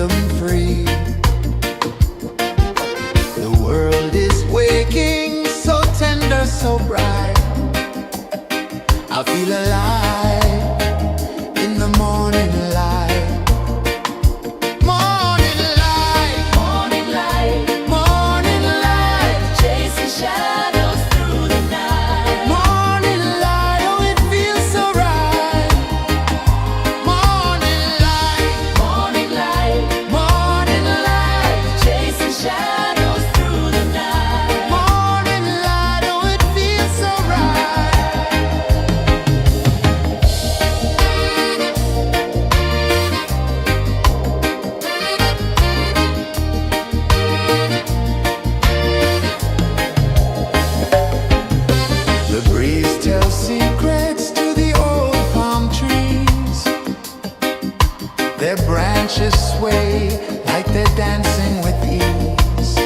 rhythm free. The world is waking, so tender, so bright. I feel alive in the morning light. Morning light, morning light, morning light, chasing shadows through the night. Morning light, oh it feels so right. Morning light, morning light, morning light, chasing shadows through the night. Morning light, oh it feels so right. The breeze tells secrets to the old palm trees. Their branches sway like they're dancing with ease.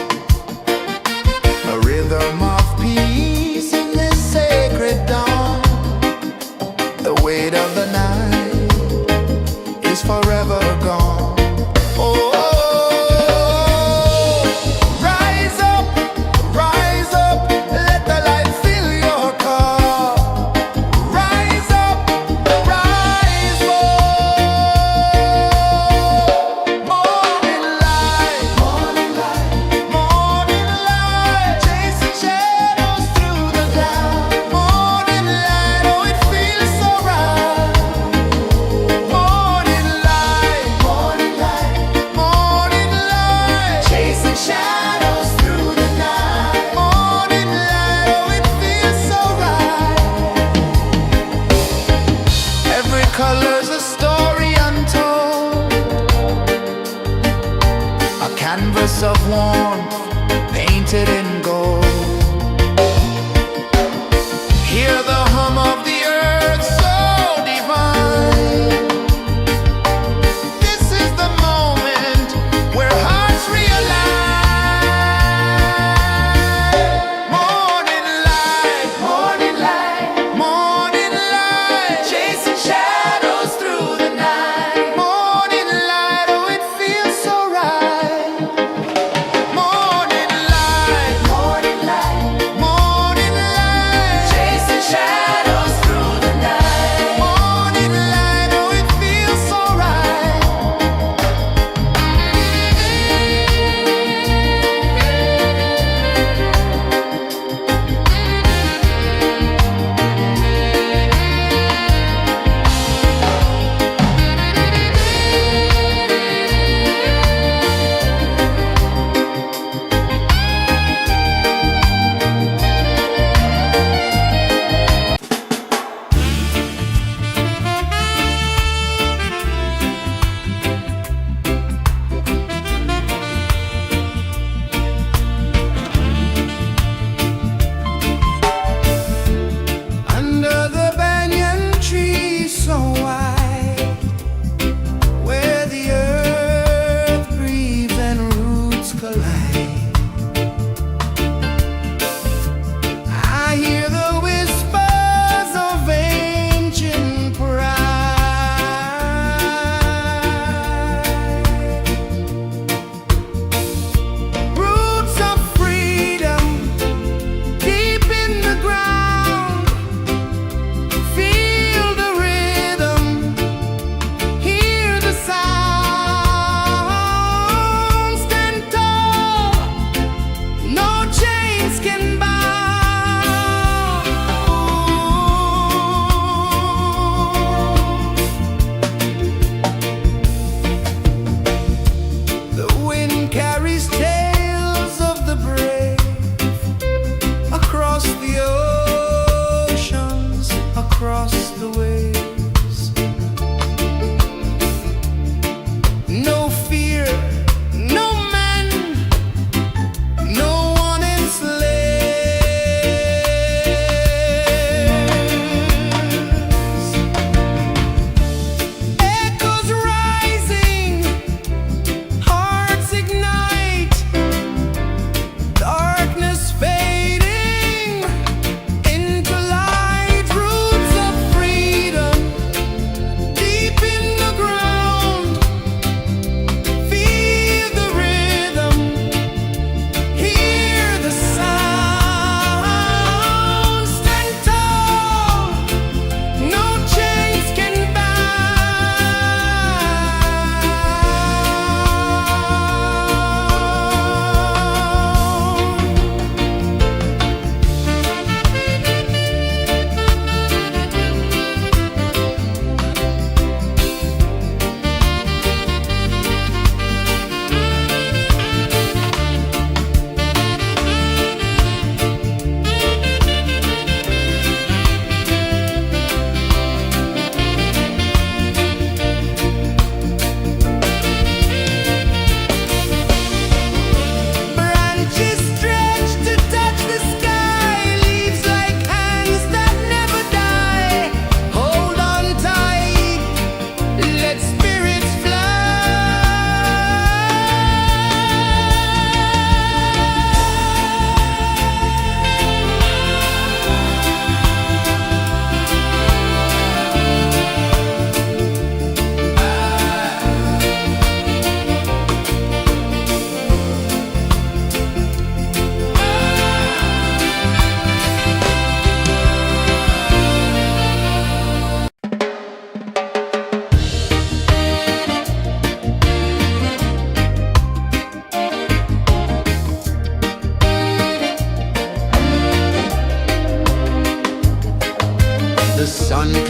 A rhythm of peace in this sacred dawn. The weight of the night is forever gone. Oh, rise up, let the light fill your cup. Rise up, rise more. Morning light, morning light, morning light, chasing shadows through the cloud. Morning light, oh it feels so right. Morning light, morning light, morning light, chasing shadows through the night. Morning light, oh it feels so right. Every color's a story untold, a canvas of warmth painted in gold. Hear the hum of the earth so divine. This is the moment where hearts realign. Morning light, morning light, morning light, chasing shadows through the night. Morning light, oh it feels so right. Morning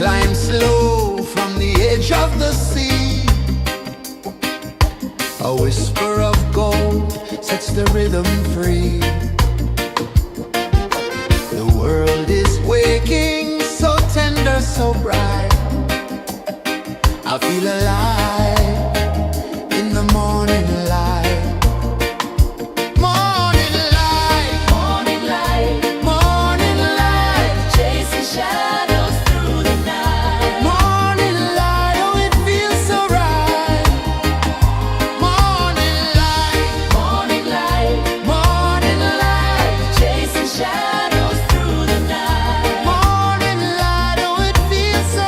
climb slow from the edge of the sea. A whisper of gold sets the rhythm free. The world is waking, so tender, so bright. I feel alive in the morning light. Morning light, Morning light, morning light, chasing shadows through the night. morning light, oh it feels so right. Morning light, Morning light, morning light, chasing shadows through the night. morning light, oh it feels so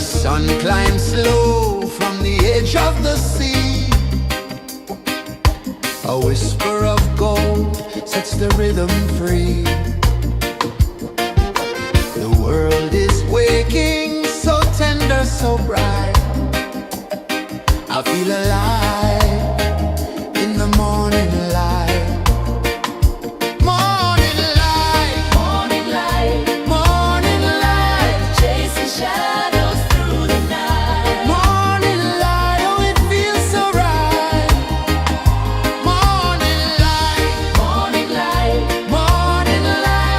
sun climbs slow from the edge of the sea. A whisper of gold sets the rhythm free. The world is waking, so tender, so bright. I feel alive in the morning light. Morning light, Morning light, morning light, chasing shadows through the night. morning light, oh it feels so right. Morning light, Morning light, morning light.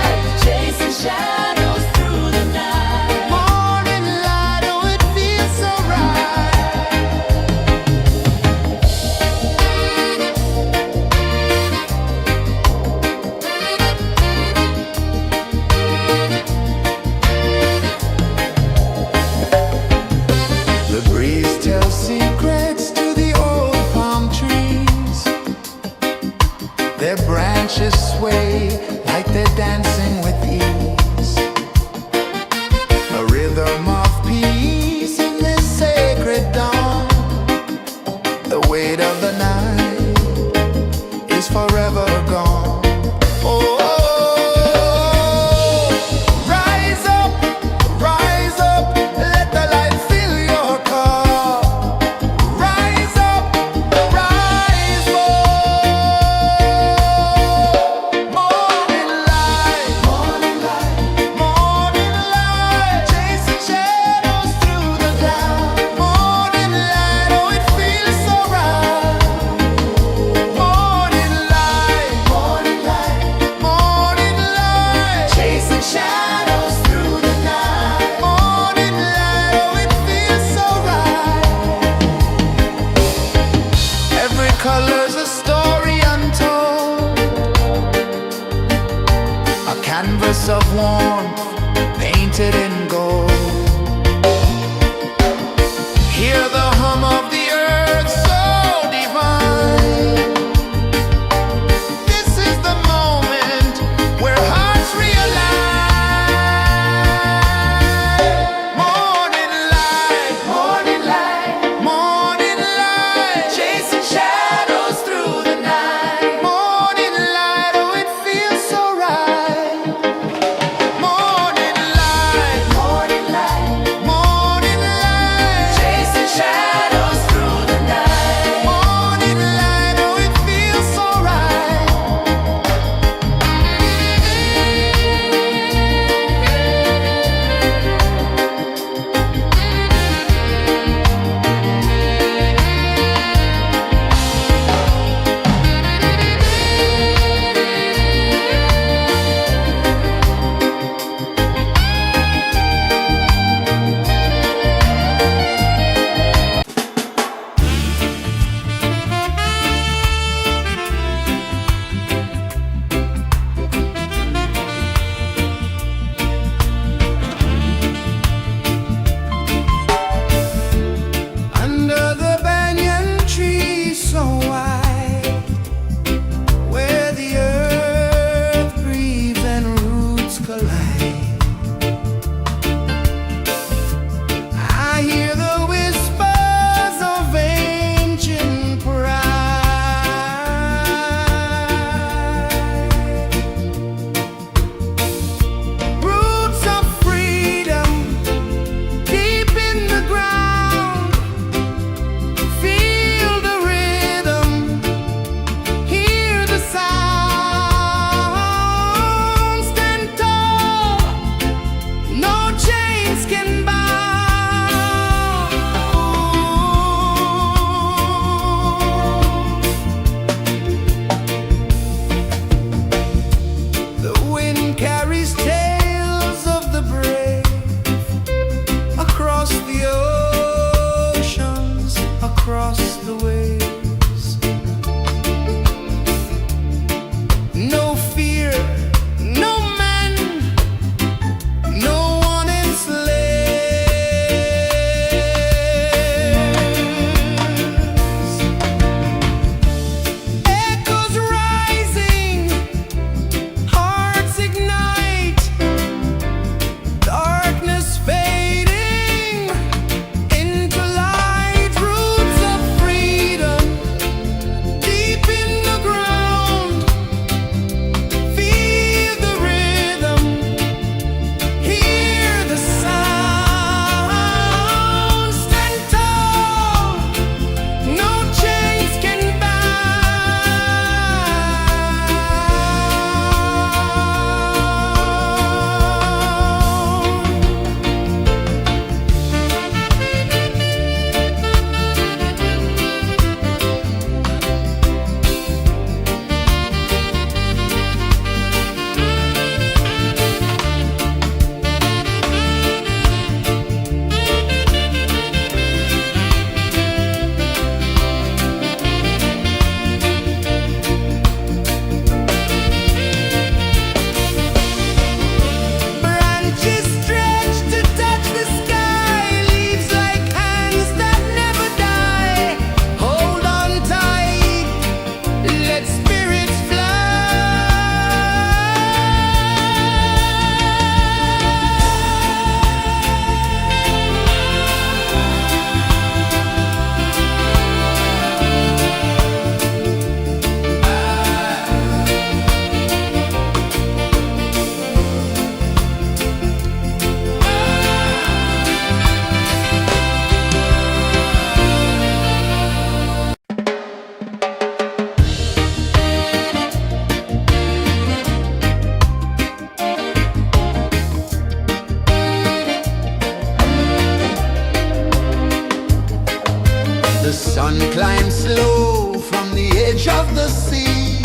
sun climbs slow from the edge of the sea.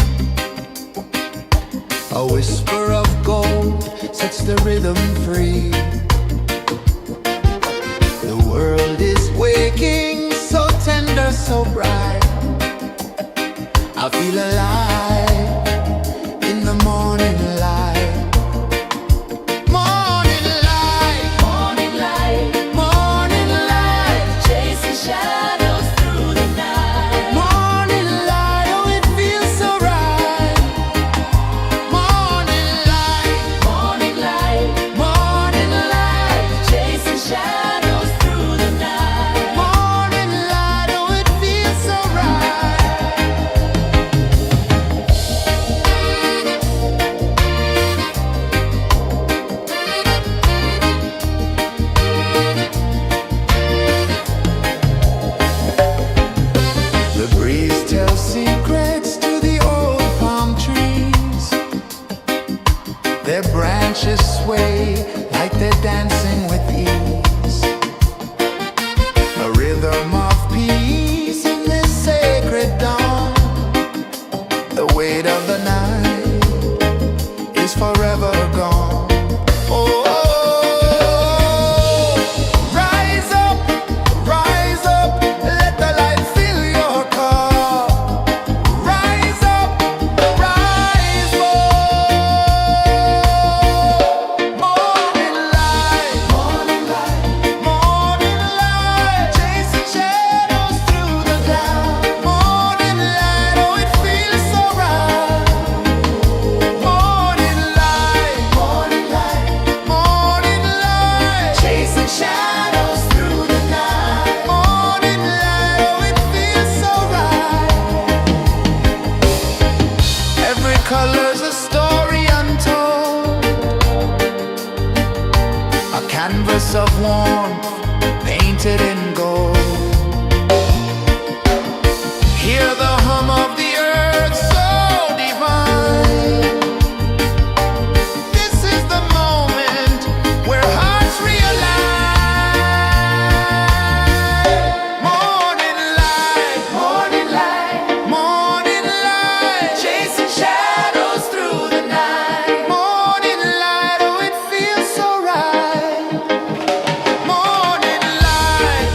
A whisper of gold sets the rhythm free. The world is waking, so tender, so bright. I feel alive in the morning light. Morning light, Morning light, morning light, chasing shadows through the night. morning light, oh it feels so right. Morning light, Morning light, morning light, chasing shadows through the night. morning light, oh it feels so right. The breeze tells secrets to the old palm trees. Their branches sway like they're dancing with ease. A rhythm of peace in this sacred dawn. The weight of the night is forever gone. Oh, rise up, let the light fill your cup. Rise up, rise up. Morning light, morning light, chasing shadows through the cloud. Morning light, oh it feels so right. Morning light, chasing shadows through the night. Morning light, oh it feels so right. Every color's a story untold, a canvas of warmth painted in gold. Hear the hum of the earth so divine. This is the moment where hearts realign. Morning light, morning light, chasing shadows through the night. Morning light, oh it feels so right. Morning light,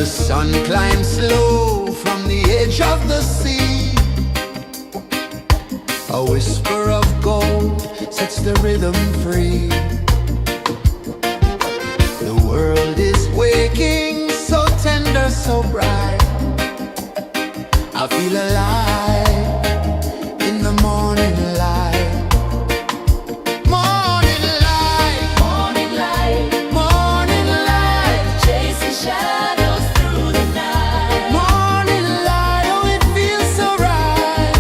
The sun climbs slow from the edge of the sea. A whisper of gold sets the rhythm free. The world is waking, so tender, so bright. I feel alive in the morning light. Morning light, Morning light, morning light, chasing shadows through the night. morning light, oh it feels so right.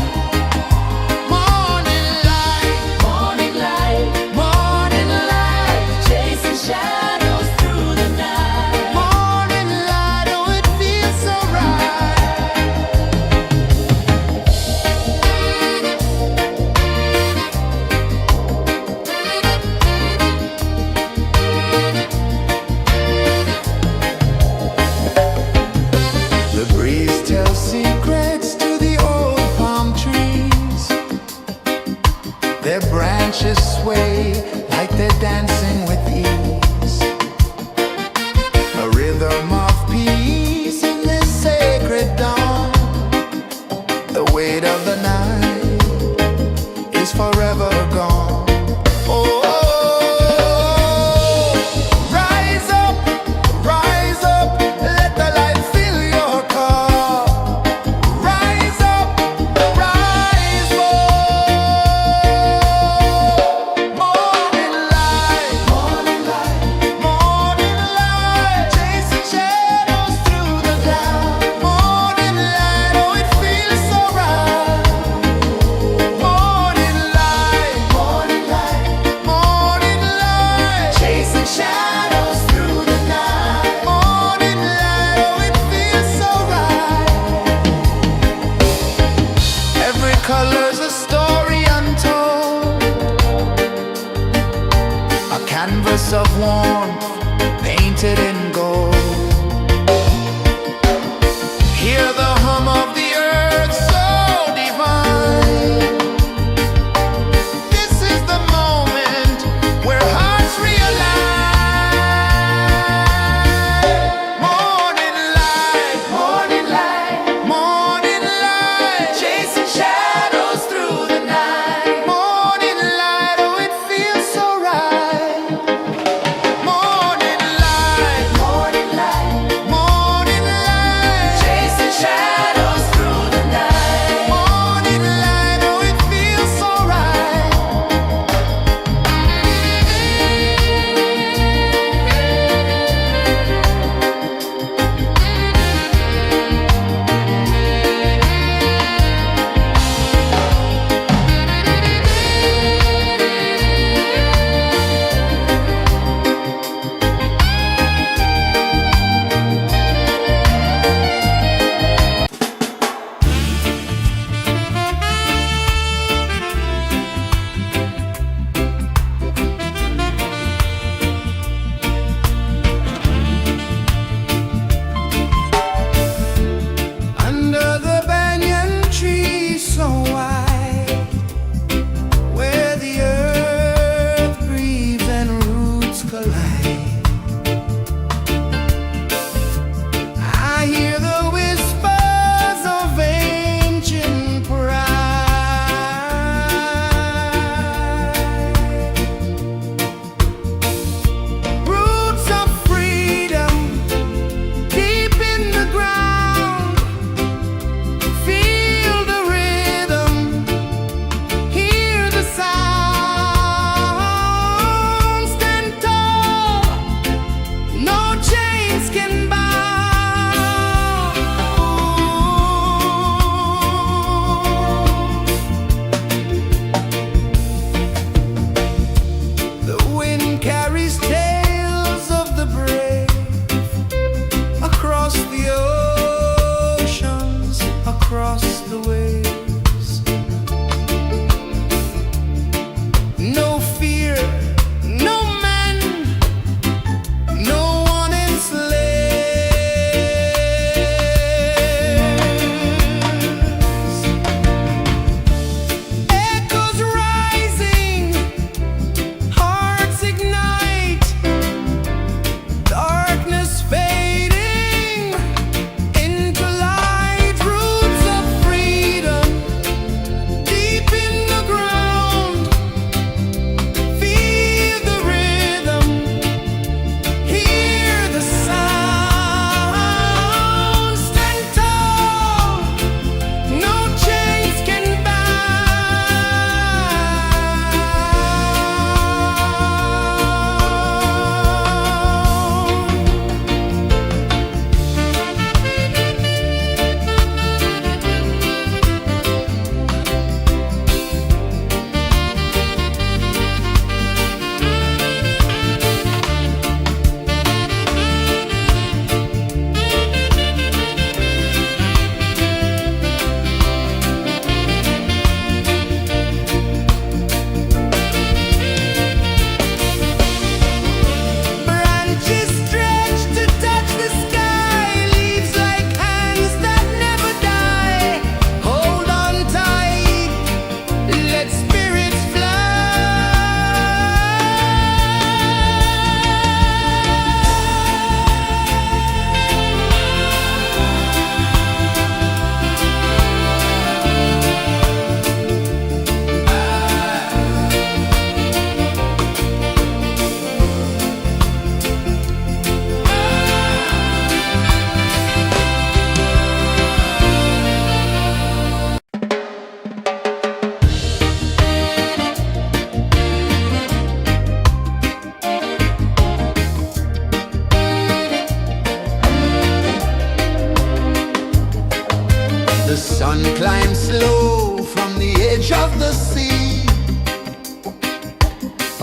Morning light, Morning light, morning light, chasing shadows through the night. morning light, oh it feels so right. The breeze tells secrets to the old palm trees. Their branches sway like they're dancing with ease. A rhythm of peace in this sacred dawn. The weight of the night is forever gone. Oh, rise up, let the light fill your cup. Rise up, rise more. Morning light, morning light, chasing shadows through the cloud. Morning light, oh it feels so right. Morning light, morning light, chasing shadows through the night. Morning light, oh it feels so right. Every color's a story untold, a canvas of warmth painted in gold. Hear the hum of the earth so divine. This is the moment where hearts realign. Morning light, morning light, chasing shadows through the night. Morning light, oh it feels so right. Morning light,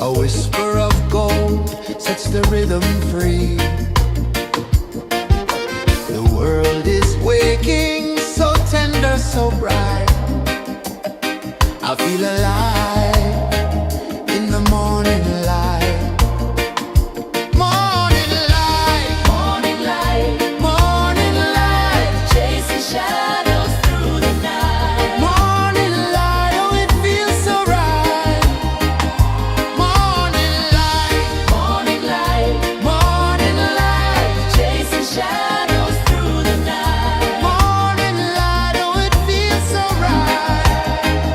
A whisper of gold sets the rhythm free. The world is waking, so tender, so bright. I feel alive in the morning light. Morning light, Morning light, morning light, chasing shadows through the night. morning light, oh it feels so right. Morning light, Morning light, morning light, chasing shadows through the night. morning light, oh it feels so right.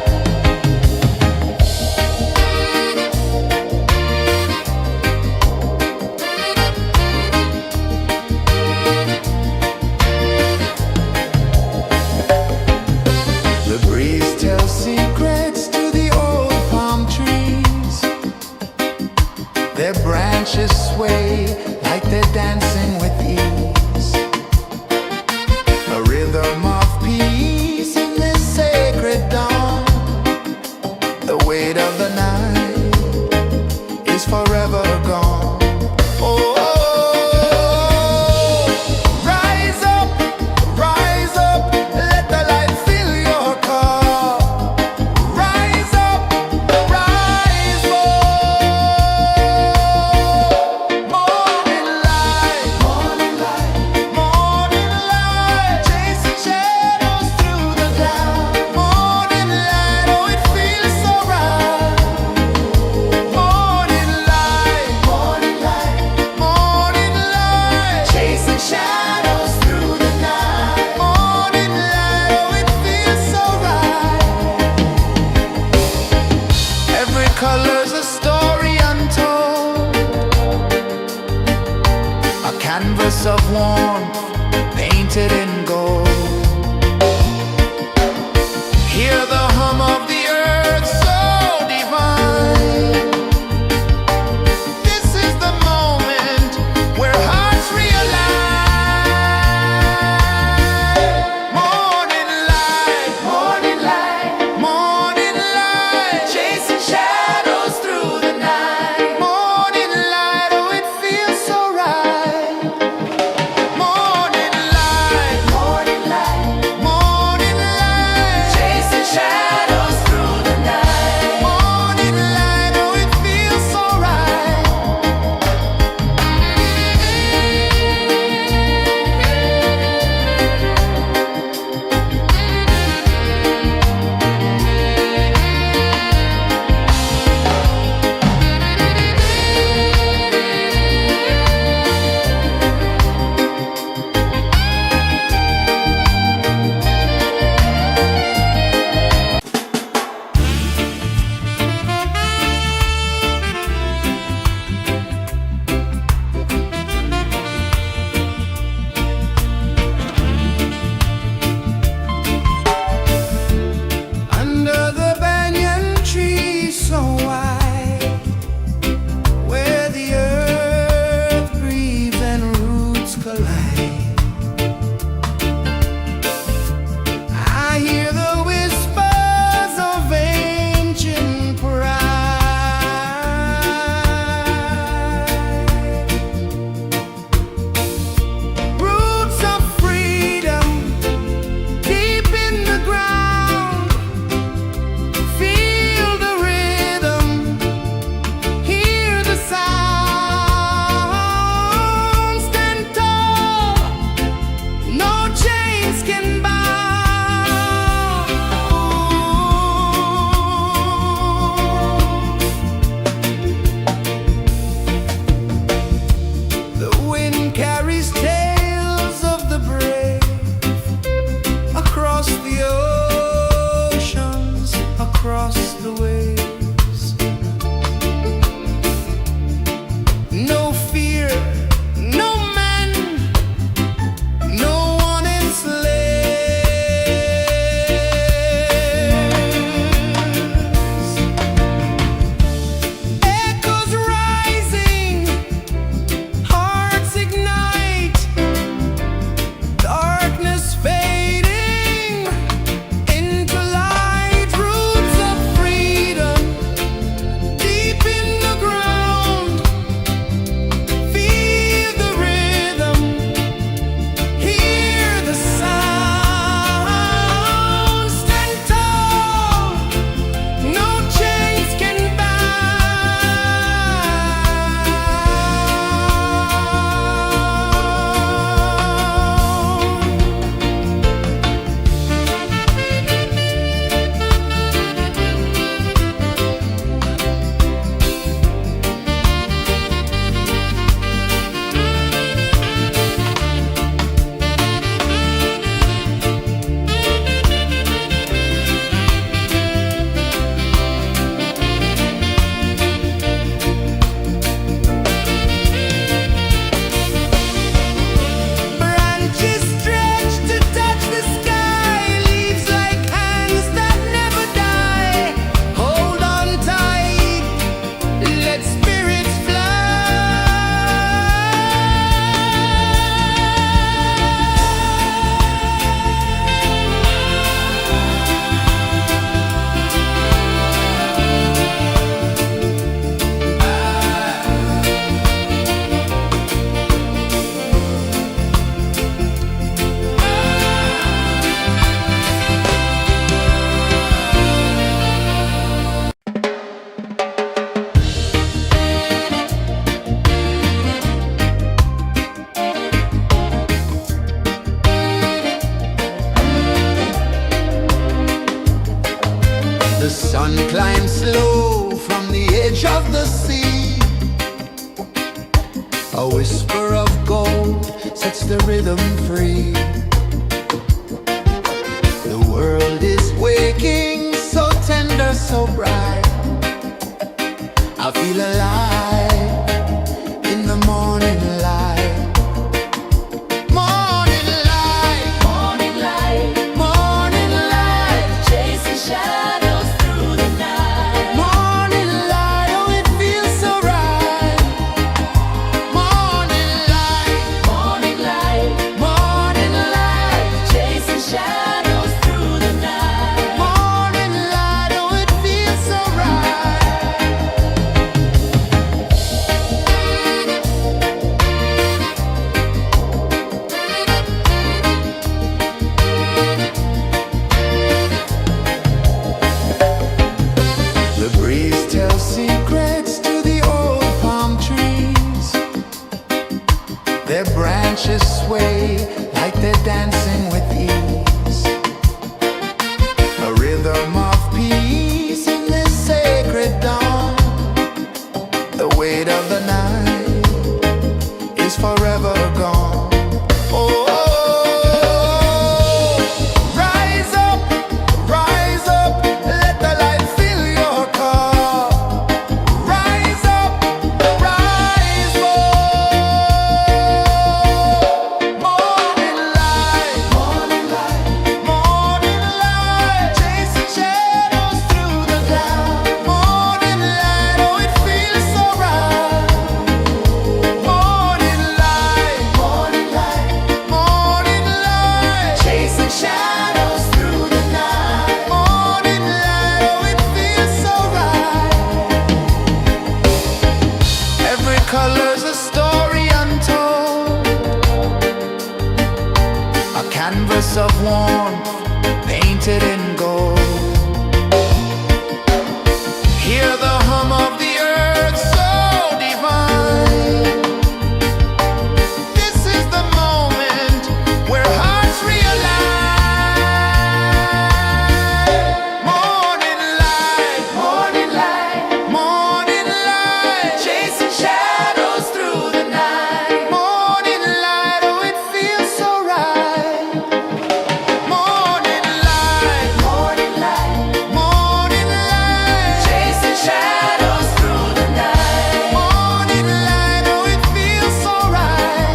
The breeze tells secrets to the old palm trees. Their branches sway like they're dancing with ease. A rhythm of peace in this sacred dawn. The weight of the night is forever gone. Oh, rise up, let the light fill your cup. Rise up, rise more. Morning light, morning light, chasing shadows through the cloud. Morning light, oh it feels so right. Morning light, chasing shadows through the night. Morning light, oh it feels so right. Every color's a story untold, a canvas of warmth painted in gold. Hear the hum of the earth so divine. This is the moment where hearts realign. Morning light, morning light, chasing shadows through the night. Morning light, oh it feels so right. A whisper of gold sets the rhythm free. The world is waking, so tender, so bright. I feel alive in the morning light. Morning light, Morning light, morning light, chasing shadows through the night. morning light, oh it feels so right. Morning light, Morning light, morning light, chasing shadows through the night. morning light, oh it feels so right. The breeze tells secrets to the old palm trees. Their branches sway like they're dancing with ease. A rhythm of peace in this sacred dawn. The weight of the night is forever gone. Oh, rise up, let the light fill your cup. Rise up, rise up. Morning light, morning light, morning light, chasing shadows through the cloud. Morning light, oh it feels so right. Morning light, morning light, morning light, chasing shadows through the night. Morning light, oh it feels so right. Every color's a story untold, a canvas of warmth painted in gold. Hear the hum of the earth so divine. This is the moment where hearts realign. Morning light, morning light, morning light, chasing shadows through the night. Morning light, oh it feels so right. Morning light, morning light, morning light, chasing shadows through the night. Morning light, oh it feels so right.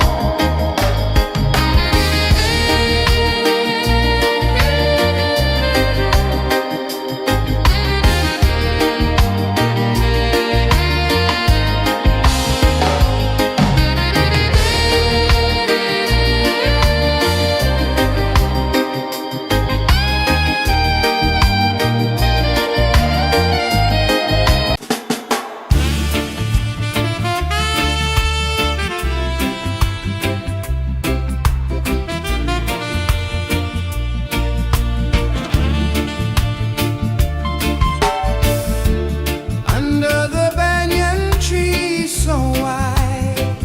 Under the banyan tree so wide,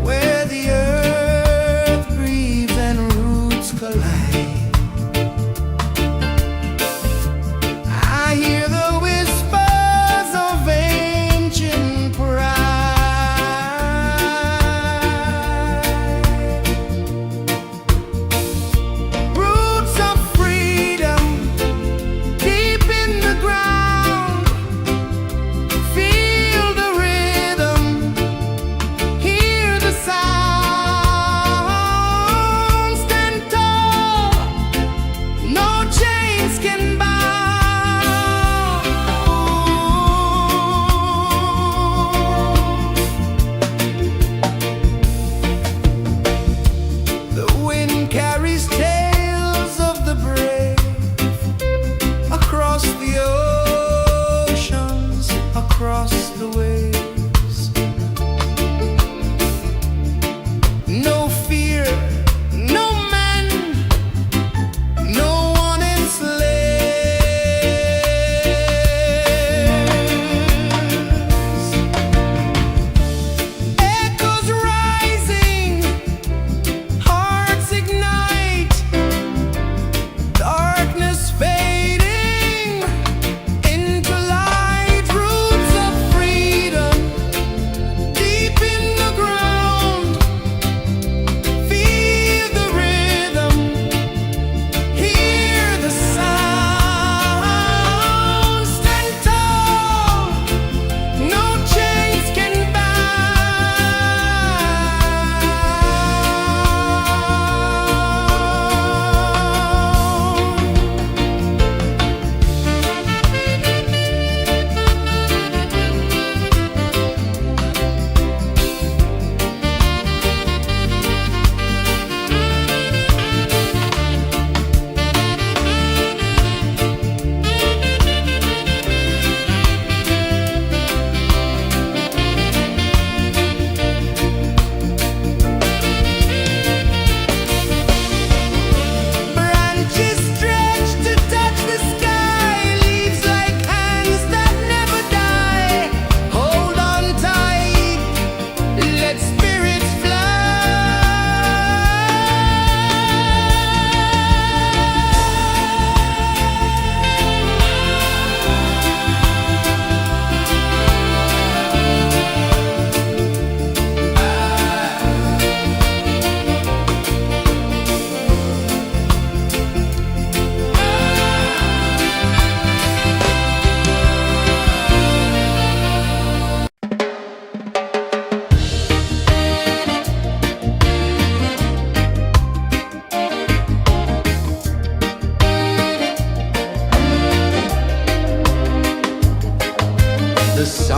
where the earth breathes and roots collide, I hear the whispers of ancient pride. Roots of freedom deep in the ground. Feel the rhythm, hear the sound. Stand tall, no chains can bound. The wind carries tales of the brave across the oceans, across the waves. No fear, no man, no one enslaves. Echoes rising, hearts ignite, darkness fading into light. Roots of freedom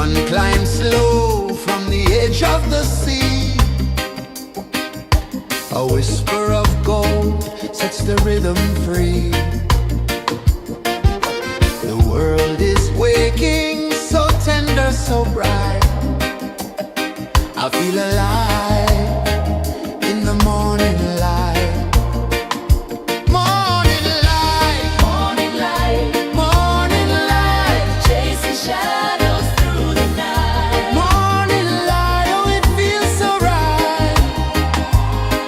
sun climbs slow from the edge of the sea. A whisper of gold sets the rhythm free. The world is waking, so tender, so bright. I feel alive in the morning light. Morning light, Morning light, morning light, chasing shadows through the night. morning light, oh it feels so right.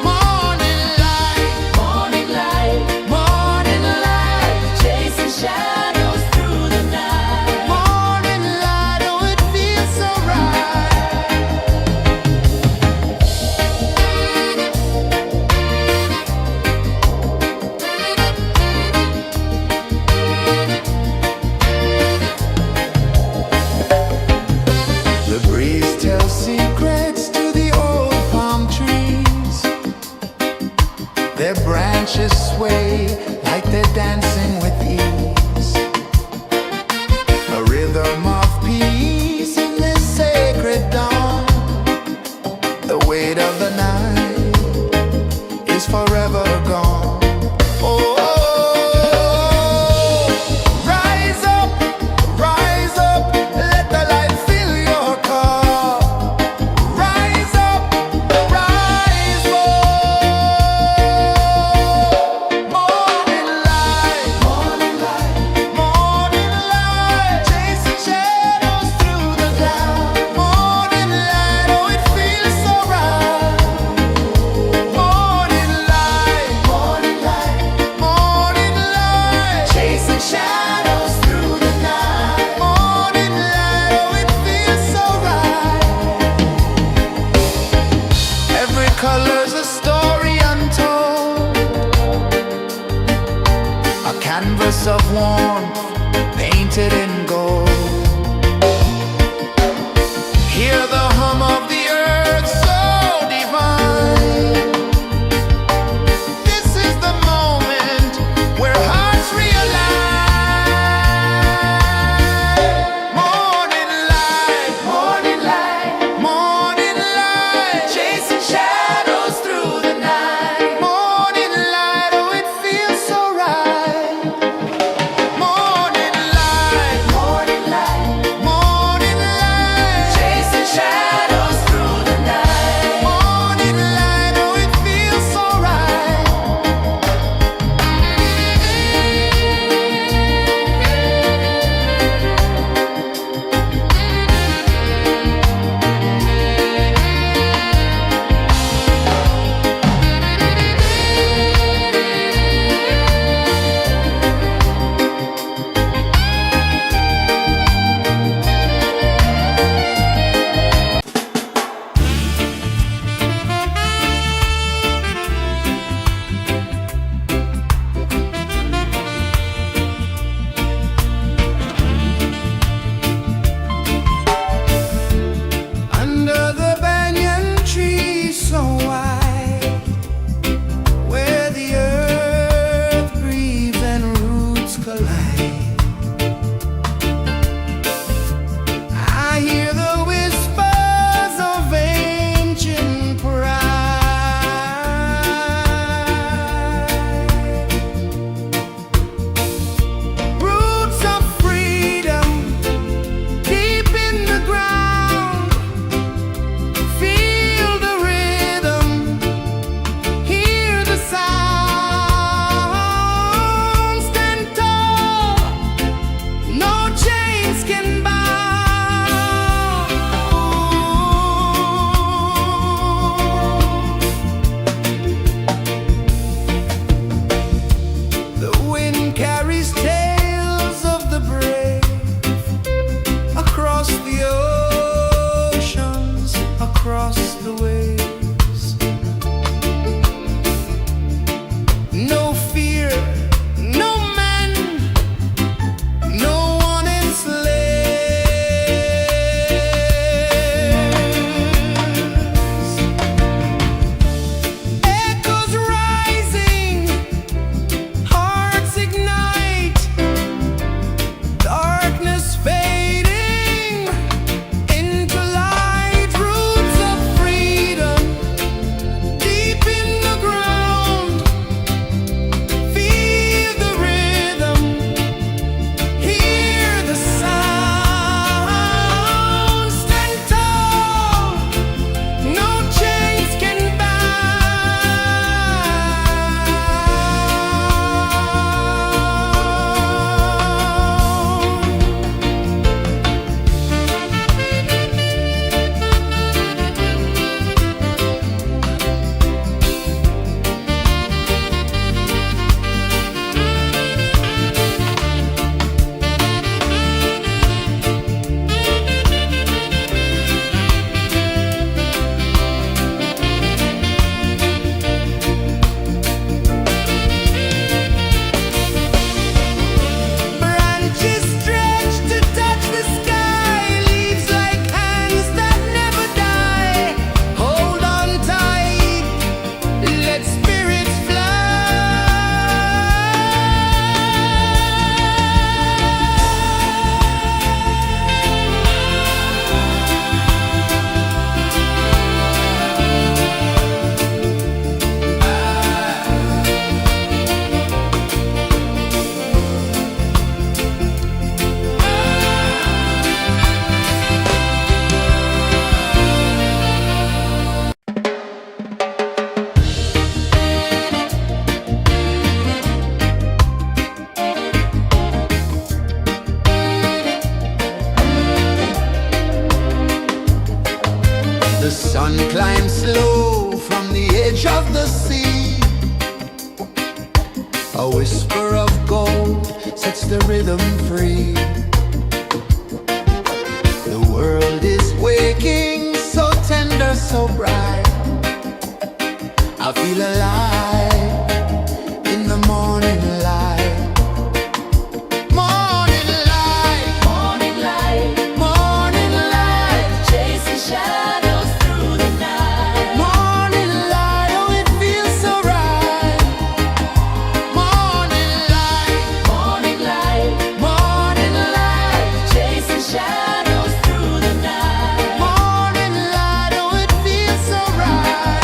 Morning light, Morning light, morning light, chasing shadows through the night. morning light, oh it feels so right. The breeze tells secrets to the old palm trees. Their branches sway like they're dancing with ease. A rhythm of peace in this sacred dawn. The weight of the night is forever gone. Oh, rise up, let the light fill your cup. Rise up, rise up. Morning light, morning light, morning light, chasing shadows through the cloud. Morning light, oh it feels so right. Morning light, morning light, morning light, chasing shadows through the night. Morning light, oh it feels so right. Every color's a story untold, a canvas of warmth painted in gold. Hear the hum of the earth so divine. This is the moment where hearts realign. Morning light, morning light, morning light, chasing shadows through the night. Morning light, oh it feels so right. The sun climbs slow from the edge of the sea. A whisper of gold sets the rhythm free. The world is waking, so tender, so bright. I feel alive in the morning light. Morning light, Morning light, morning light, chasing shadows through the night. morning light, oh it feels so right. Morning light, Morning light, morning light, chasing shadows through the night. morning light, oh it feels so right.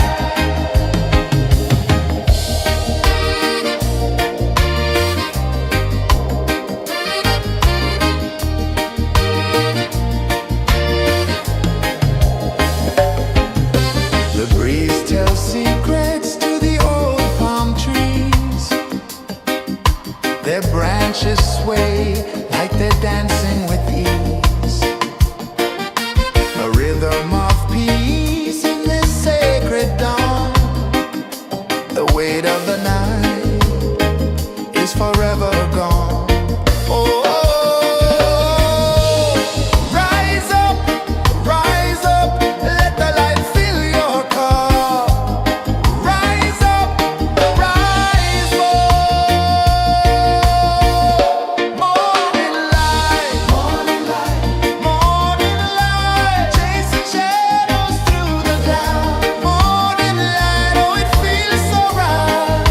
The breeze tells secrets to the old palm trees. Their branches sway like they're dancing with ease. A rhythm of peace in this sacred dawn. The weight of the night is forever gone. Oh, rise up, let the light fill your cup. Rise up, rise up. Morning light, morning light, morning light, chasing shadows through the cloud. Morning light, oh it feels so right.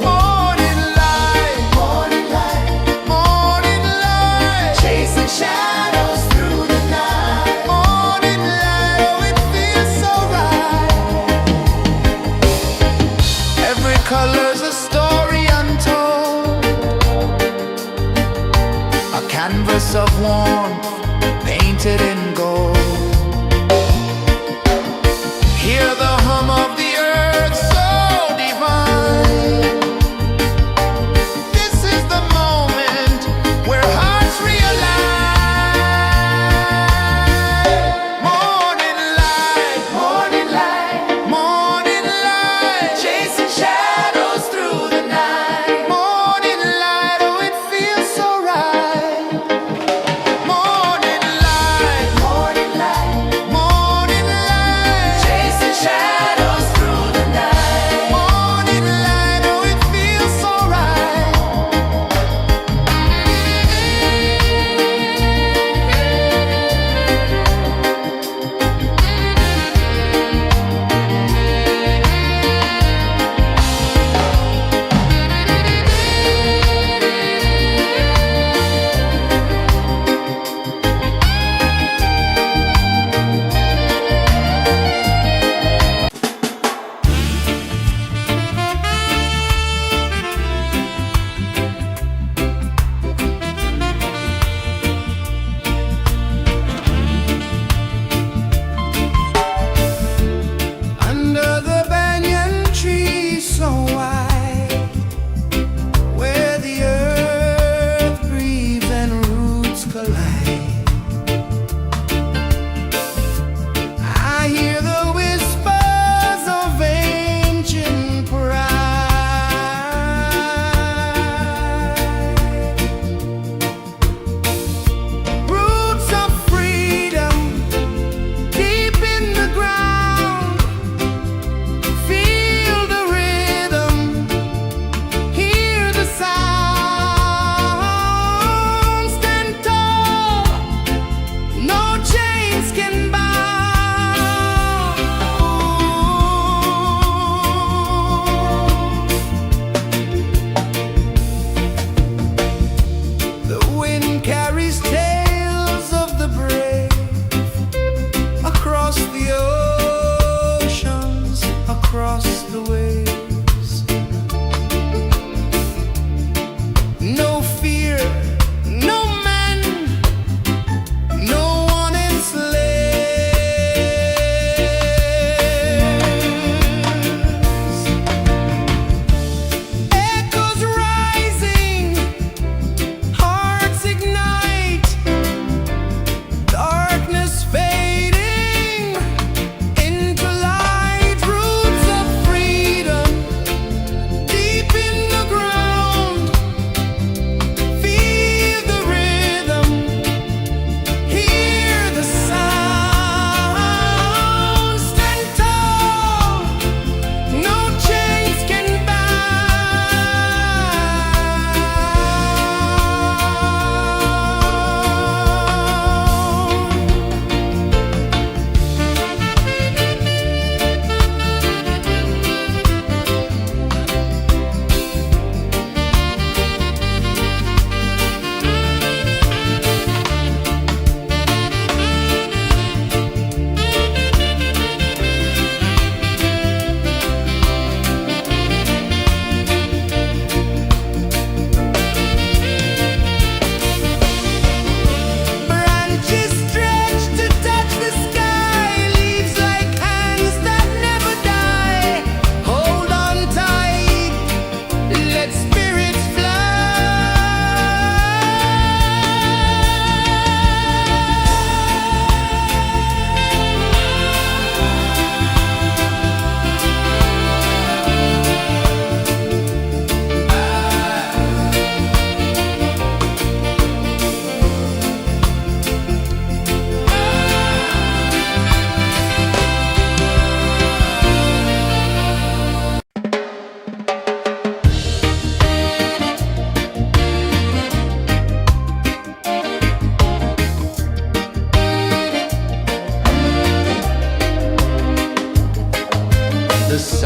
Morning light, morning light, morning light, chasing shadows through the night. Morning light, oh it feels so right. Every color's a story untold, a canvas of warmth painted in gold. Hear the hum of the earth so divine. This is the moment where hearts realign. Morning light, morning light, morning light, chasing shadows through the night. Morning light, oh it feels so right. Morning light,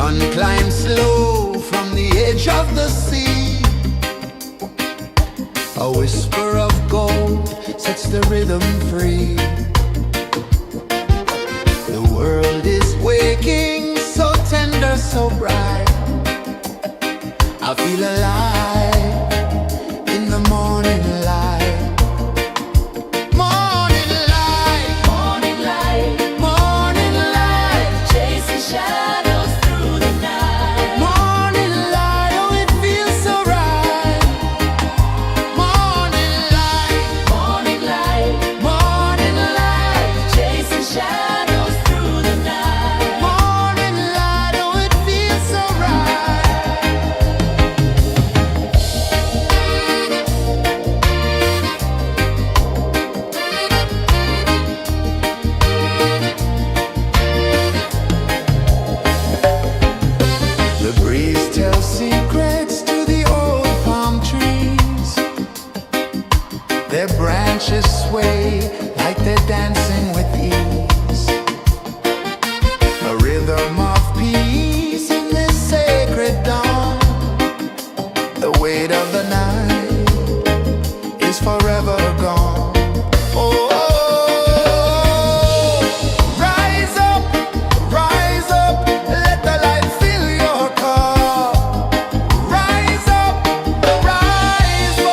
sun climbs slow from the edge of the sea. A whisper of gold sets the rhythm free. The world is waking, so tender, so bright. I feel alive in the morning light. Morning light, Morning light, morning light, chasing shadows through the night. morning light, oh it feels so right. Morning light, Morning light, morning light, chasing shadows through the night. morning light, oh it feels so right. The breeze tells secrets to the old palm trees. Their branches sway like they're dancing with ease. A rhythm of peace in this sacred dawn. The weight of the night is forever gone. Oh, rise up, let the light fill your cup. Rise up, rise up.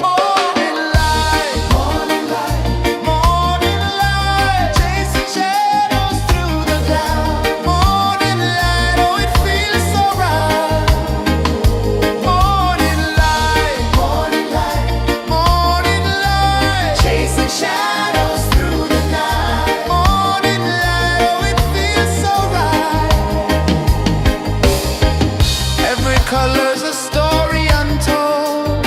Morning light, morning light, morning light, chasing shadows through the cloud. Morning light, oh it feels so right. Morning light, morning light, morning light, chasing shadows through the night. Morning light, oh it feels so right. Every color's a story untold,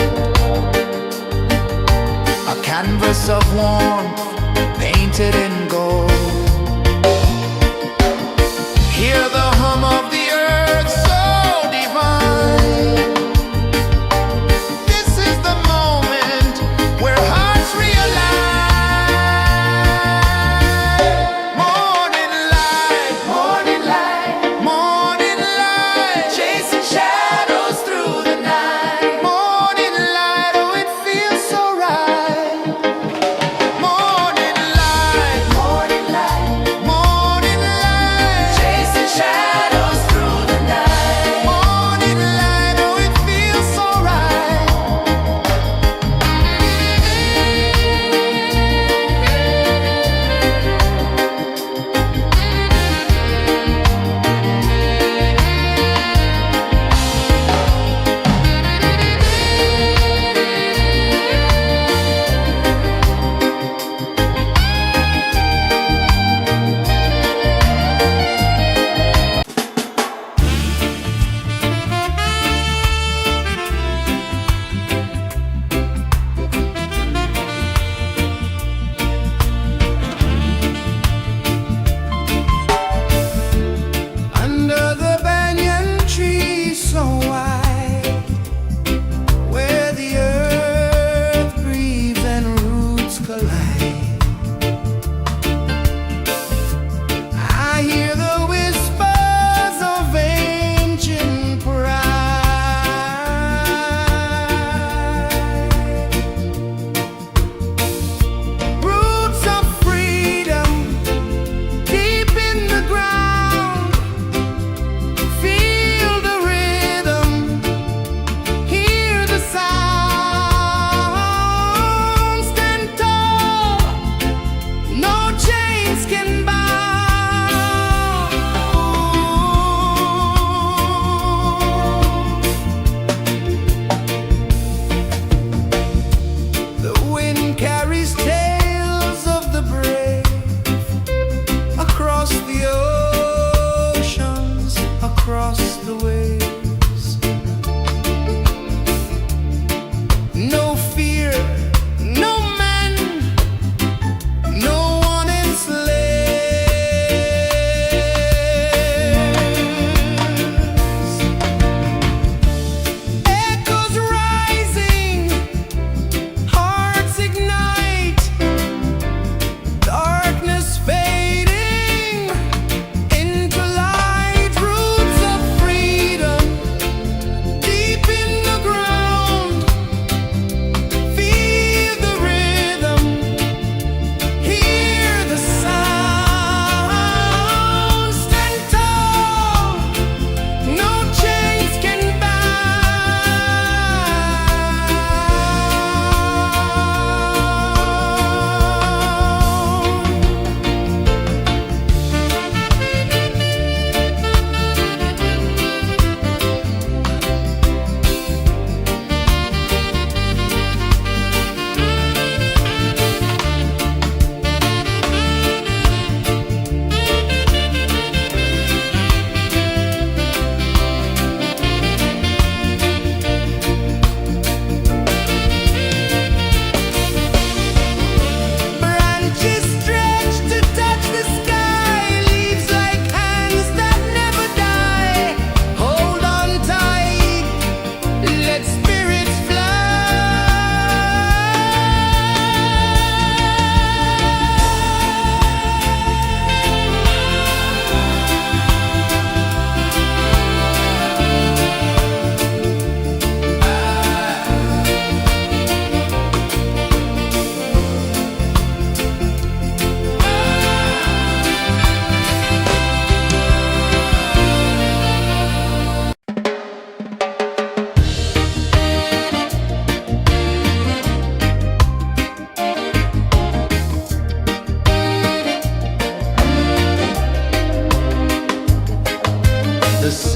a canvas of warmth painted in gold. Hear the hum of the earth so divine. This is the moment where hearts realign. Morning light, morning light, morning light, chasing shadows through the night. Morning light, oh it feels so right. Morning light,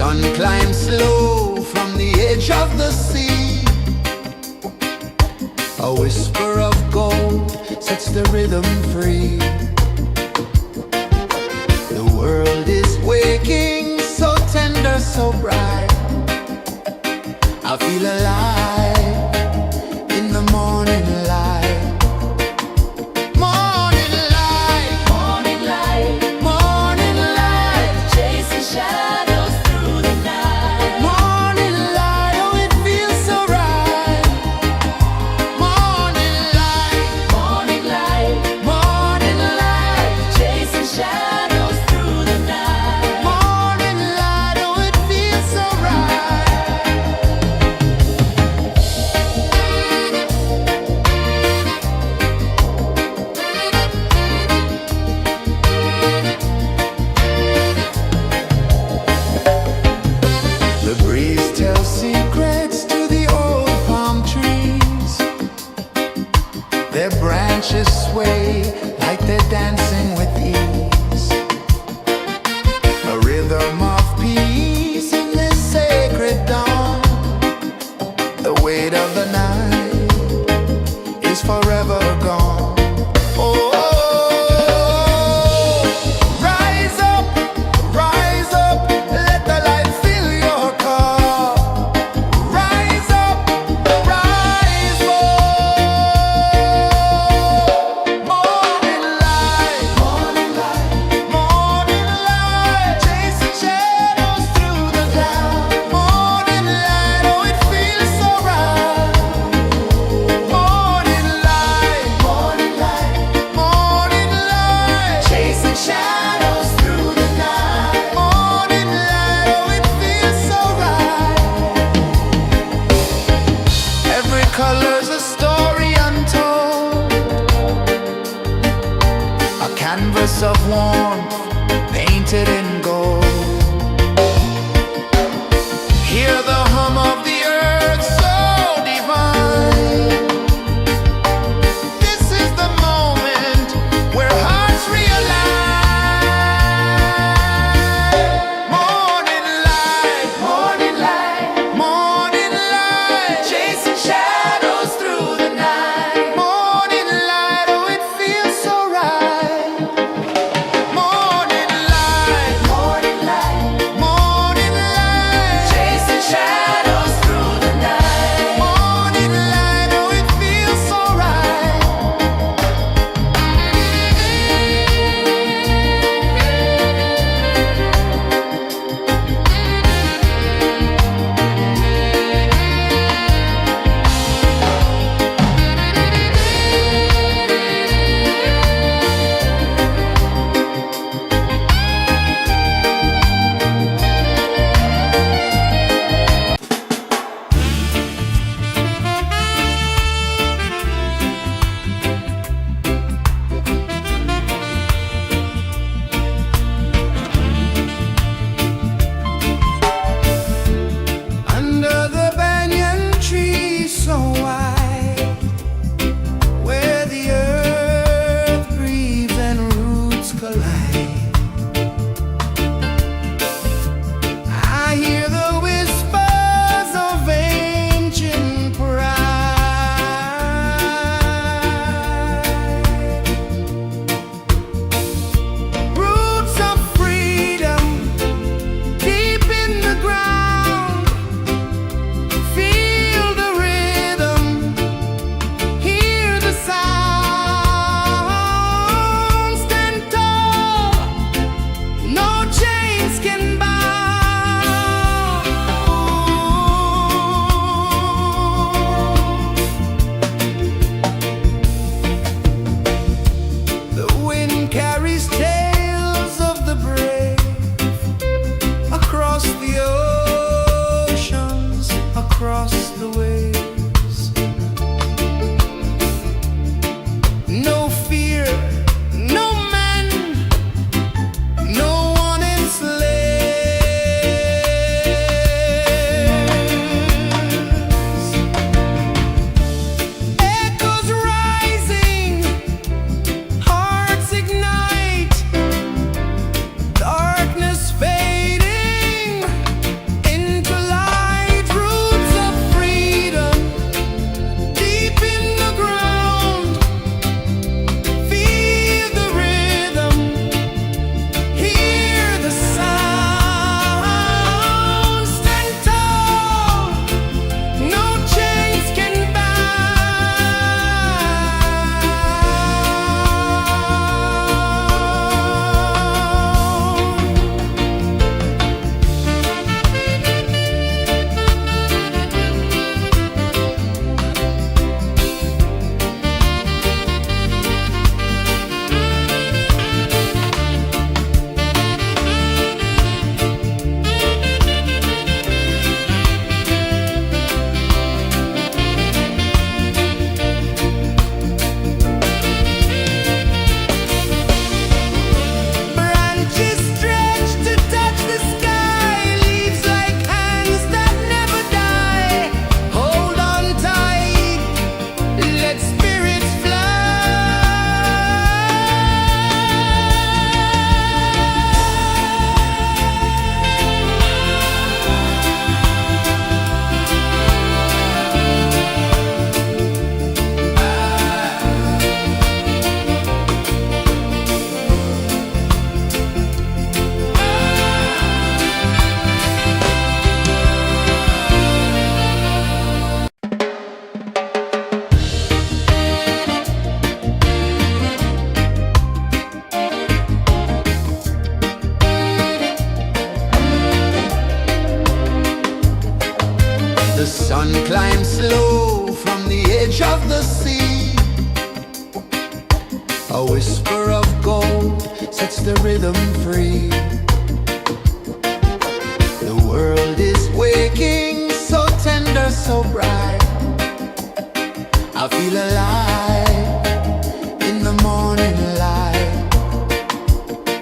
sun climbs slow from the edge of the sea. A whisper of gold sets the rhythm free. The world is waking, so tender, so bright. I feel alive in the morning light. Morning light, Morning light, morning light, chasing shadows through the night. morning light, oh it feels so right. Morning light, Morning light, morning light, chasing shadows through the night. morning light, oh it feels so right. The breeze tells secrets to the old palm trees. Their branches sway like they're dancing with ease. A rhythm of peace in this sacred dawn. The weight of the night is forever gone. Oh, rise up, let the light fill your car. Rise up, rise more. Morning light, morning light, morning light, chasing shadows through the cloud. Morning light, oh it feels so right. Morning light, morning light, morning light, chasing shadows through the night. Morning light, oh it feels so right. Every color's a story untold, a canvas of warmth painted in gold. Hear the hum of the earth so divine. This is the moment where hearts realign. Morning light, morning light, morning light, chasing shadows through the night. Morning light, oh it feels so right. Morning light, A whisper of gold sets the rhythm free. The world is waking, so tender, so bright. I feel alive in the morning light.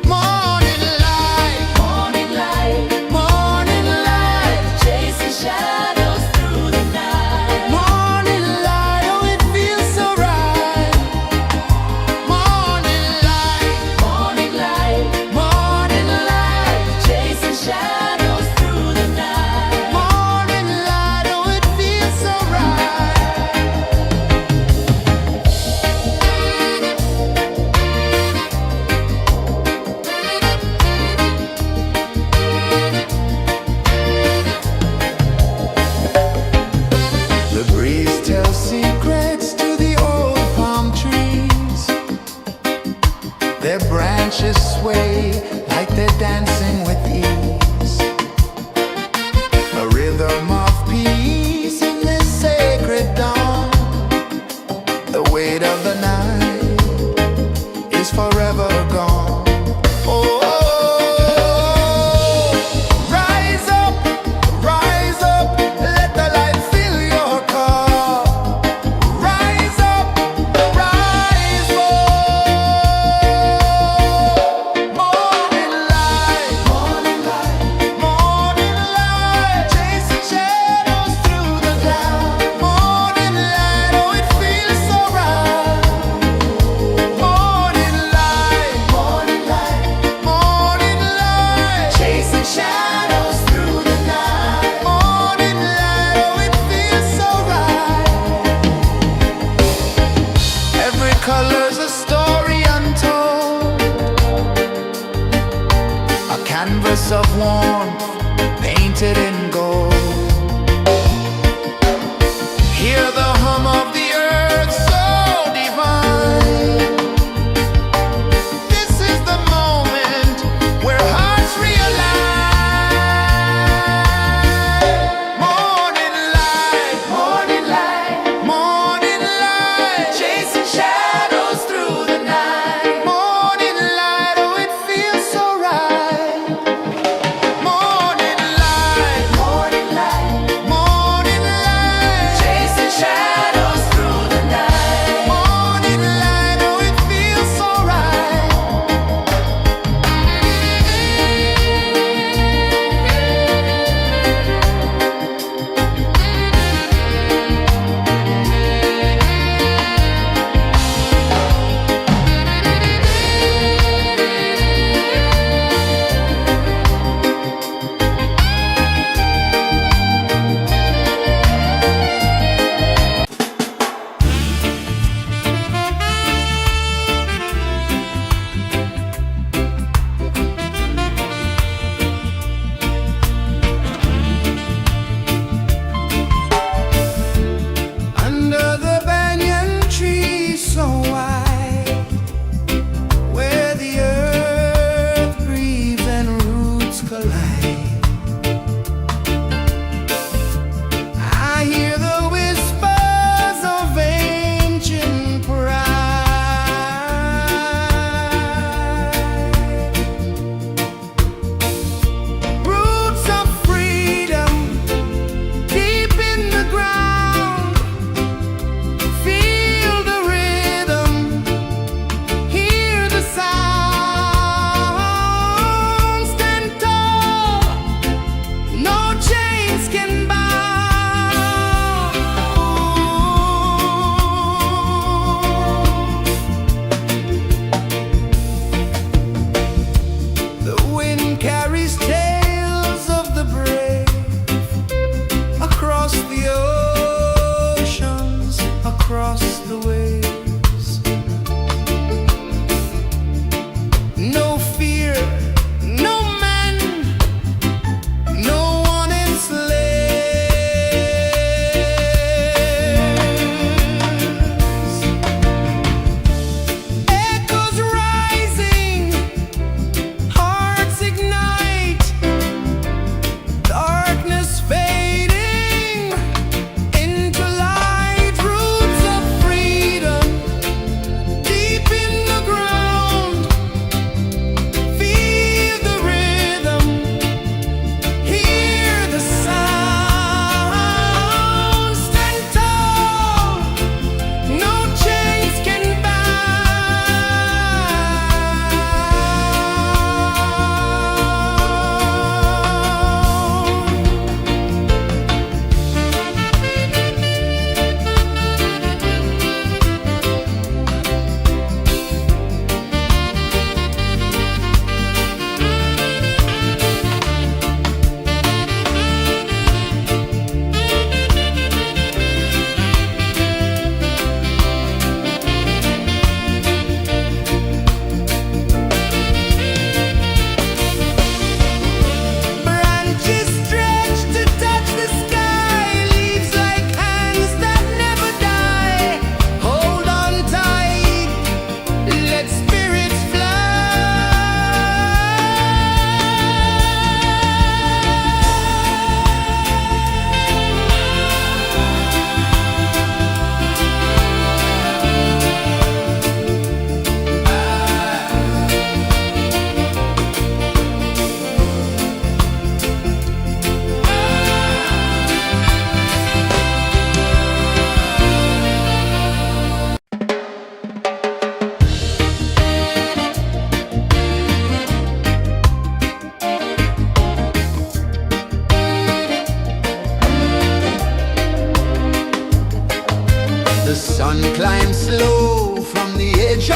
Morning light, Morning light, morning light, chasing shadows through the night. morning light, oh it feels so right. Morning light, Morning light, morning light, chasing shadows through the night. morning light, oh it feels so right. The breeze tells secrets to the old palm trees. Their branches sway like they're dancing with ease. A rhythm of peace in this sacred dawn. The weight of the night is forever gone. Oh, rise up, let the light fill your cup. Rise up, rise up. Morning light, morning light, morning light, chasing shadows through the cloud. Morning light, oh it feels so right. Morning light, morning light,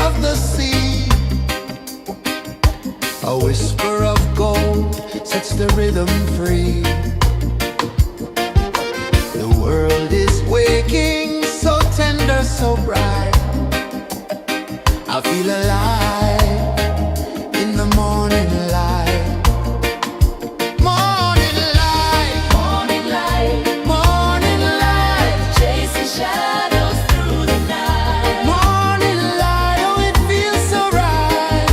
of the sea. A whisper of gold sets the rhythm free. The world is waking, so tender, so bright. I feel alive in the morning light. Morning light, Morning light, morning light, chasing shadows through the night. morning light, oh it feels so right.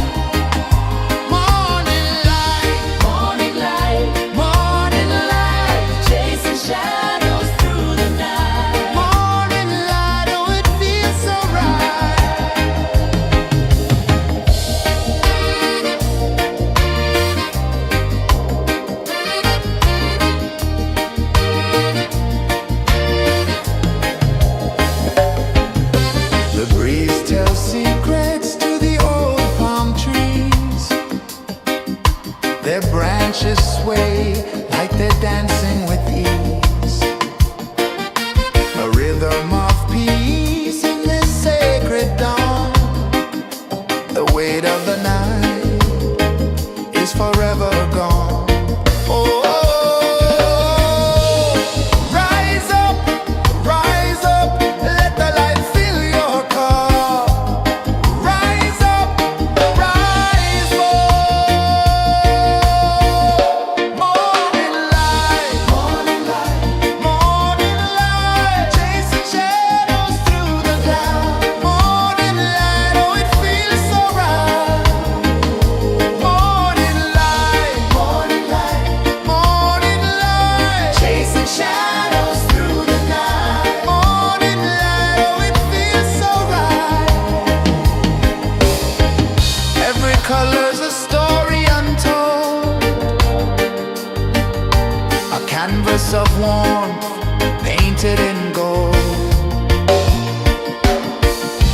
Morning light, Morning light, morning light, chasing shadows through the night. morning light, oh it feels so right. The breeze tells secrets to the old palm trees. Their branches sway like they're dancing with ease. A rhythm of peace in this sacred dawn. The weight of the night is forever gone. Oh, rise up, let the light fill your cup. Rise up, rise up. Morning light, morning light, morning light, chasing shadows through the cloud. Morning light, oh it feels so right. Morning light, morning light, morning light, chasing shadows through the night. Morning light, oh it feels so right. Every color's a story untold, a canvas of warmth painted in gold.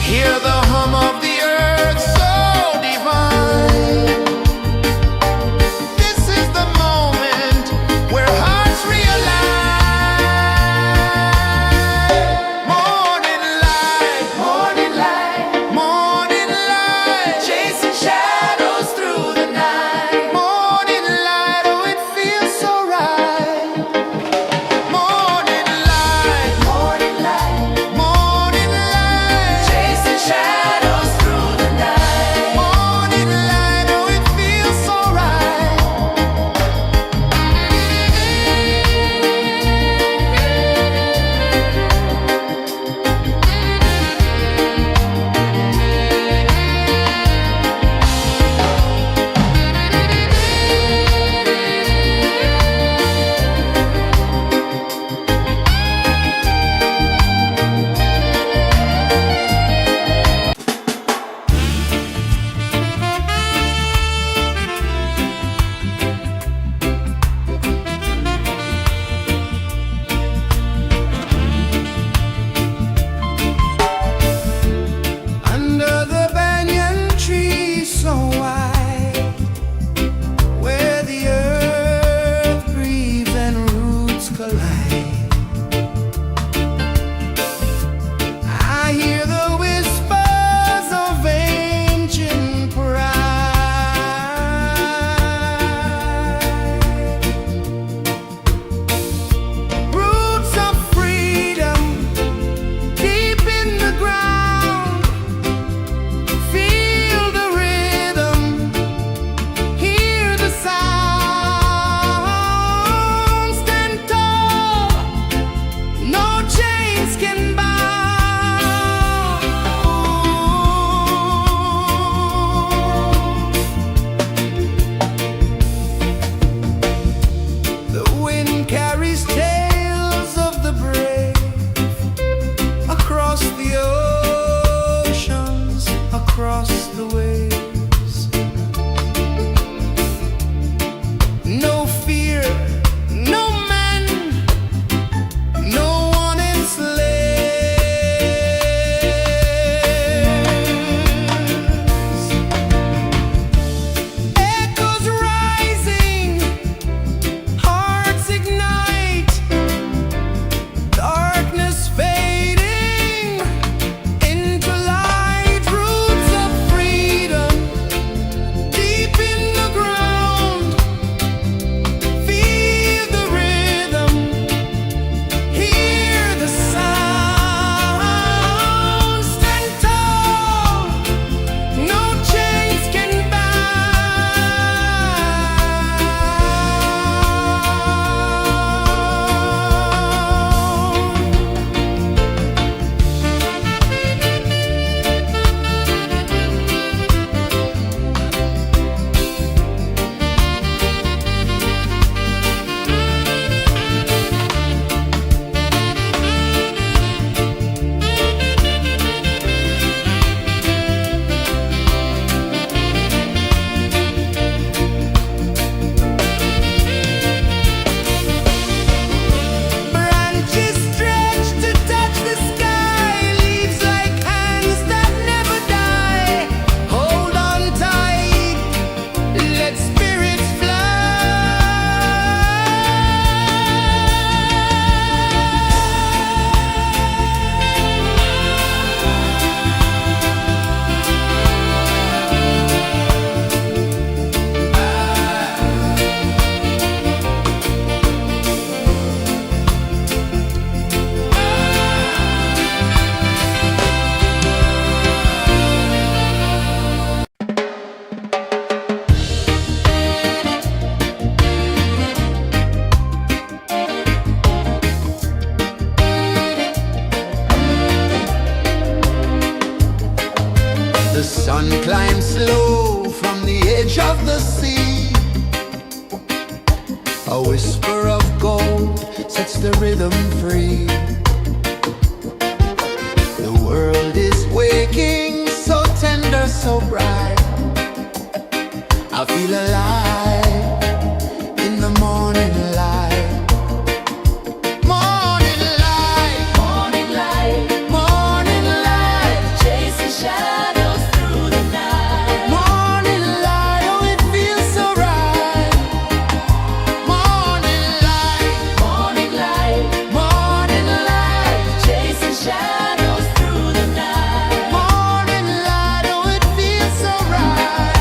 Hear the hum of the earth so divine. This is the moment where hearts realign. Morning light, morning light, morning light, chasing shadows through the night. Morning light, oh it feels so right. Morning light, Morning light, morning light, chasing shadows through the night. morning light, oh it feels so right. Under the banyan tree so wide, where the earth breathes and roots collide, I hear the whispers of ancient pride. Roots of freedom deep in the ground. Feel the rhythm, hear the sound. Stand tall, no chains can bound. The wind carries tales of the brave across the oceans, across the waves. No fear, no man, no one enslaves. Echoes rising, hearts ignite, darkness fading into light. Roots of sun climbs slow from the edge of the sea. A whisper of gold sets the rhythm free. The world is waking, so tender, so bright. I feel alive in the morning light. Morning light, Morning light, morning light, chasing shadows through the night. morning light, oh it feels so right. Morning light, Morning light, morning light, chasing shadows through the night. morning light, oh it feels so right.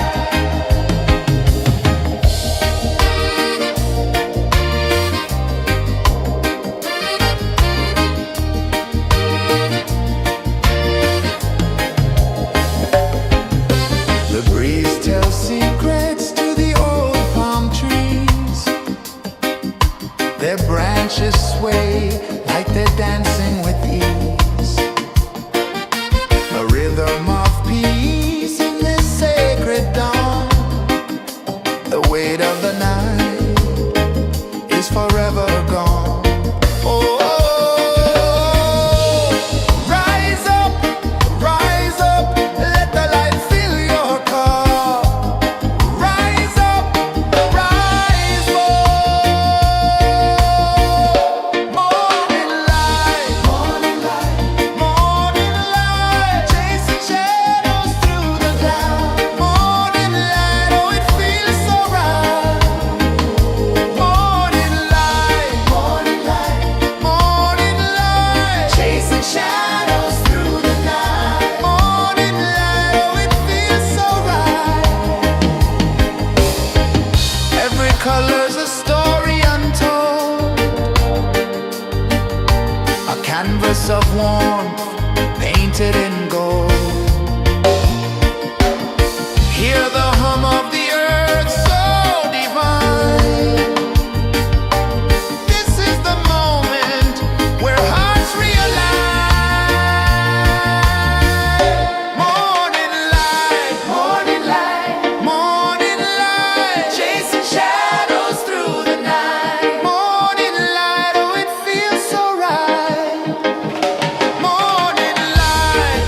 The breeze tells secrets to the old palm trees. Their branches sway like they're dancing with ease. A rhythm of peace in this sacred dawn. The weight of the night is forever gone. Oh, rise up, let the light fill your cup. Rise up, rise more. Morning light, morning light, morning light, chasing shadows through the cloud. Morning light, oh it feels so right. Morning light, morning light, morning light, chasing shadows through the night. Morning light, oh it feels so right. Every color's a story untold, a canvas of warmth painted in gold. Hear the hum of the earth so divine. This is the moment where hearts realign. Morning light, morning light, morning light, chasing shadows through the night. Morning light, oh it feels so right. Morning light,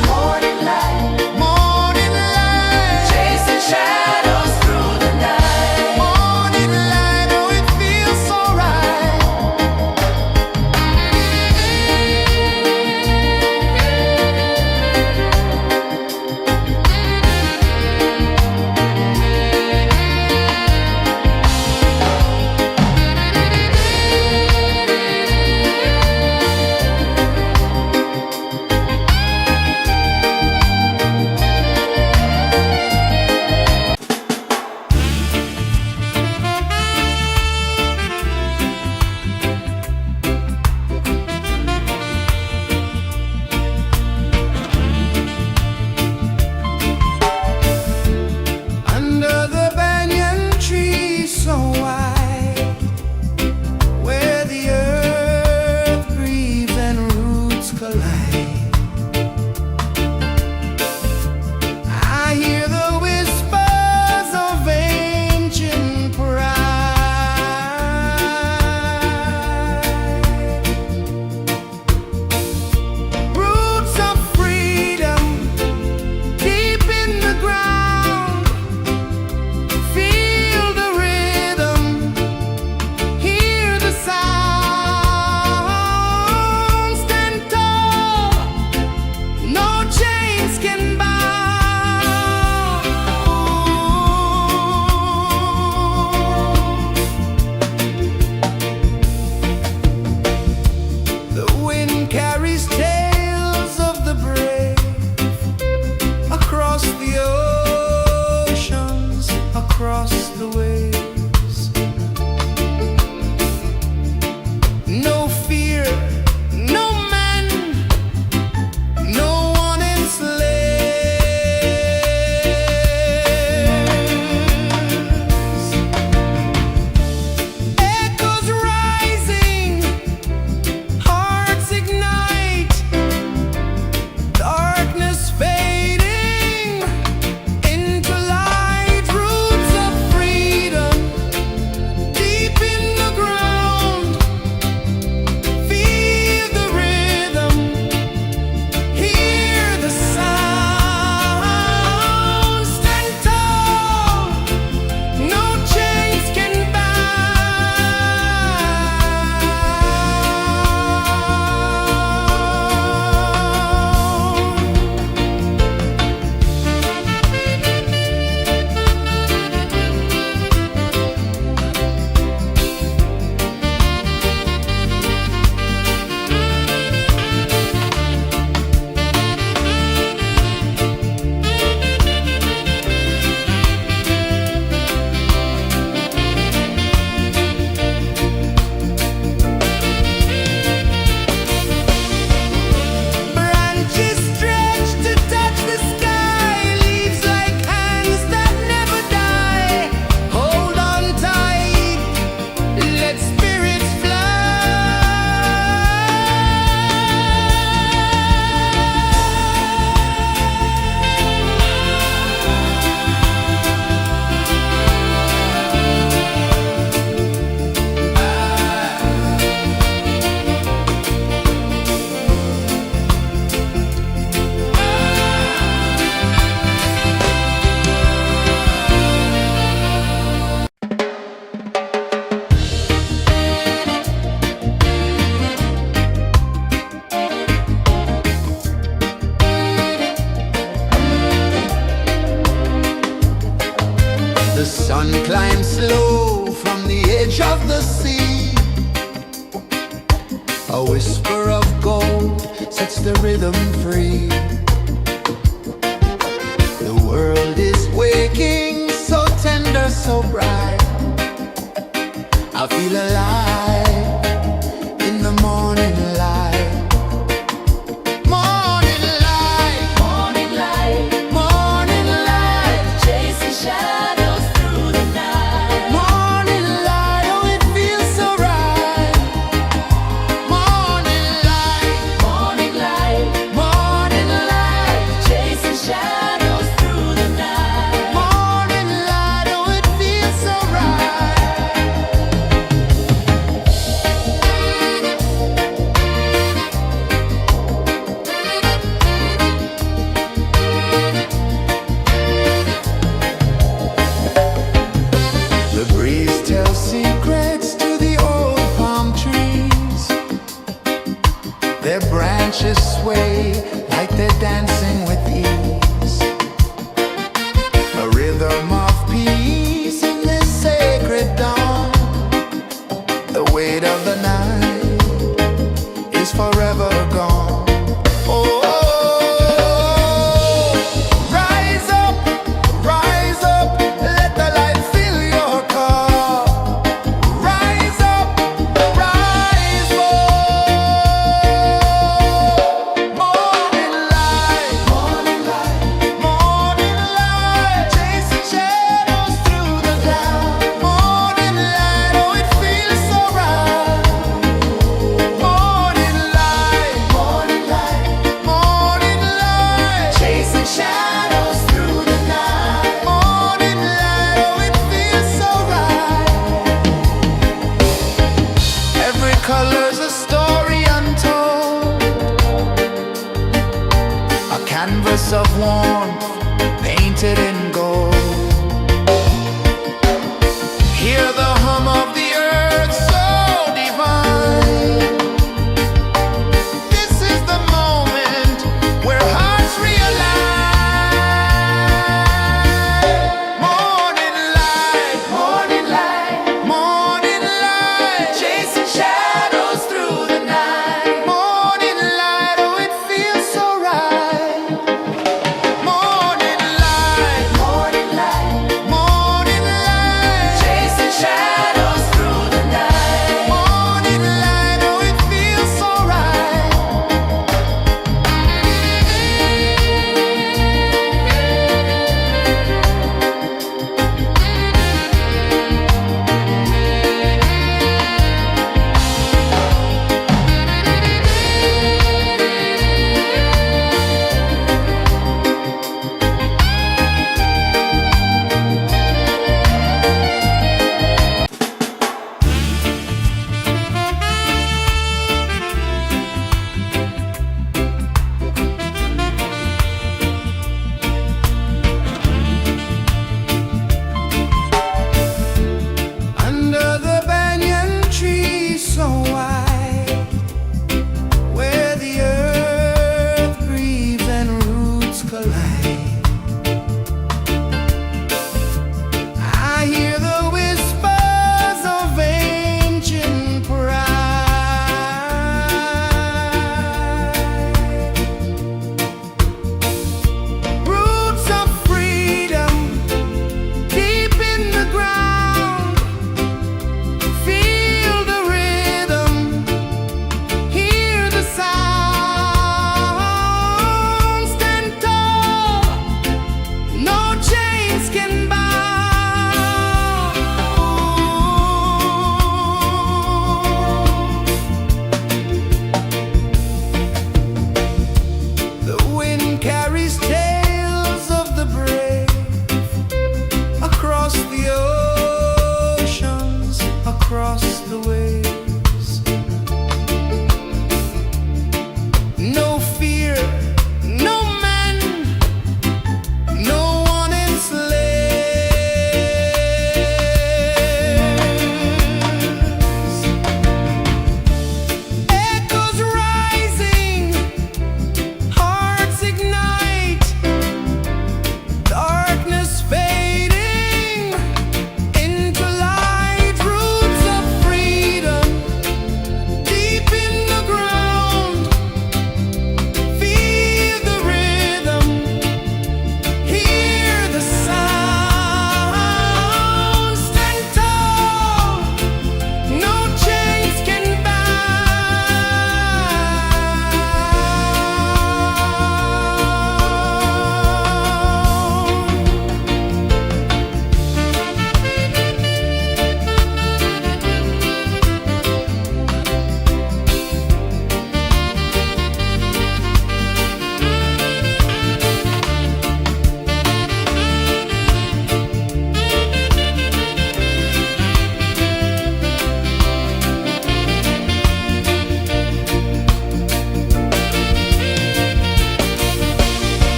The sun climbs slow from the edge of the sea. A whisper of gold sets the rhythm free. The world is waking, so tender, so bright. I feel alive in the morning light. Morning light, Morning light, morning light, chasing shadows through the night. morning light, oh it feels so right. Morning light, Morning light, morning light, chasing shadows through the night. morning light, oh it feels so right.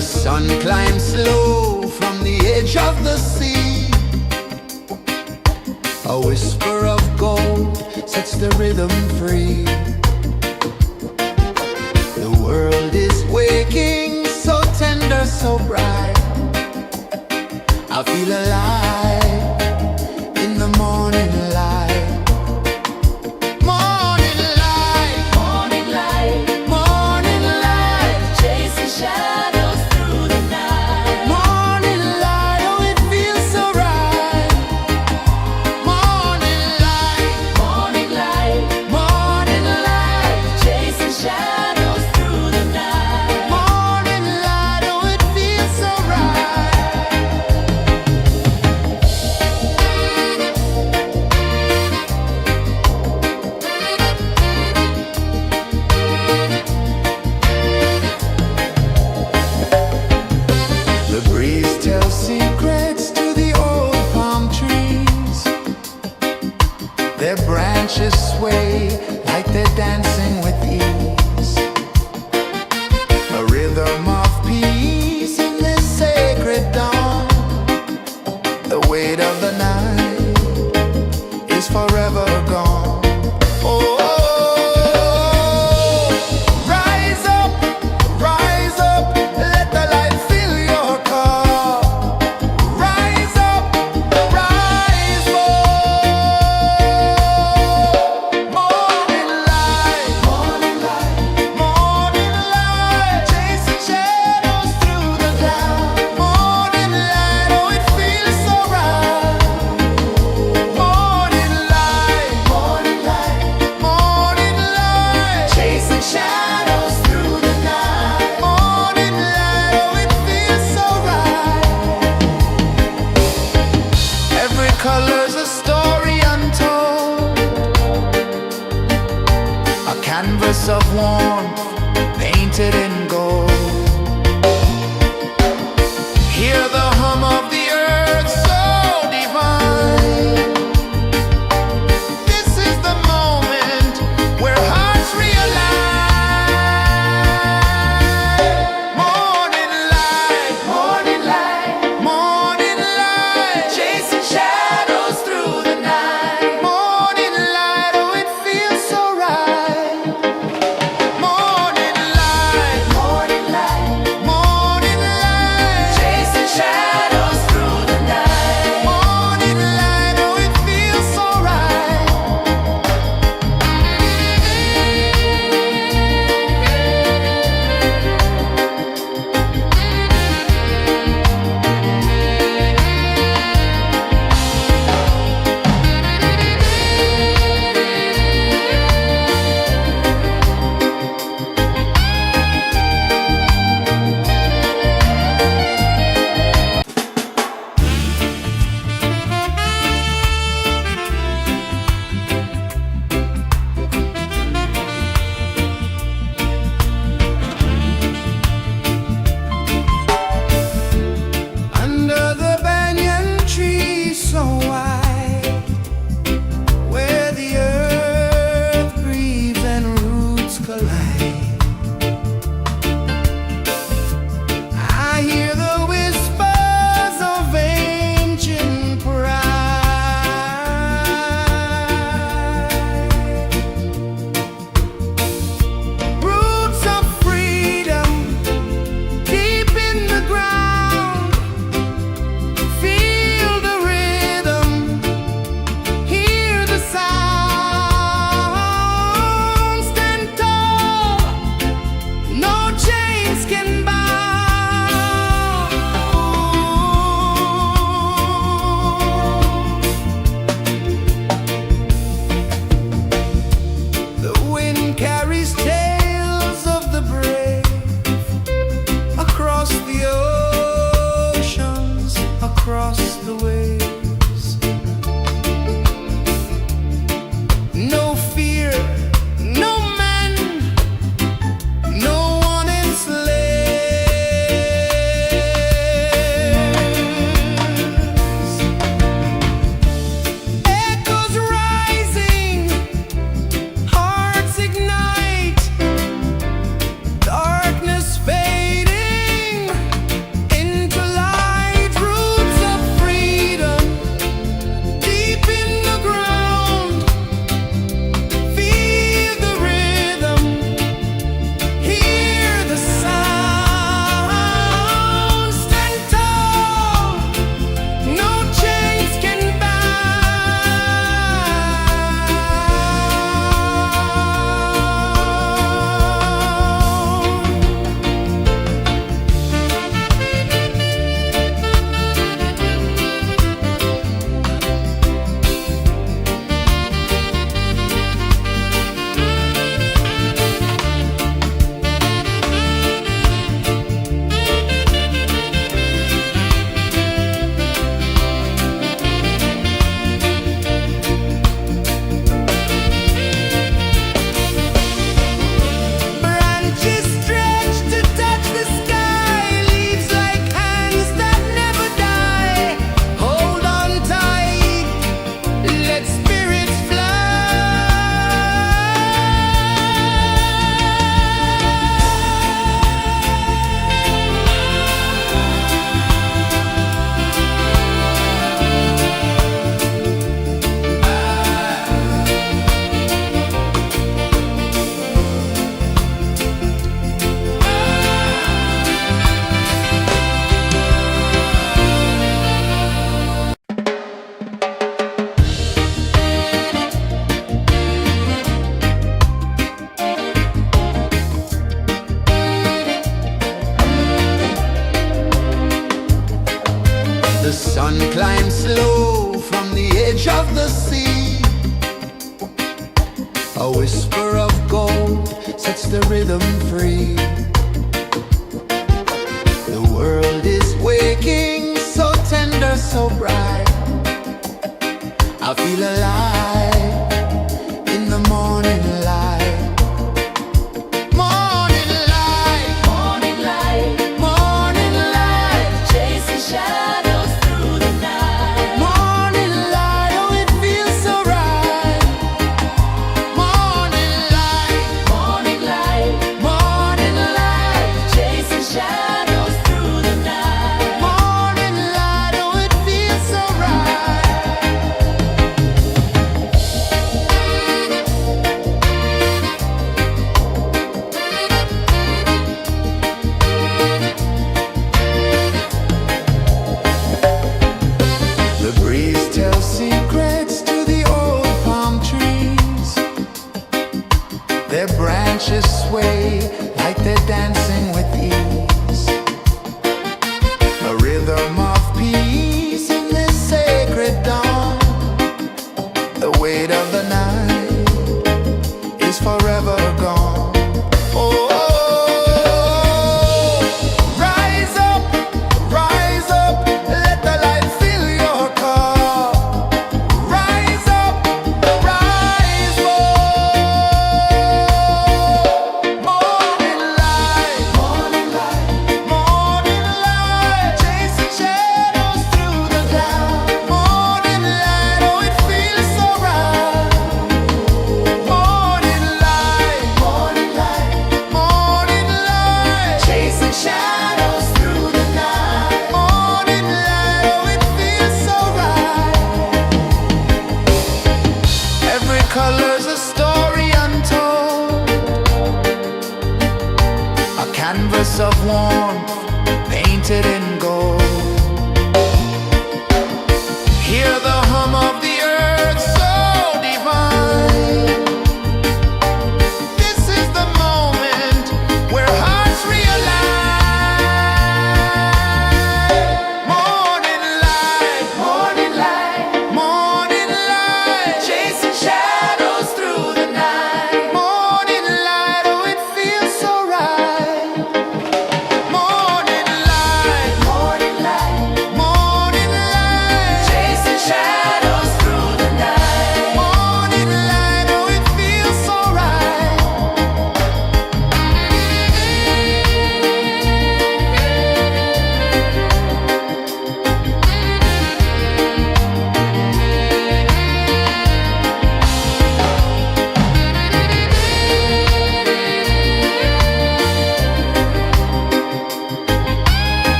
The sun climbs slow from the edge of the sea. A whisper of gold sets the rhythm free. The world is waking, so tender, so bright. I feel alive in the morning light. Morning light, Morning light, morning light, chasing shadows through the night. morning light, oh it feels so right. Morning light, Morning light, morning light, chasing shadows through the night. morning light, oh it feels so right. The breeze tells secrets to the old palm trees. Their branches sway like they're dancing with ease. A rhythm of peace in this sacred dawn. The weight of the night is forever gone. Oh, rise up, let the light fill your cup. Rise up, rise up. Morning light, morning light, morning light, chasing shadows through the cloud. Morning light, oh it feels so right. Morning light, morning light, morning light, chasing shadows through the night. Morning light, oh it feels so right. Every color's a story untold, a canvas of warmth painted in gold. Hear the hum of the earth so divine. This is the moment where hearts realign. Morning light, morning light, morning light, chasing shadows through the night. Morning light, oh it feels so right. Morning light, morning light, morning light, chasing shadows through the night. Morning light, oh it feels so right. Under the banyan tree so wide, where the earth breathes and roots collide, I hear the whispers of ancient pride. Roots of freedom deep in the ground. Feel the rhythm, hear the sound. Stand tall, no chains can bound. The wind carries tales of the brave across the oceans, across the waves. No fear, no man, no one enslaves. Echoes rising, hearts ignite, dark Sun climbs slow from the edge of the sea. A whisper of gold sets the rhythm free. The world is waking, so tender, so bright. I feel alive in the morning light. Morning light, Morning light, morning light, chasing shadows through the night. morning light, oh it feels so right. Morning light, Morning light, morning light, chasing shadows through the night. morning light, oh it feels so right. The breeze tells secrets to the old palm trees. Their branches sway like they're dancing with ease. A rhythm of peace in this sacred dawn. The weight of the night is forever gone. Oh, rise up, let the light fill your cup. Rise up, rise more. Morning light, morning light, chasing shadows through the cloud. Morning light, oh it feels so right. Morning light, morning light, chasing shadows through the night. Morning light, oh it feels so right. Every color's a story untold, a canvas of warmth painted in gold. Hear the hum of the earth so divine. This is the moment where hearts realign. Morning light, morning light, chasing shadows through the night. Morning light, oh it feels so right. Morning light,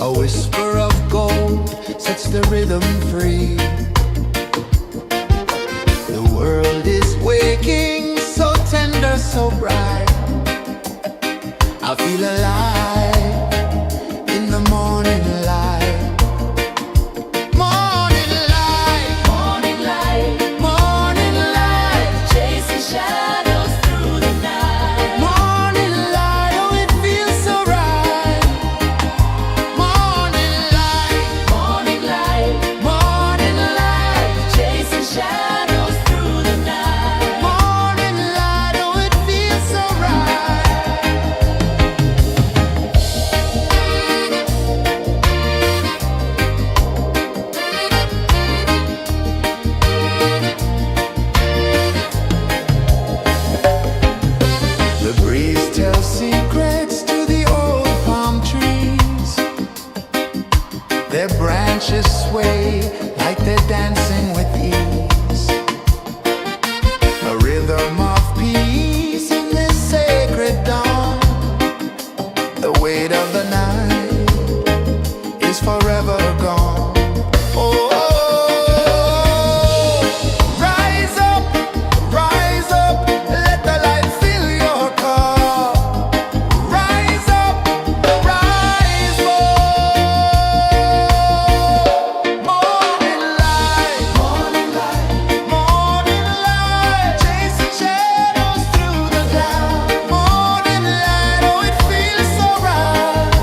A whisper of gold sets the rhythm free. The world is waking, so tender, so bright. I feel alive in the morning light. Morning light, Morning light, morning light, chasing shadows through the night. morning light, oh it feels so right. Morning light, Morning light, morning light, chasing shadows through the night. morning light, oh it feels so right. The breeze tells secrets to the old palm trees. Their branches sway like they're dancing with ease. A rhythm of peace in this sacred dawn. The weight of the night is forever gone. Oh, rise up, let the light fill your cup. Rise up, rise up. Morning light, morning light, morning light, chasing shadows through the cloud. Morning light, oh it feels so right.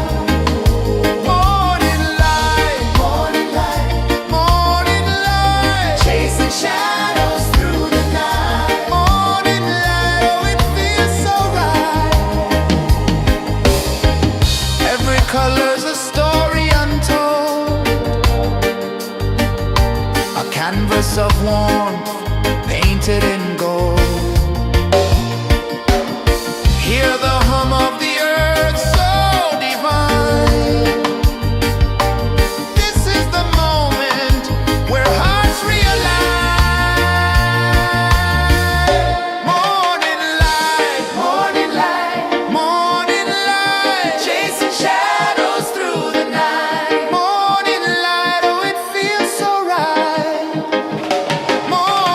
Morning light, morning light, morning light, chasing shadows through the night. Morning light, oh it feels so right. Every color's a story untold, a canvas of warmth painted in gold. Hear the hum of the earth so divine. This is the moment where hearts realign. Morning light, morning light, morning light, chasing shadows through the night. Morning light, oh it feels so right. Morning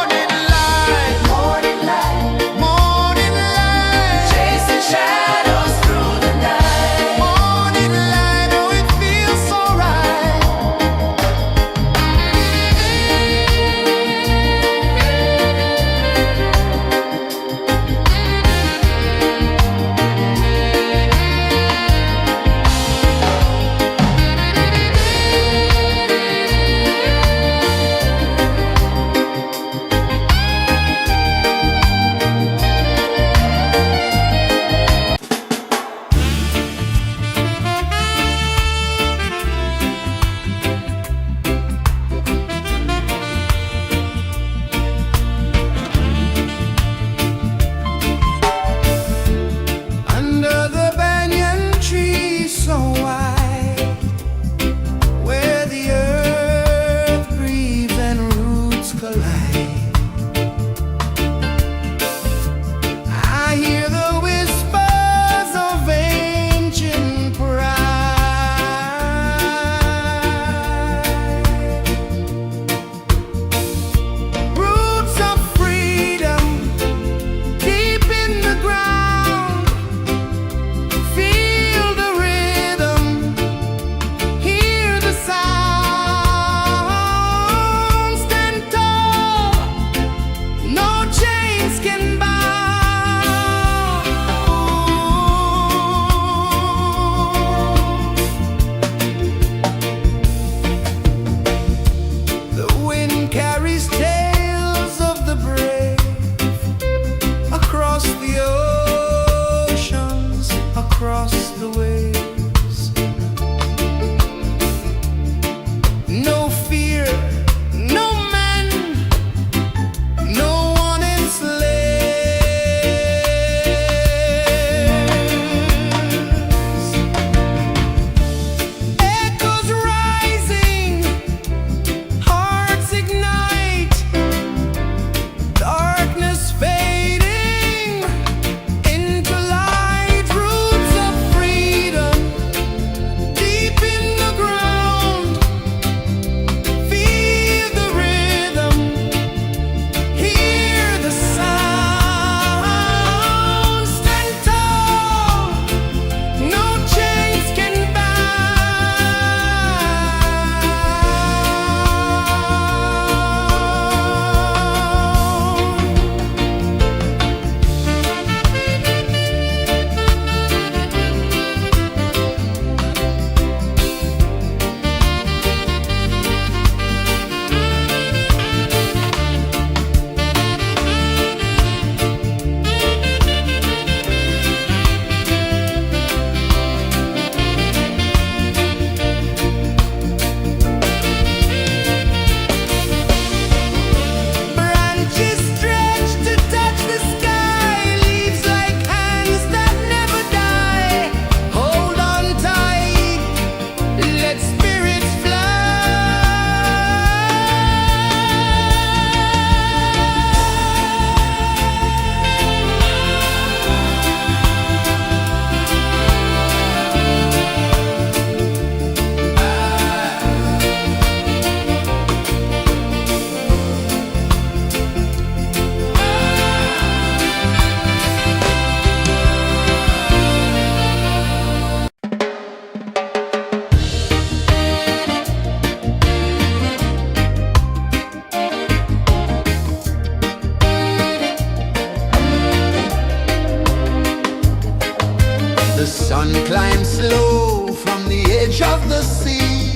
edge of the sea.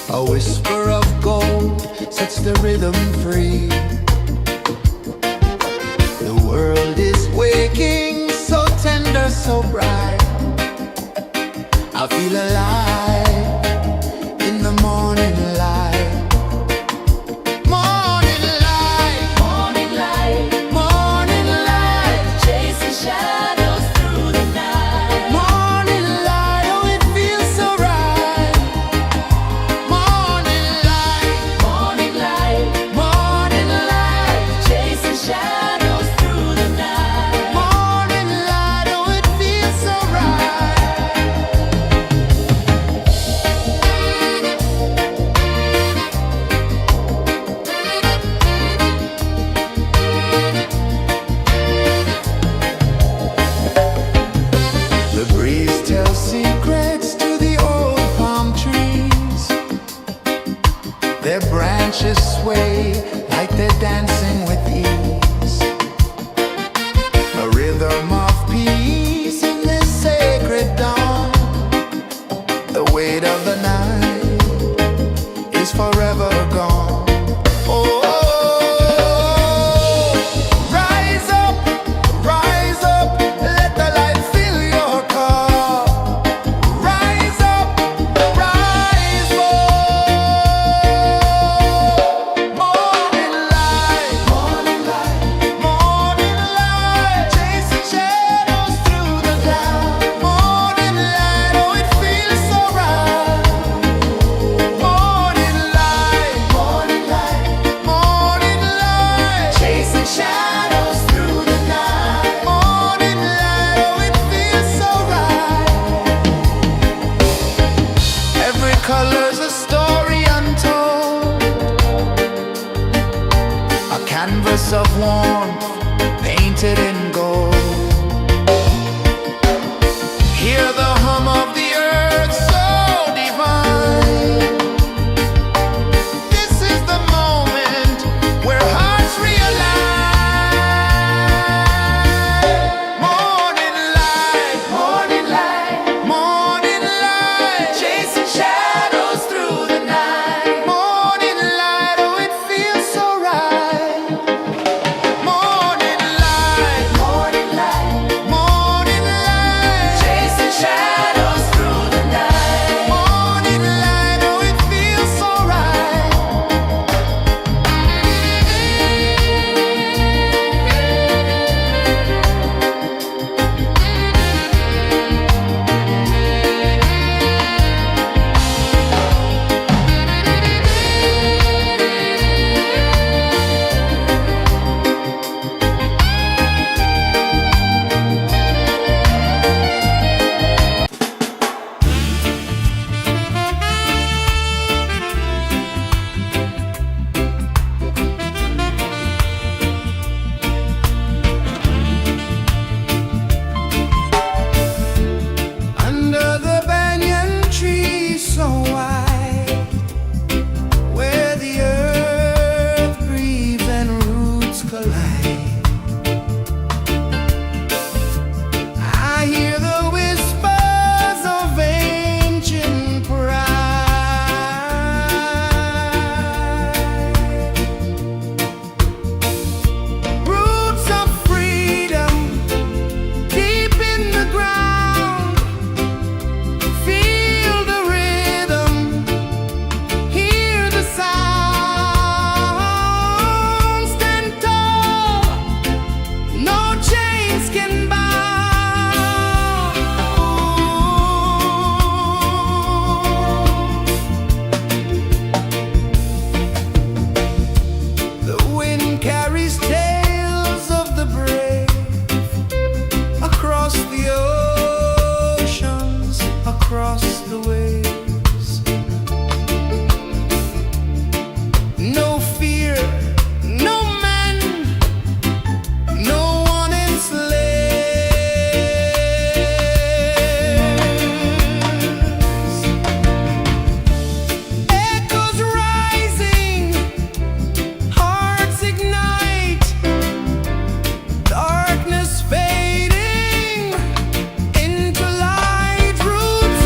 A whisper of gold sets the rhythm free. The world is waking, so tender, so bright. I feel alive in the morning light. Morning light, Morning light, morning light, chasing shadows through the night. morning light, oh it feels so right. Morning light, Morning light, morning light, chasing shadows through the night. morning light, oh it feels so right. The breeze tells secrets to the old palm trees. Their branches sway like they're dancing with ease. A rhythm of peace in this sacred dawn. The weight of the night is forever gone. Oh, rise up, let the light fill your cup. Rise up, rise up. Morning light, morning light, morning light, chasing shadows through the cloud. Morning light, oh it feels so right. Morning light, morning light, morning light, chasing shadows through the night. Morning light, oh it feels so right. Every color's a story untold, a canvas of warmth painted in gold. Hear the hum of the earth so divine. This is the moment where hearts realign. Morning light, morning light, morning light, chasing shadows through the night. Morning light, oh it feels so right. Morning light, morning light, morning light, chasing shadows through the night. Morning light, oh it feels so right. Under the banyan tree so wide, where the earth breathes and roots collide, I hear the whispers of ancient pride. Roots of freedom deep in the ground. Feel the rhythm, hear the sound. Stand tall, no chains can bound. The wind carries tales of the brave across the oceans, across the waves. No fear, no man, no one enslaves. Echoes rising, hearts ignite, darkness fading into light. Roots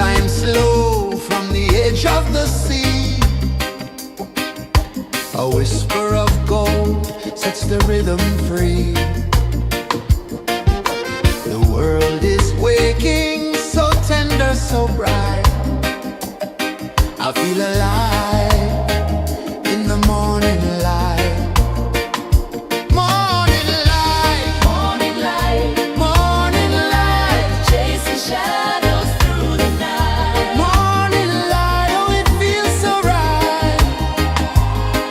climb slow from the edge of the sea. A whisper of gold sets the rhythm free. The world is waking, so tender, so bright. I feel alive in the morning light. Morning light, Morning light, morning light, chasing shadows through the night. morning light, oh it feels so right.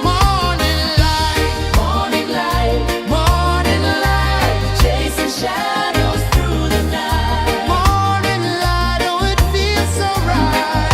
Morning light, Morning light, morning light, chasing shadows through the night. morning light, oh it feels so right.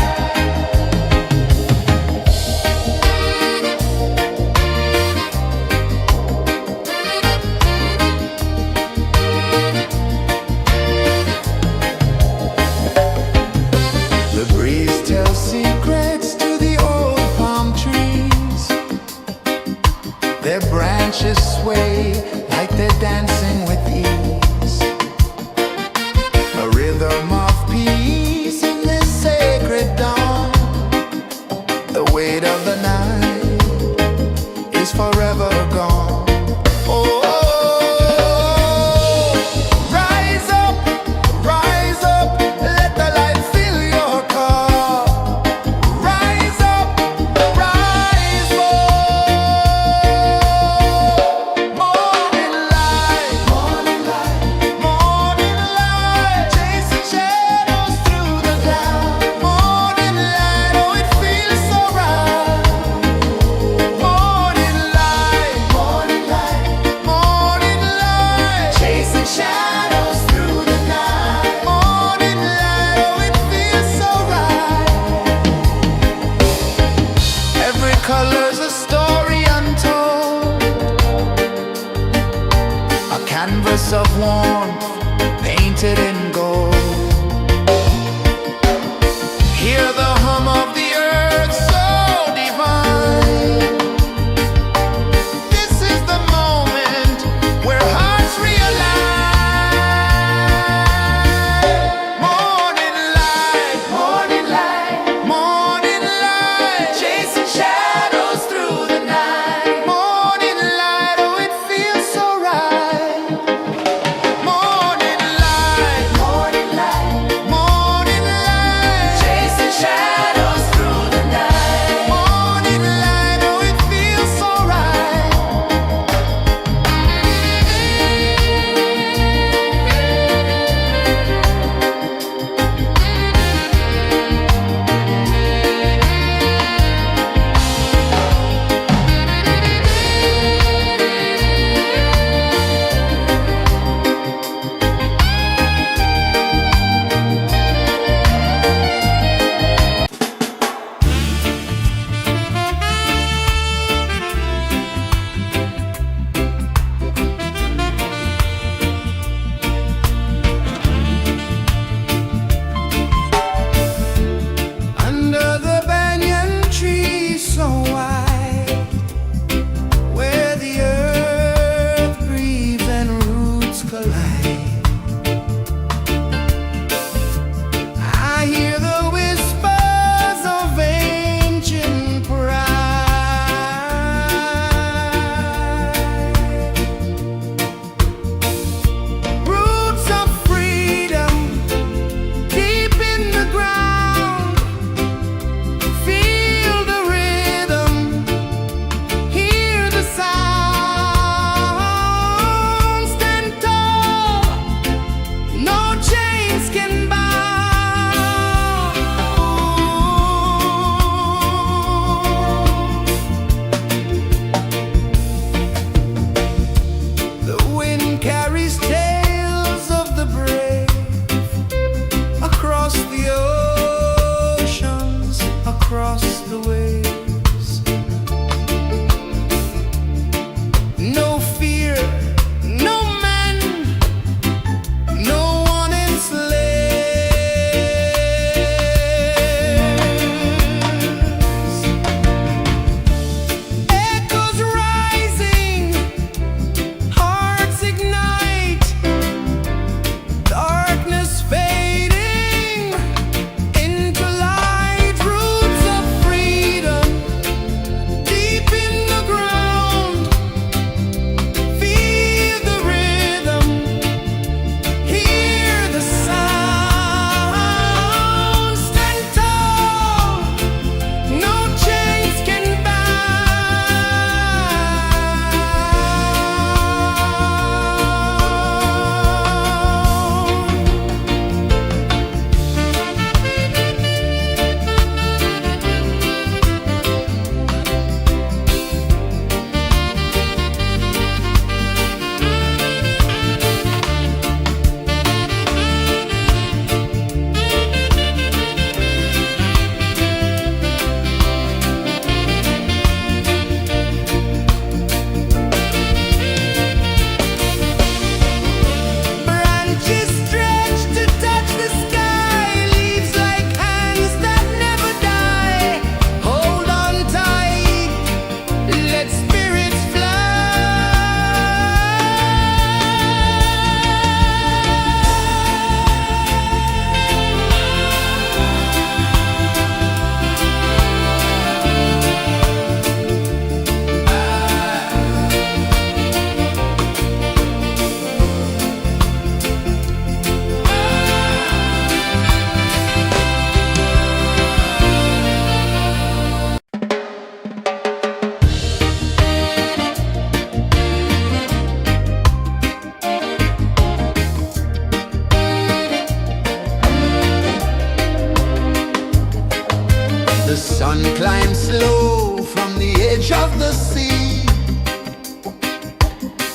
The sun climbs slow from the edge of the sea.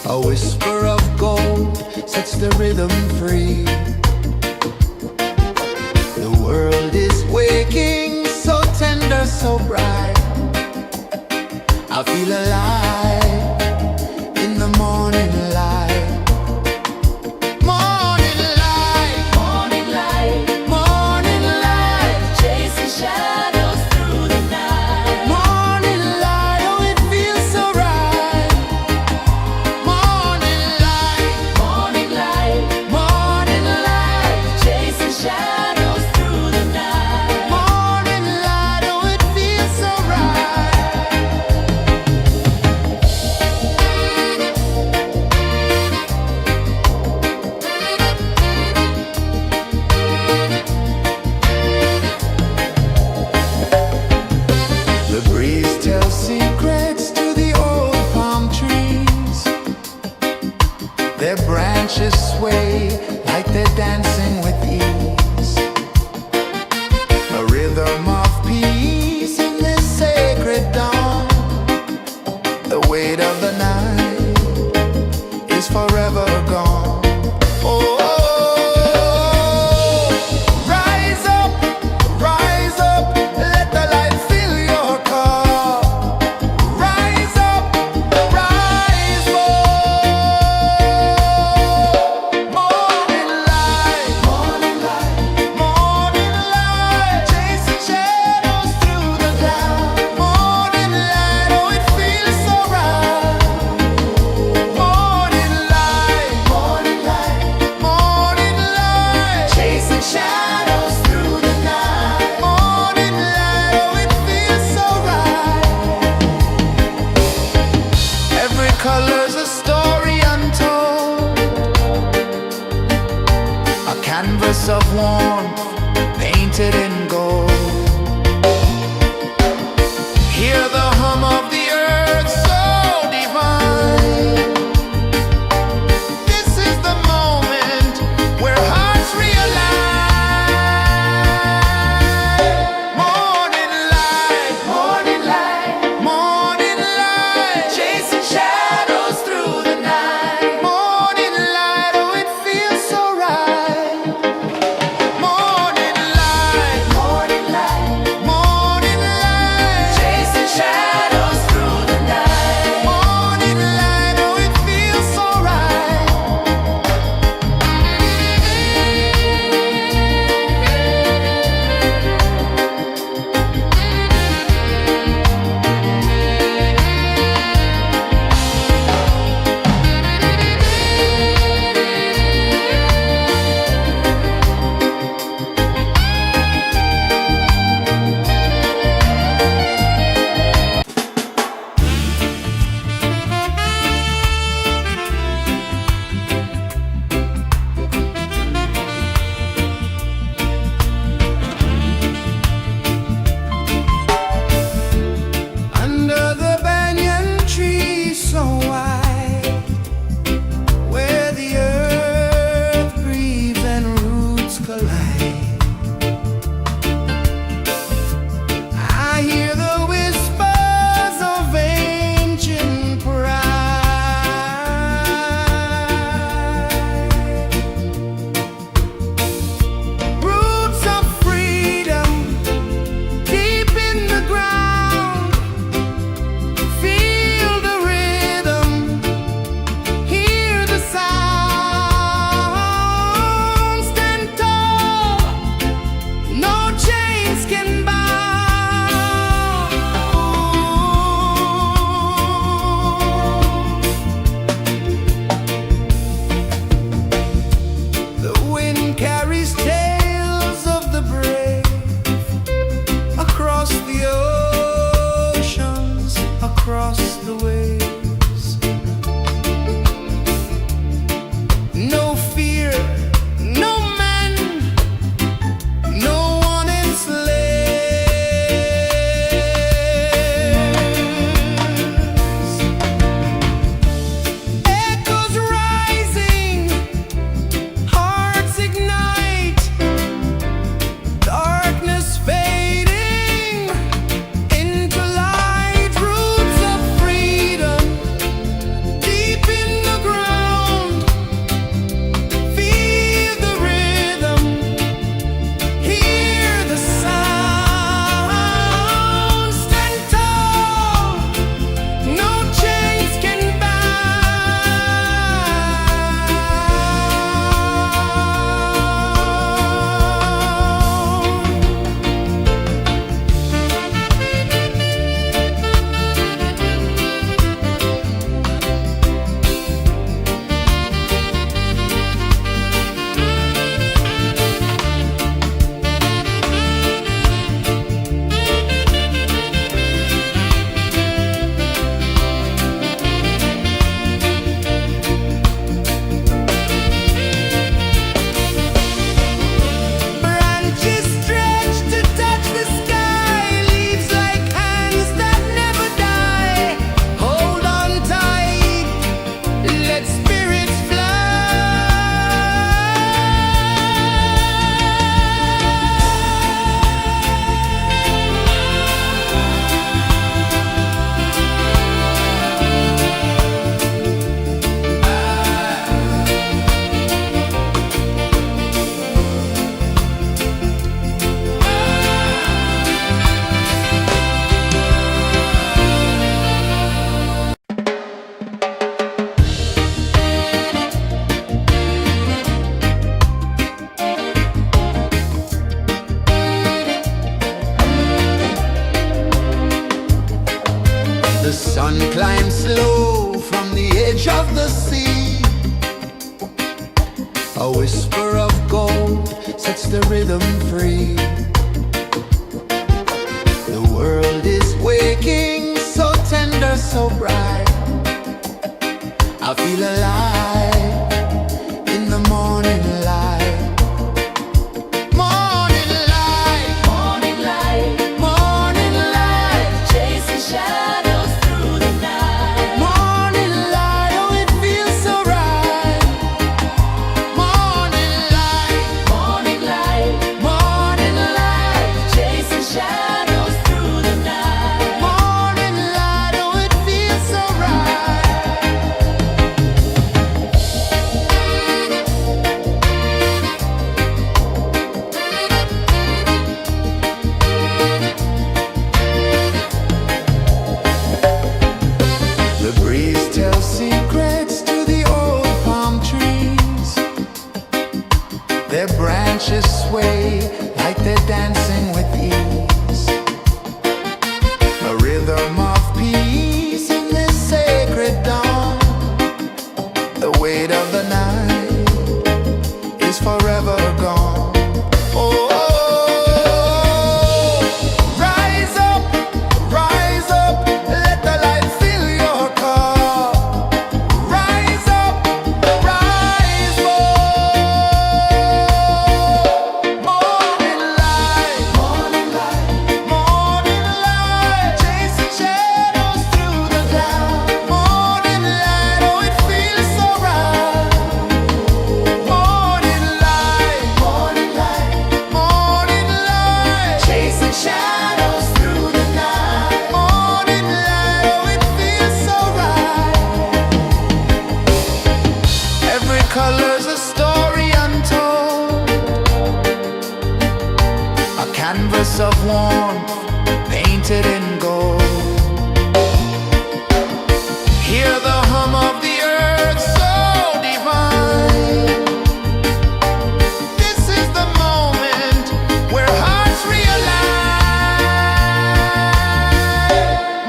A whisper of gold sets the rhythm free. The world is waking, so tender, so bright. I feel alive in the morning light. Morning light, Morning light, morning light, chasing shadows through the night. morning light, oh it feels so right. Morning light, Morning light, morning light, chasing shadows through the night. morning light, oh it feels so right. The breeze tells secrets to the old palm trees. Their branches sway like they're dancing with ease. A rhythm of peace in this sacred dawn. The weight of the night is forever gone. Oh, rise up, let the light fill your cup. Rise up, rise more. Morning light, morning light, morning light, chasing shadows through the cloud. Morning light, oh it feels so right. Morning light, morning light, morning light, chasing shadows through the night. Morning light, oh it feels so right. Every color's a story untold, a canvas of warmth painted in gold. Hear the hum of the earth so divine. This is the moment where hearts realign. Morning light, morning light, morning light, chasing shadows through the night. Morning light, oh it feels so right. Morning light, sun climbs slow from the edge of the sea. A whisper of gold sets the rhythm free. The world is waking, so tender, so bright. I feel alive in the morning light. Morning light, Morning light, morning light, chasing shadows through the night. morning light, oh it feels so right. Morning light, Morning light, morning light, chasing shadows through the night. morning light, oh it feels so right. The breeze tells secrets to the old palm trees. Their branches sway like they're dancing with ease. A rhythm of peace in this sacred dawn. The weight of the night is forever gone. Oh, rise up, let the light fill your cup. Rise up, rise more. Morning light, morning light, morning light, chasing shadows through the cloud. Morning light, oh it feels so right. Morning light, morning light, morning light, chasing shadows through the night. Morning light, oh it feels so right. Every color's a story untold, a canvas of warmth painted in gold. Hear the hum of the earth so divine. This is the moment where hearts realign.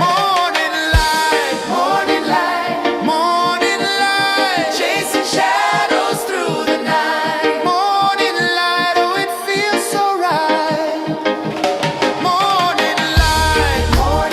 Morning light, morning light, morning light, chasing shadows through the night. Morning light, oh it feels so right. Morning light, morning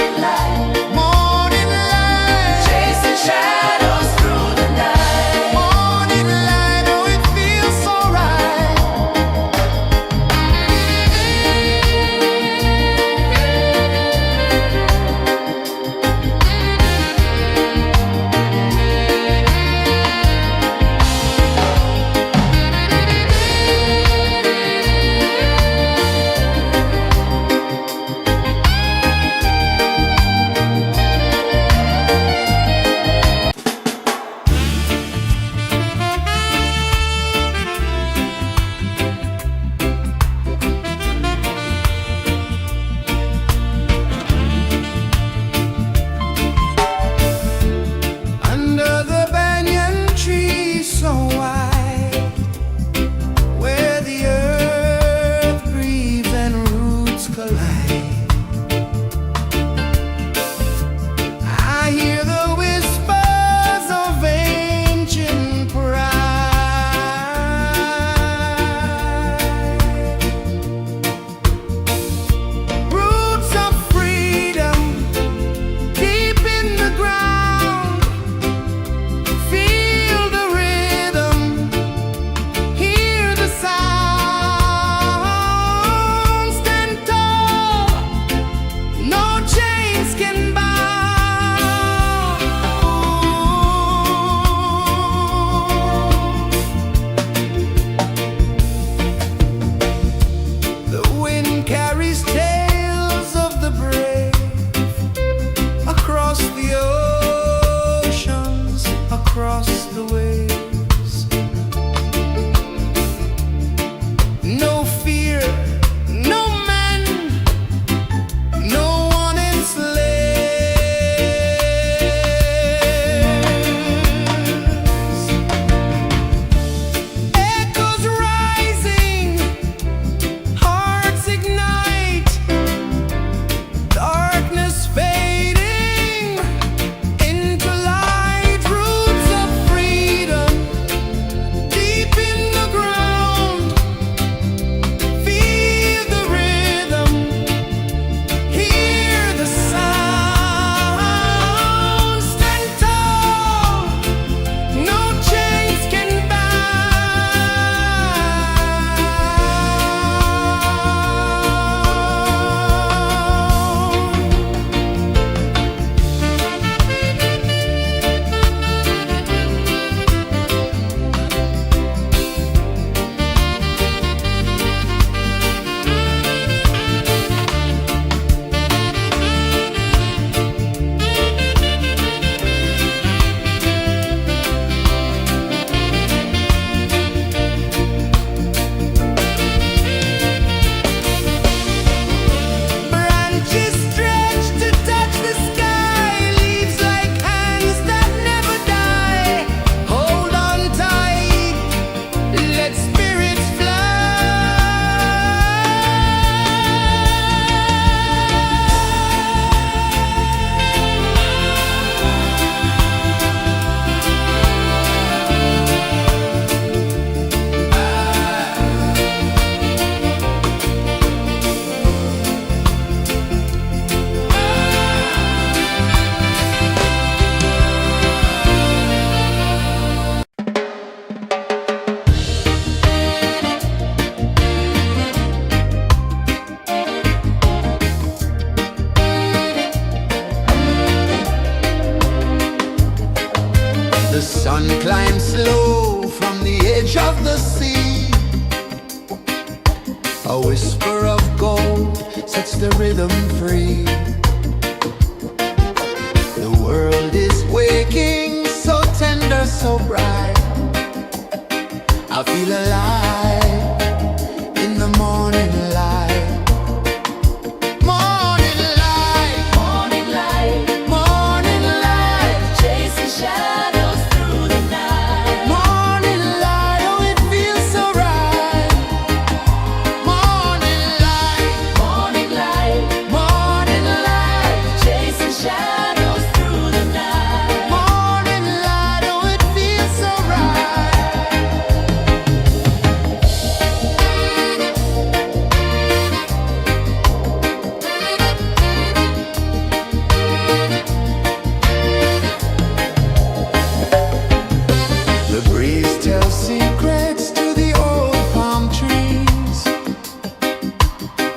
sun climbs slow from the edge of the sea. A whisper of gold sets the rhythm free. The world is waking, so tender, so bright. I feel alive in the morning light. Morning light, Morning light, morning light, chasing shadows through the night. morning light, oh it feels so right. Morning light, Morning light, morning light, chasing shadows through the night. morning light, oh it feels so right. The breeze tells secrets to the old palm trees.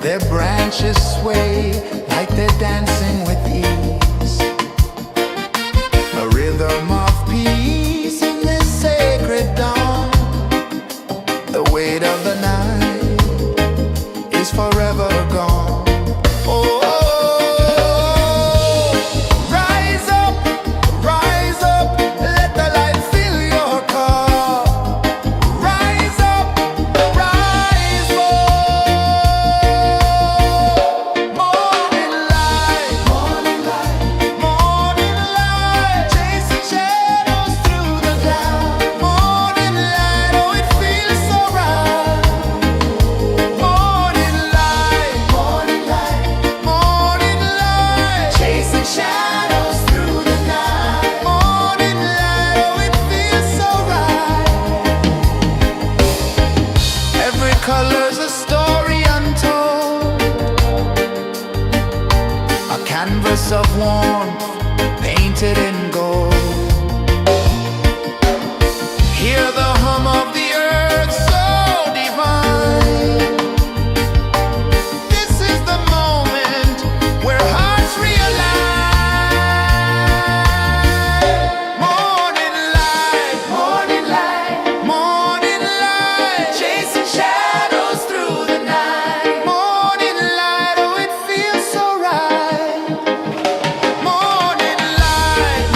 Their branches sway like they're dancing with ease. A rhythm of peace in this sacred dawn. The weight of the night is forever gone. Oh, rise up, let the light fill your cup. Rise up, rise more. Morning light, morning light, chasing shadows through the cloud. Morning light, oh it feels so right. Morning light, chasing shadows through the night. Morning light, oh it feels so right. Every color's a story untold, a canvas of warmth painted in gold. Hear the hum of the earth so divine. This is the moment where hearts realign. Morning light, morning light, chasing shadows through the night. Morning light, oh it feels so right. Morning light,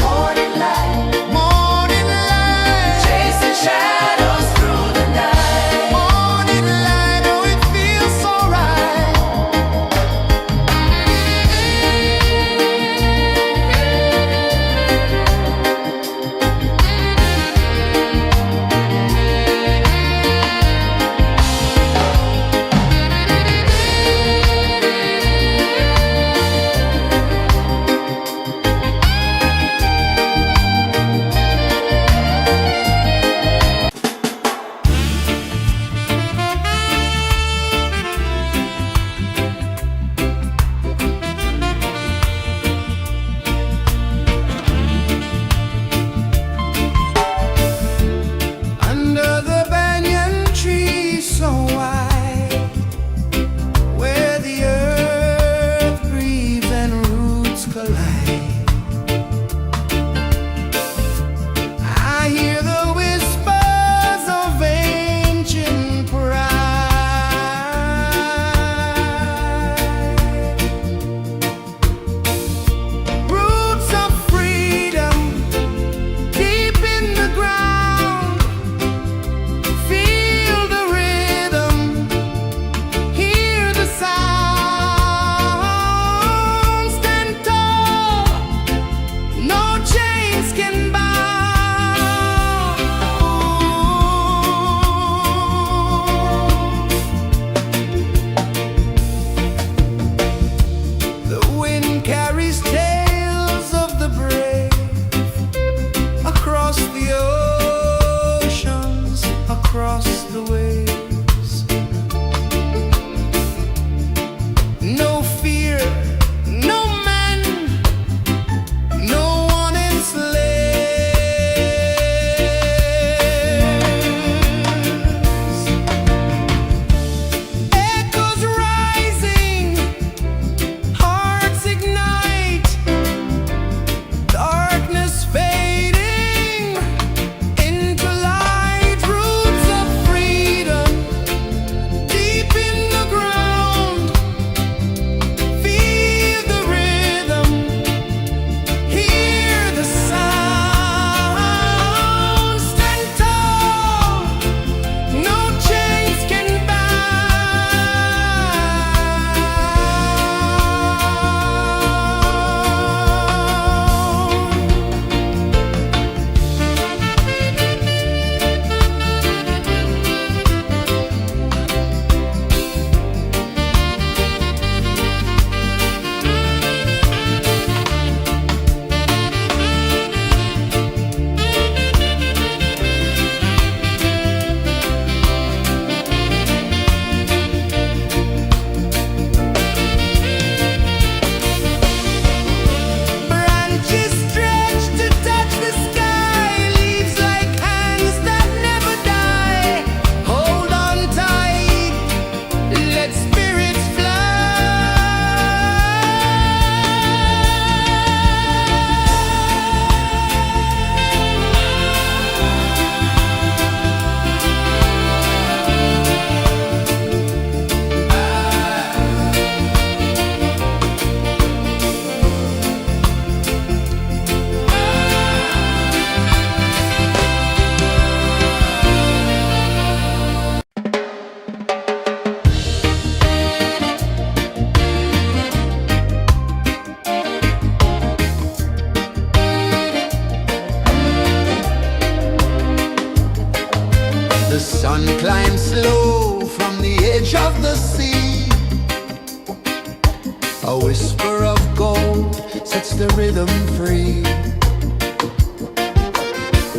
A whisper of gold sets the rhythm free.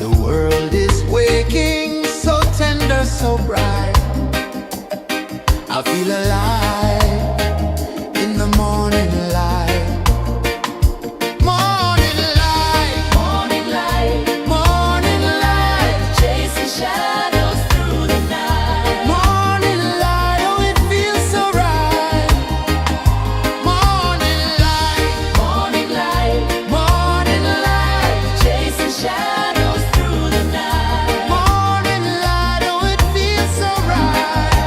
The world is waking, so tender, so bright. I feel alive in the morning light. Morning light, Morning light, morning light, chasing shadows through the night. morning light, oh it feels so right. Morning light, Morning light, morning light, chasing shadows through the night. morning light, oh it feels so right.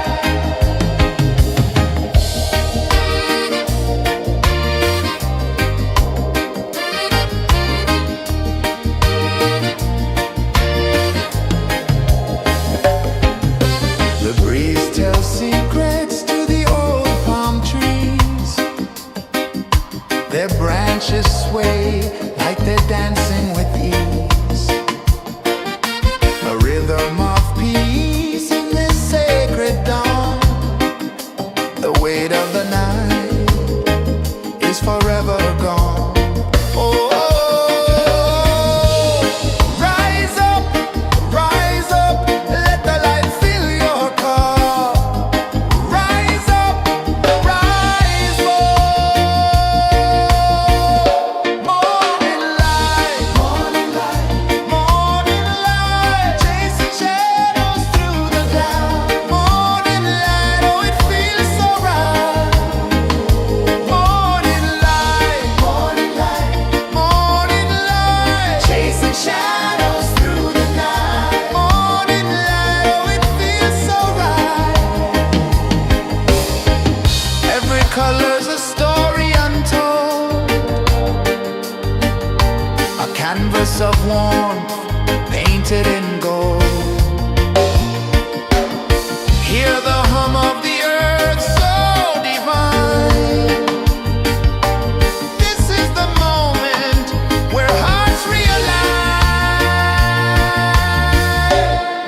The breeze tells secrets to the old palm trees. Their branches sway like they're dancing with ease. A rhythm of peace in this sacred dawn. The weight of the night is forever gone. Oh, rise up, let the light fill your cup. Rise up, rise up. Morning light, morning light, morning light, chasing shadows through the cloud. Morning light, oh it feels so right. Morning light, morning light, morning light, chasing shadows through the night. Morning light, oh it feels so right. Every color's a story untold, a canvas of warmth painted in gold. Hear the hum of the earth so divine. This is the moment where hearts realign.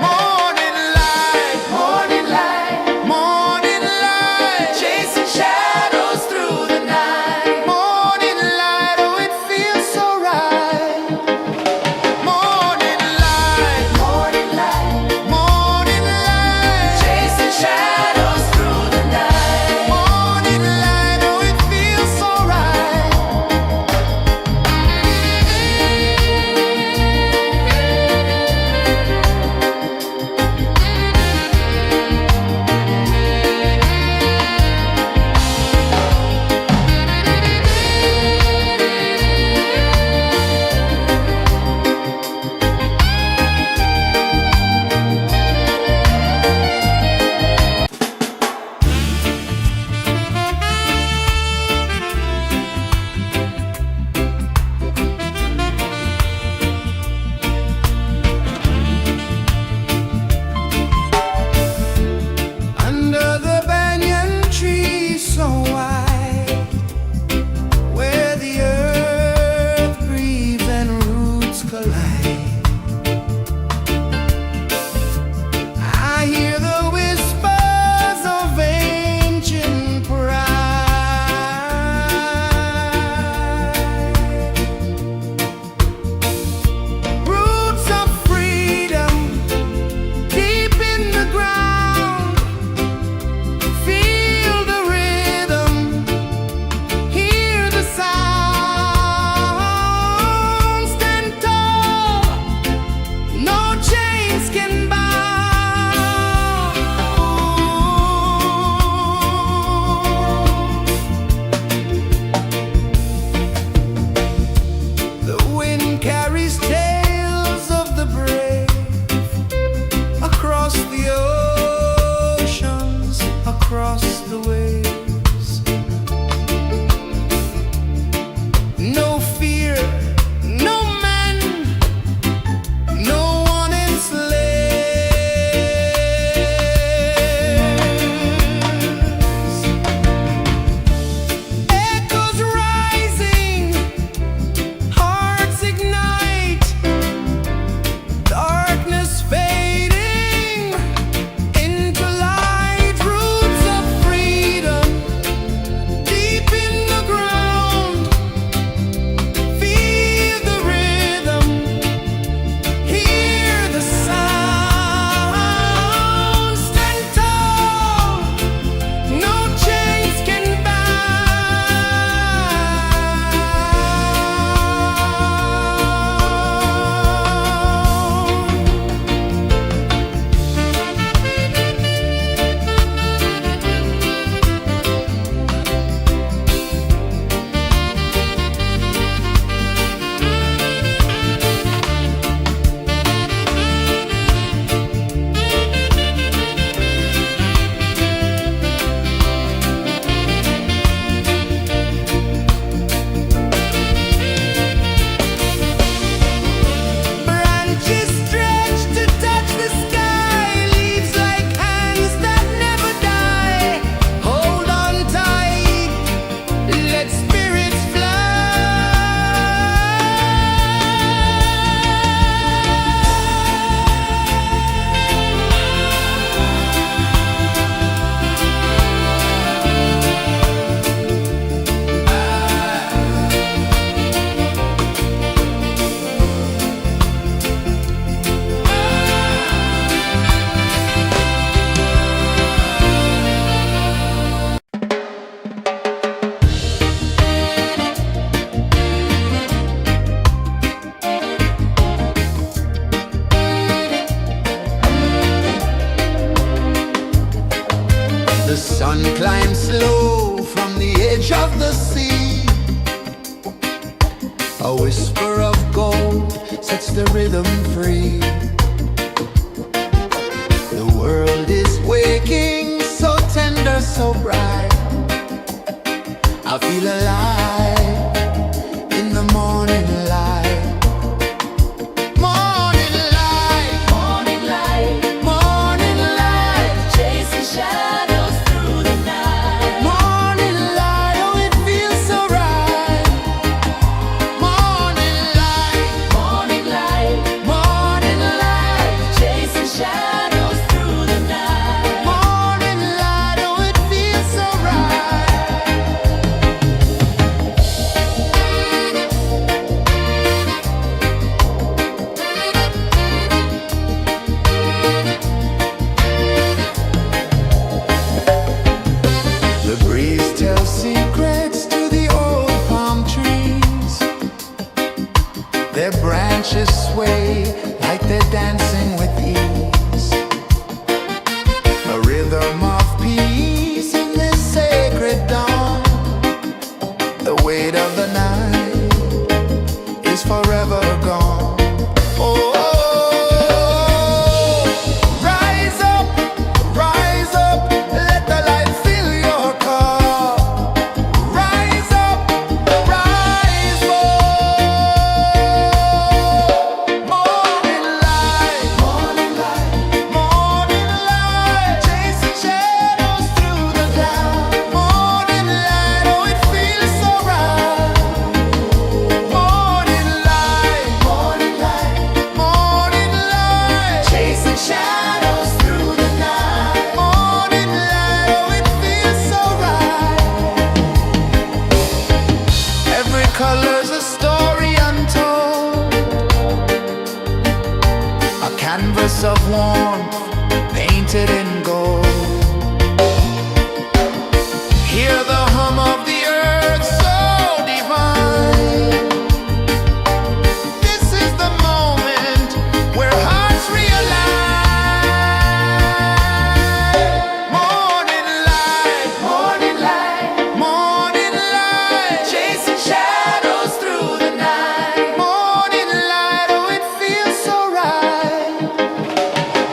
Morning light, morning light, morning light, chasing shadows through the night. Morning light, oh it feels so right. Morning light, morning A whisper of gold sets the rhythm free. The world is waking, so tender, so bright. I feel alive in the morning light. Morning light, Morning light, morning light, chasing shadows through the night. morning light. Oh, it feels so right. Morning light, Morning light, morning light, chasing shadows through the night. morning light. Oh, it feels so right. The breeze tells secrets to the old palm trees. Their branches sway like they're dancing with ease. A rhythm of peace in this sacred dawn. The weight of the night is forever gone. Oh, rise up, let the light fill your cup. Rise up, rise up. Morning light, morning light, morning light, chasing shadows through the cloud. Morning light, oh, it feels so right. Morning light, morning light, morning light, chasing shadows through the night. Morning light, oh, it feels so right. Every color's a story untold, a canvas of warmth painted in gold. Hear the hum of the earth so divine. This is the moment where hearts realign. Morning light, morning light, morning light, chasing shadows through the night. Morning light, oh, it feels so right.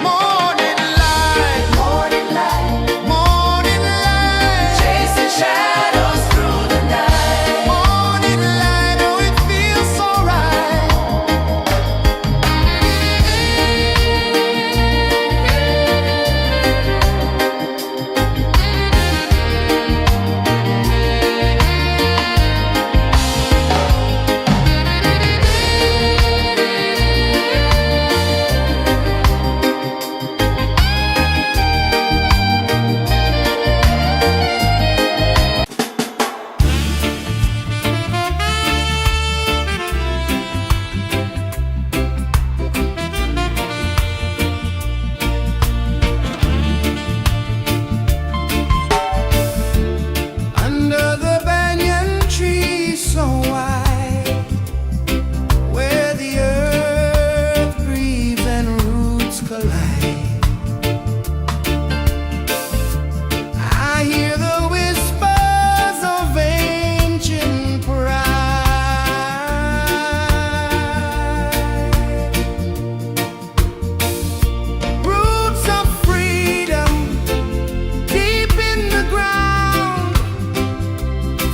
Morning light, morning light, morning light, chasing shadows through the night. Morning light, oh, it feels so right. Under the banyan tree so wide, where the earth breathes and roots collide, I hear the whispers of ancient pride. Roots of freedom deep in the ground.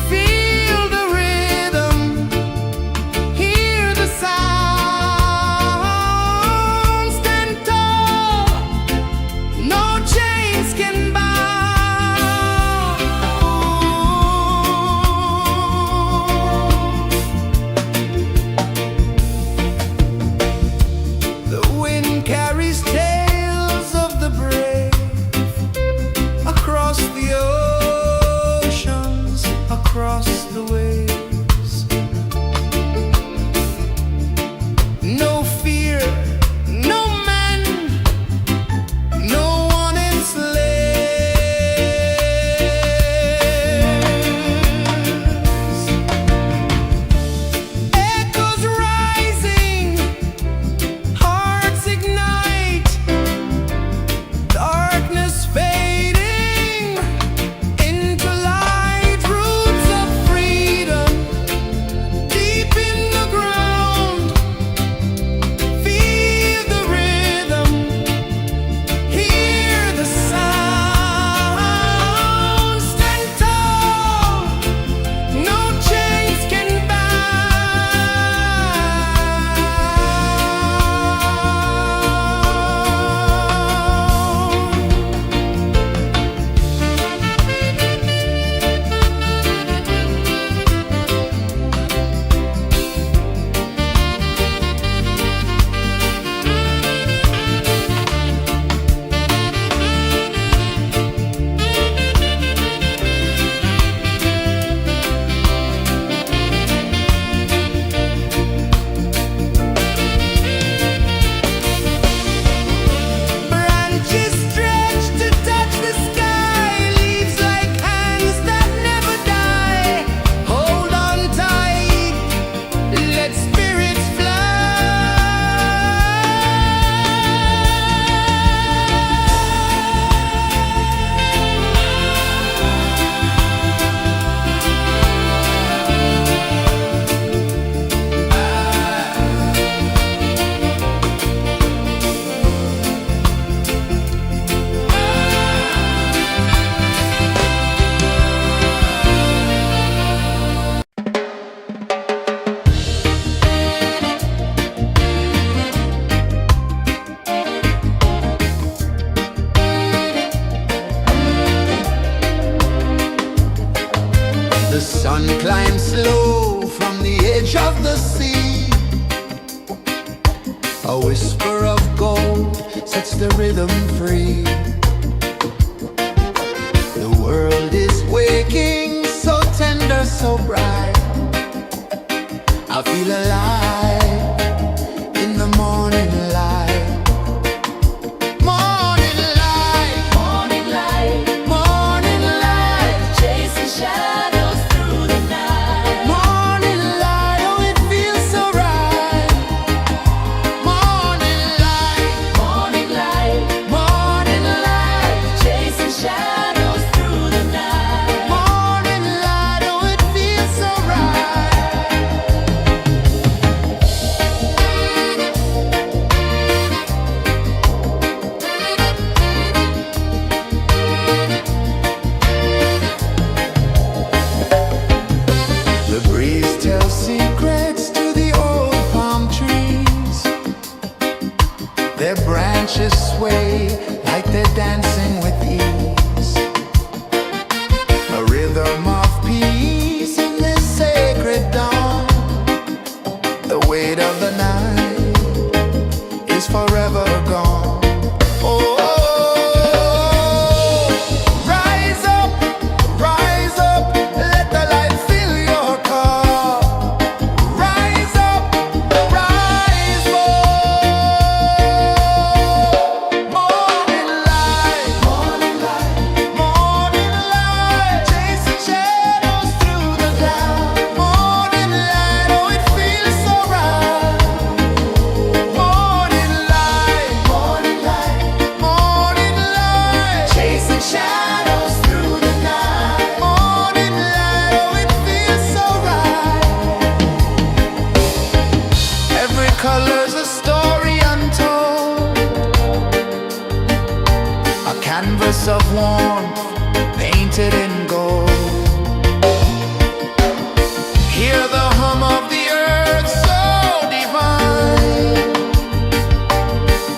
Feel the rhythm, hear the sound. Stand tall, no chains can bound. The wind carries tales of the brave across the oceans, across the waves. No fear, no man, no one enslaves. Echoes rising, hearts ignite, darkness fading into light. Roots of freedom climb slow from the edge of the sea. A whisper of gold sets the rhythm free. The world is waking, so tender, so bright. I feel alive in the morning light. Morning light, Morning light, morning light, chasing shadows through the night. morning light, oh it feels so right. Morning light, Morning light, morning light, chasing shadows through the night. morning light, oh it feels so right. The breeze tells secrets to the old palm trees. Their branches sway like they're dancing with ease. A rhythm of peace in this sacred dawn. The weight of the night is forever gone. Oh, rise up, let the light fill your cup. Rise up, rise more. Morning light, morning light, chasing shadows through the cloud. Morning light, oh it feels so right. Morning light, morning light, chasing shadows through the night. Morning light, oh it feels so right. Every color's a story untold, a canvas of warmth painted in gold. Hear the hum of the earth so divine.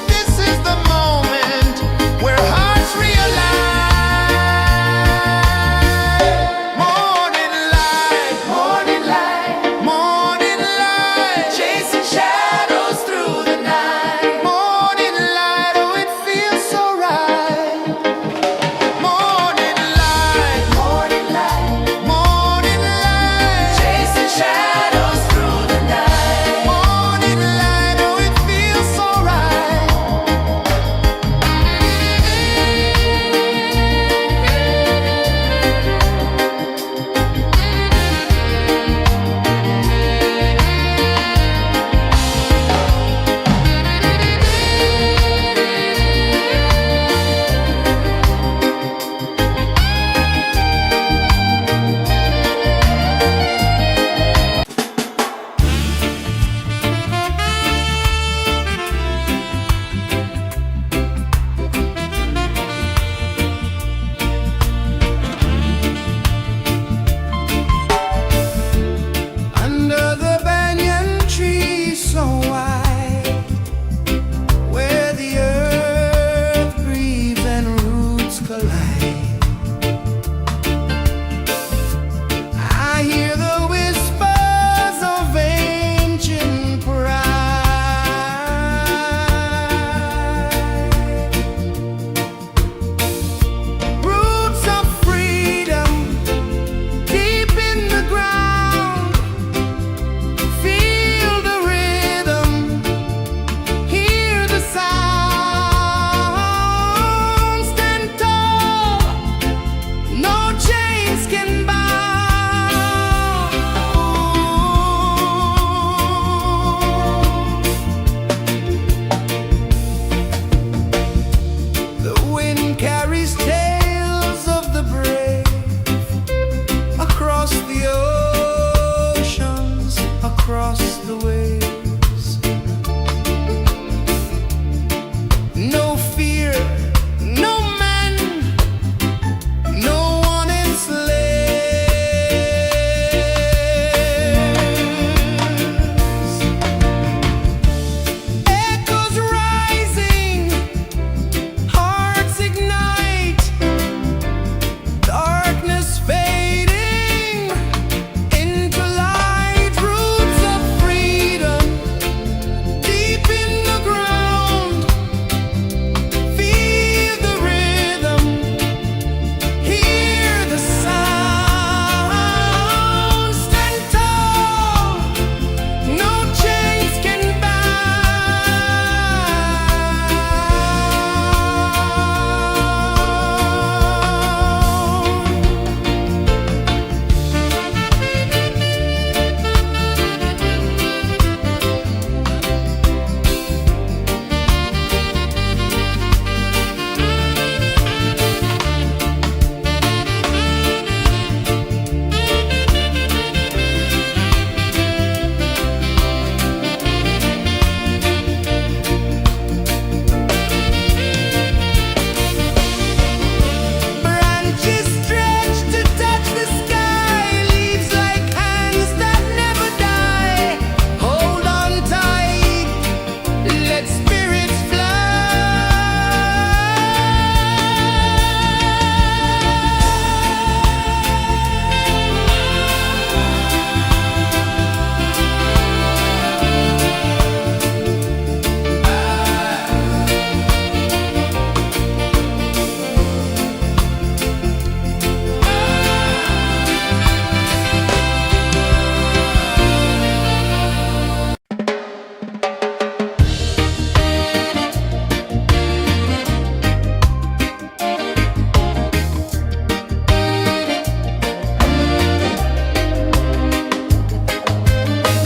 This is the moment where hearts realign. Morning light, morning light, chasing shadows through the night. Morning light, oh it feels so right. Morning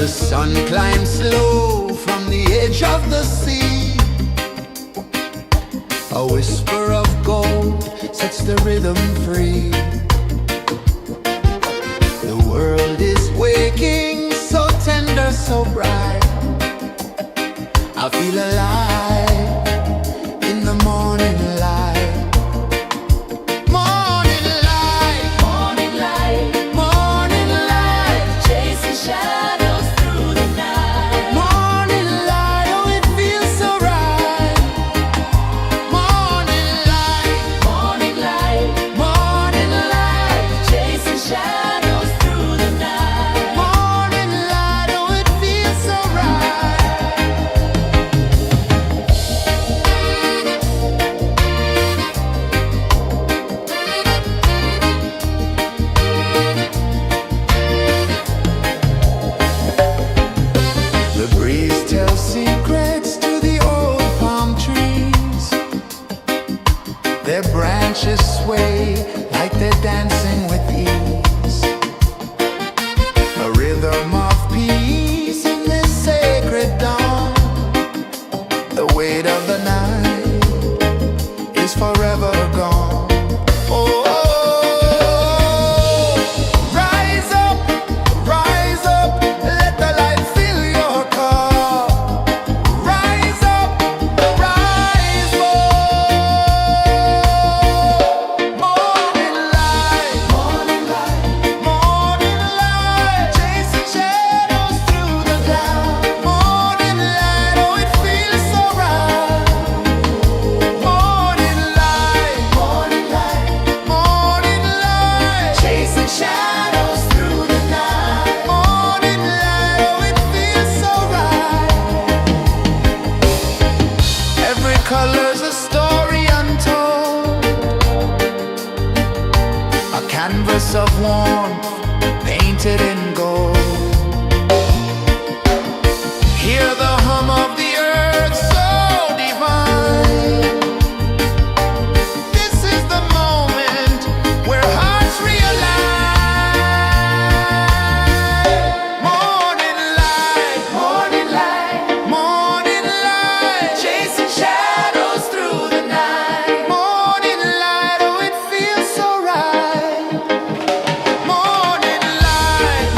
The sun climbs slow from the edge of the sea. A whisper of gold sets the rhythm free. The world is waking, so tender, so bright. I feel alive in the morning light. Morning light, Morning light, morning light, chasing shadows through the night. morning light, oh it feels so right. Morning light, Morning light, morning light, chasing shadows through the night. morning light, oh it feels so right. The breeze tells secrets to the old palm trees. Their branches sway like they're dancing with ease. A rhythm of peace in this sacred dawn. The weight of the night is forever gone. Oh, rise up, let the light fill your cup. Rise up, rise more. Morning light, morning light, morning light, chasing shadows through the cloud. Morning light, oh it feels so right. Morning light, morning light, morning light, chasing shadows through the night. Morning light, oh it feels so right. Every color's a story untold, a canvas of warmth painted in gold. Hear the hum of the earth so divine. This is the moment where hearts realign. Morning light, morning light, morning light, chasing shadows through the night. Morning light, oh it feels so right. Morning light,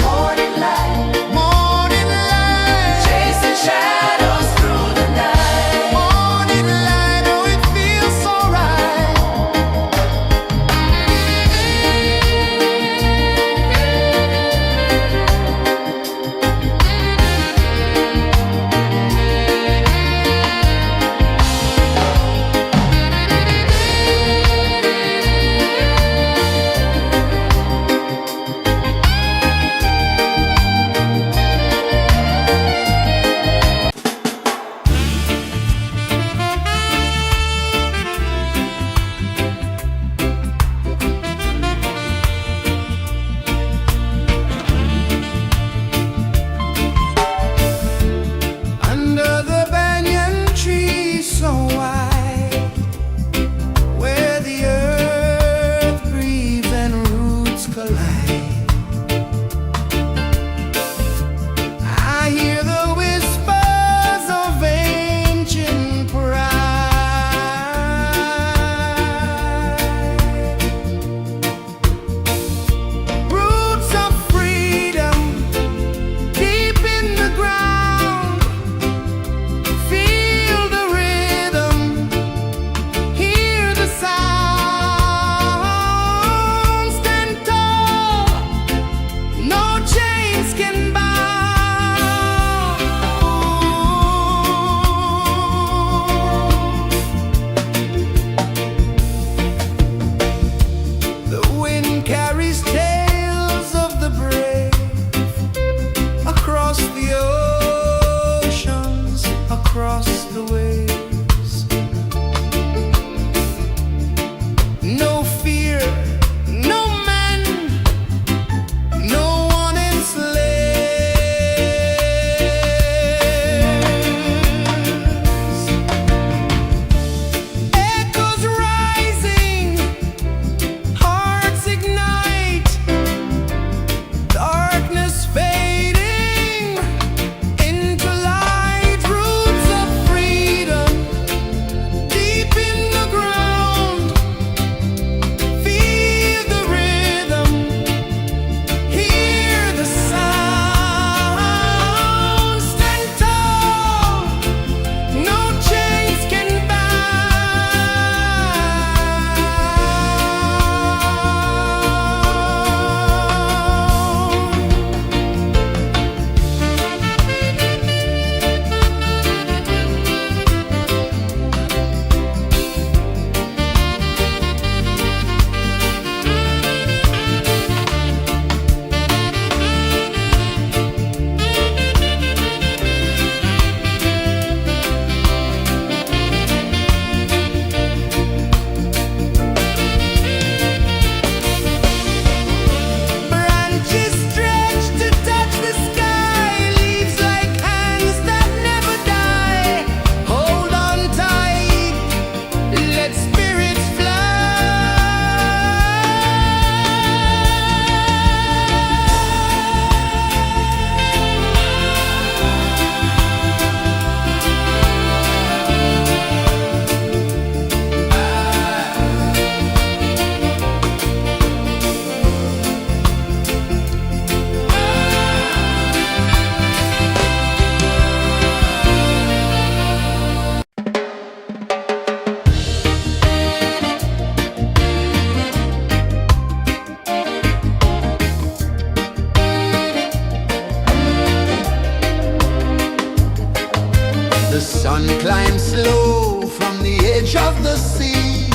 The sun climbs slow from the edge of the sea.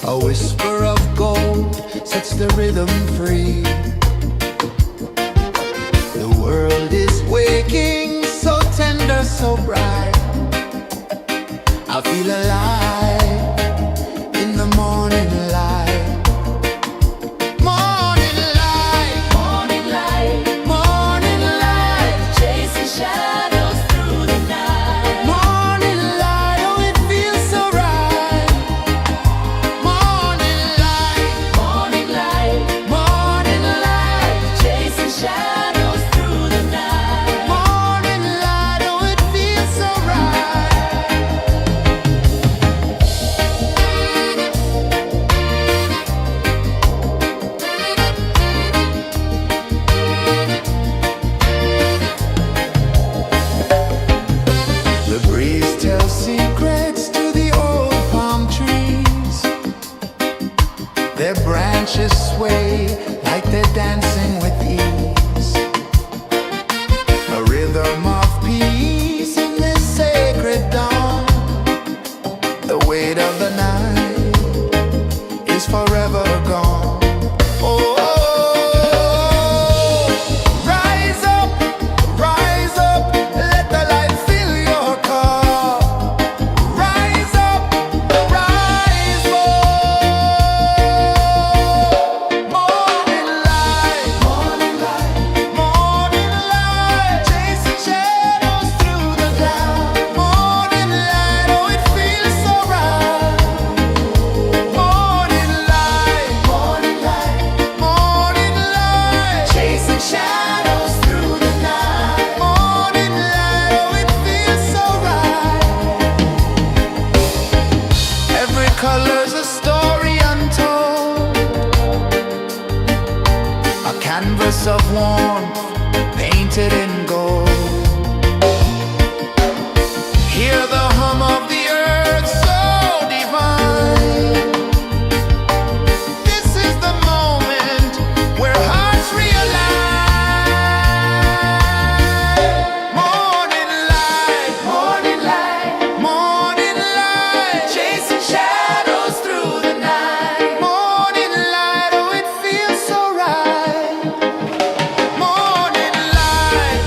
A whisper of gold sets the rhythm free. The world is waking, so tender, so bright. I feel alive in the morning light. Morning light, Morning light, morning light, chasing shadows through the night. morning light, oh it feels so right. Morning light, Morning light, morning light, chasing shadows through the night. morning light, oh it feels so right. The breeze tells secrets to the old palm trees. Their branches sway like they're dancing with ease. A rhythm of peace in this sacred dawn. The weight of the night is forever gone. Oh, rise up, let the light fill your cup. Rise up, rise more. Morning light, morning light, morning light, chasing shadows through the cloud. Morning light, oh it feels so right. Morning light, morning light, morning light, chasing shadows through the night. Morning light, oh it feels so right. Every color's a story untold, a canvas of warmth painted in gold. Hear the hum of the earth so divine. This is the moment where hearts realign. Morning light, morning light, morning light, chasing shadows through the night. Morning light, oh it feels so right. Morning light,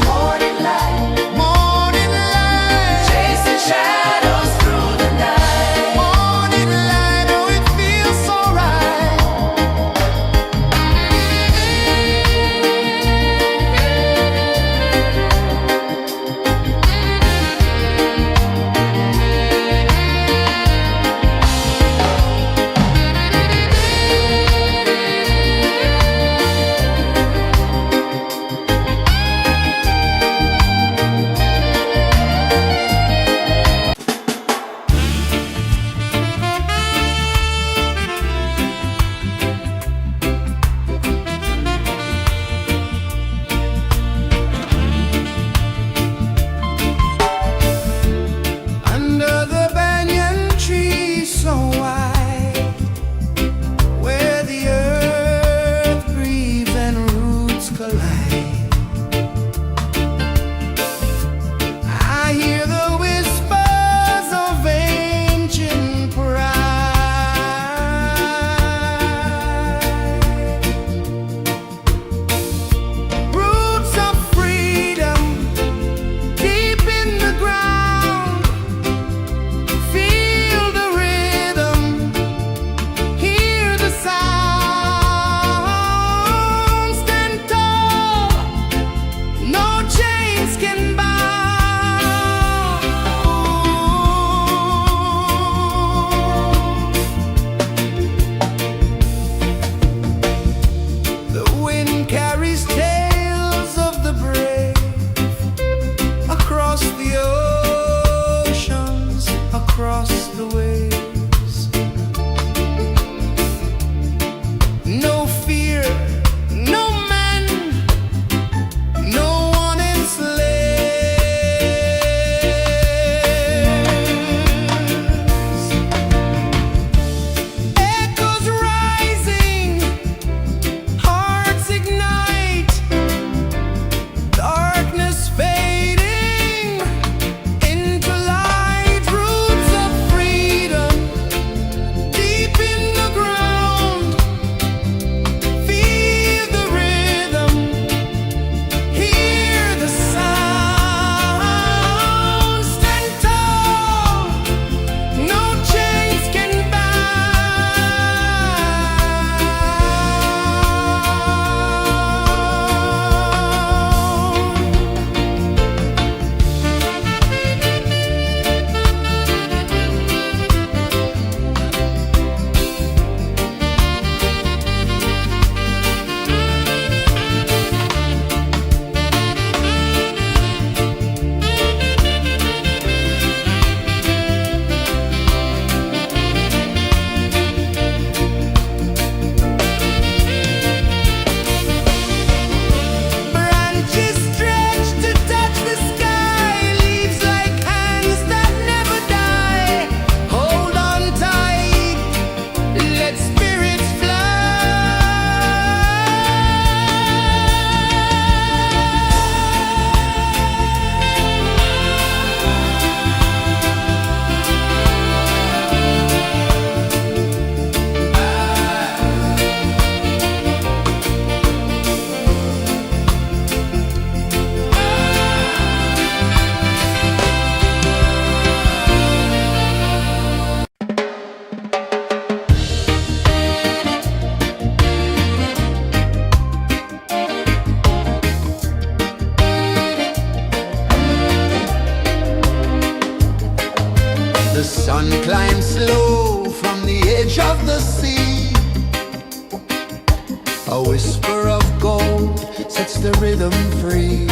the rhythm free.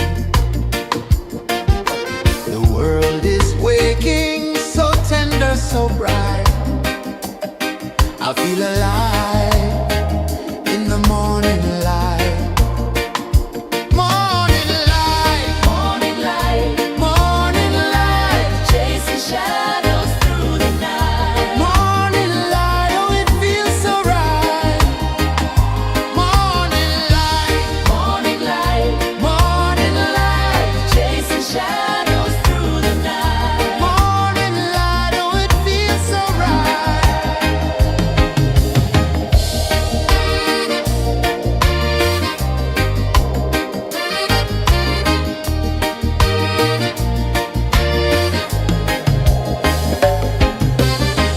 The world is waking, so tender, so bright. I feel alive in the morning light. Morning light, Morning light, morning light, chasing shadows through the night. morning light, oh it feels so right. Morning light, Morning light, morning light, chasing shadows through the night. morning light, oh it feels so right.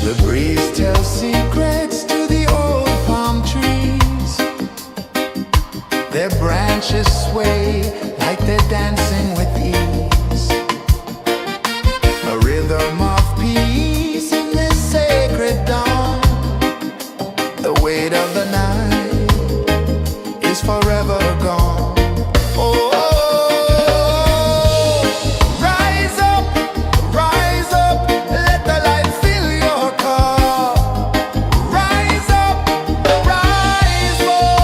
The breeze tells secrets to the old palm trees. Their branches sway like they're dancing with ease. A rhythm of peace in this sacred dawn. The weight of the night is forever gone. Oh, rise up, let the light fill your car. Rise up, rise more.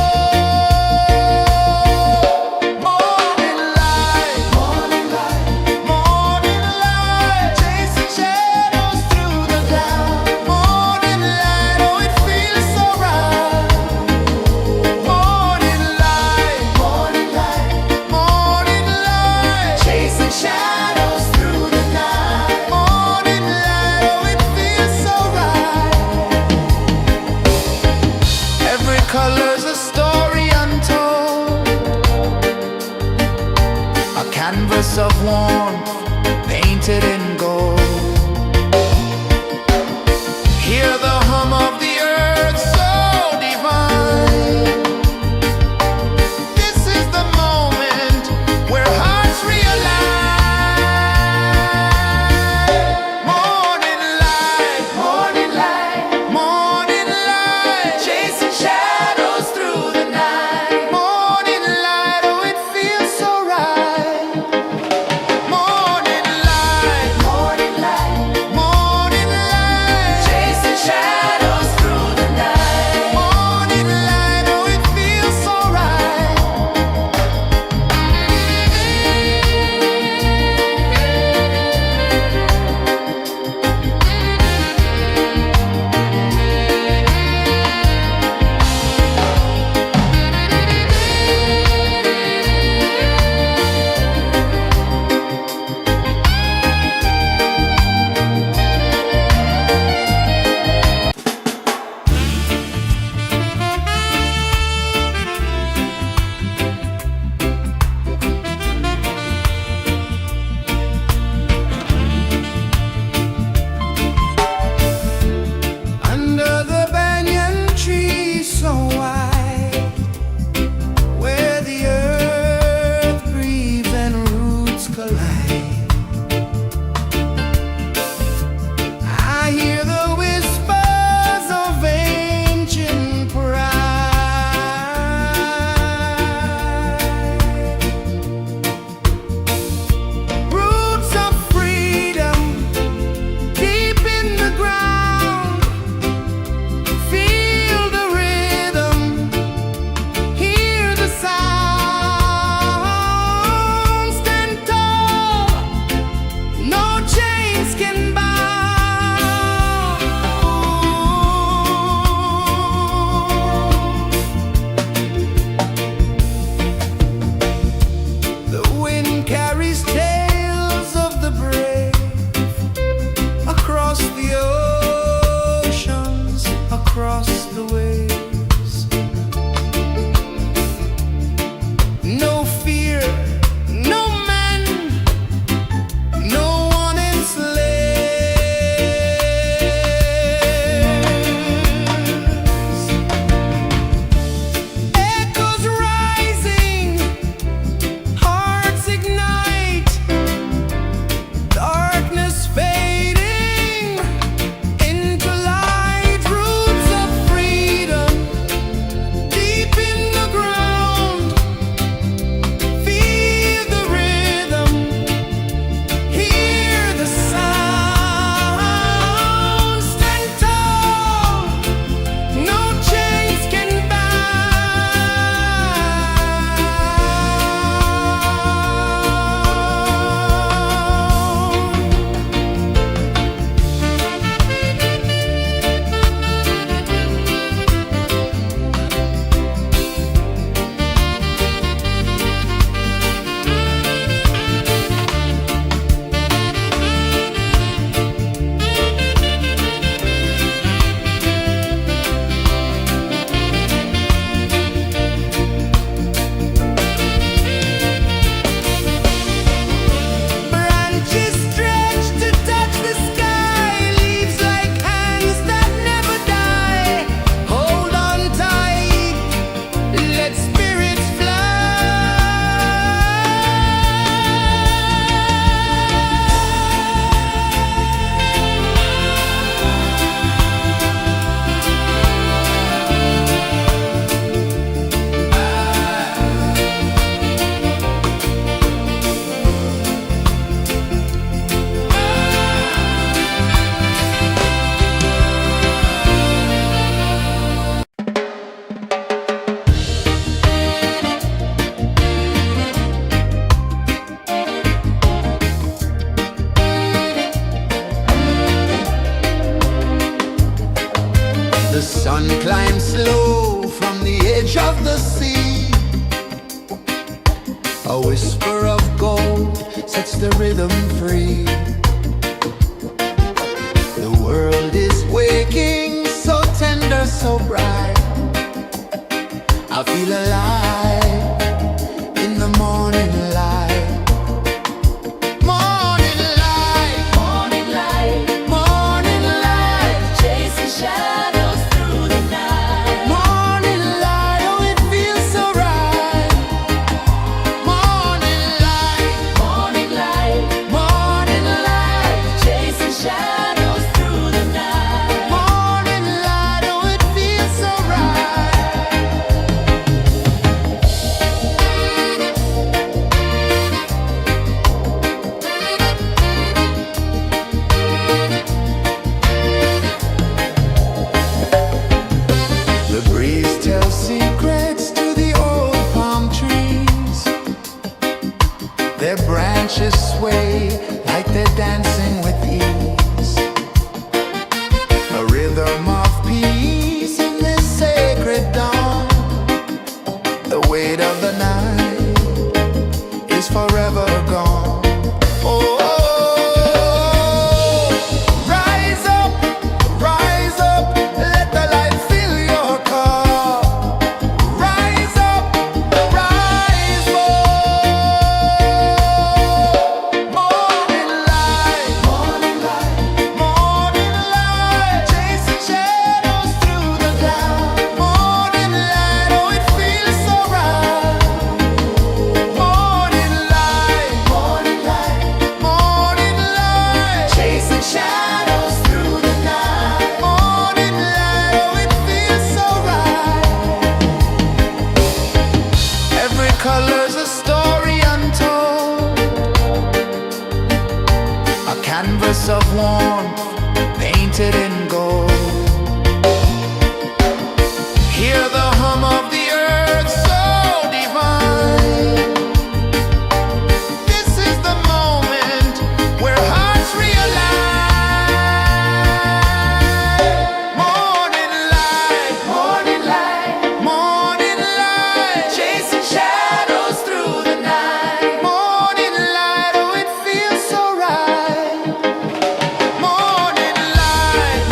Morning light, morning light, morning light, chasing shadows through the cloud. Morning light, oh it feels so right. Morning light, morning light, morning light, chasing shadows through the night. Morning light, oh it feels so right. Every color's a story untold, a canvas of warmth painted in gold. Hear the hum of the earth so divine. This is the moment where hearts realign. Morning light, morning light, morning light, chasing shadows through the night. Morning light, oh it feels so right. Morning light, morning light, morning light, chasing shadows through the night. Morning light, oh it feels so right. Under the banyan tree so wide, where the earth breathes and roots collide, I hear the whispers of ancient pride. Roots of freedom deep in the ground. Feel the rhythm, hear the sound. Stand tall, no chains can bound. The wind carries tales of the brave across the oceans, across the waves. No fear, no man, no one enslaves. Echoes rising, hearts ignite. of the sea. A whisper of gold sets the rhythm free. The world is waking, so tender, so bright. I feel alive in the morning light. Morning light, Morning light, morning light, chasing shadows through the night. morning light, oh it feels so right. Morning light, Morning light, morning light, chasing shadows through the night. morning light, oh it feels so right. The breeze tells secrets to the old palm trees. Their branches sway like they're dancing with ease. A rhythm of peace in this sacred dawn. The weight of the night is forever gone. Oh, rise up, let the light fill your car. Rise up, rise more. Morning light, morning light, morning light, chasing shadows through the cloud. Morning light, oh it feels so right. Morning light, morning light, morning light, chasing shadows through the night. Morning light, oh it feels so right. Every color's a story untold, a canvas of warmth painted in gold. Hear the hum of the earth so divine. This is the moment where hearts realign. Morning light, morning light, morning light, chasing shadows through the night. Morning light, oh it feels so right. Morning light,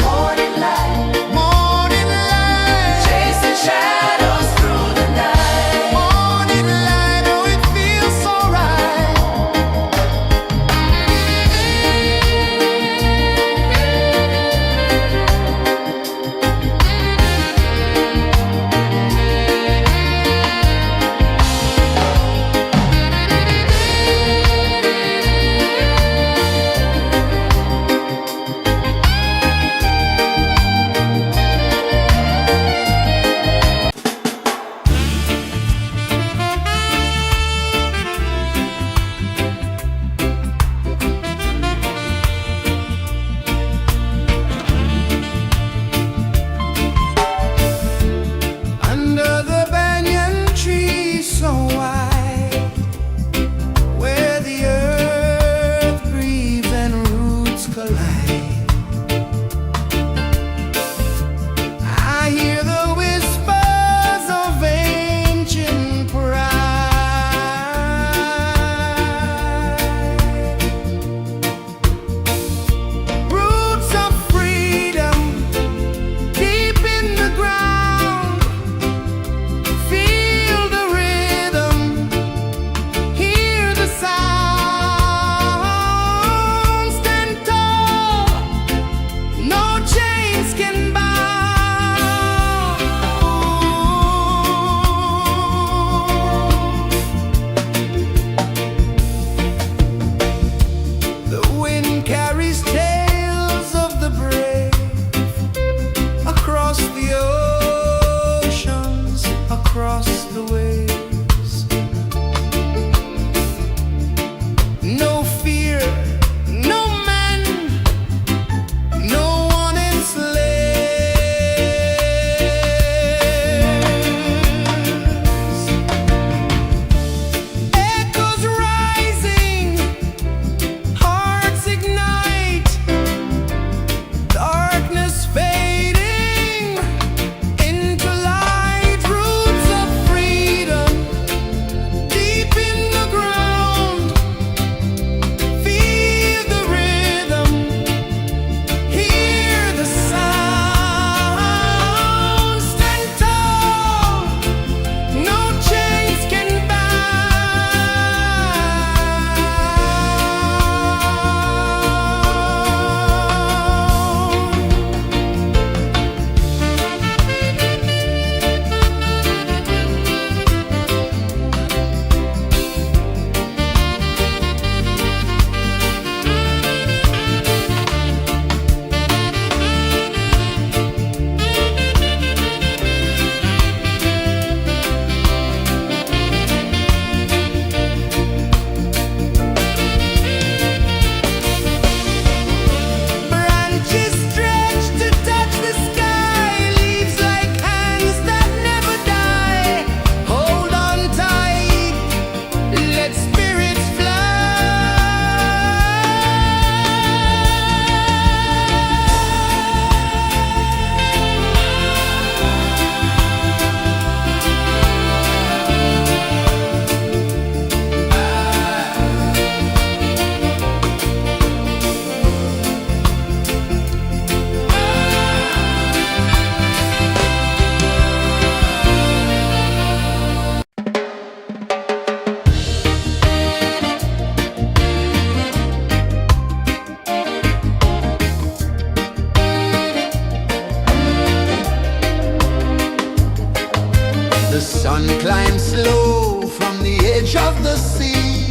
of the sea.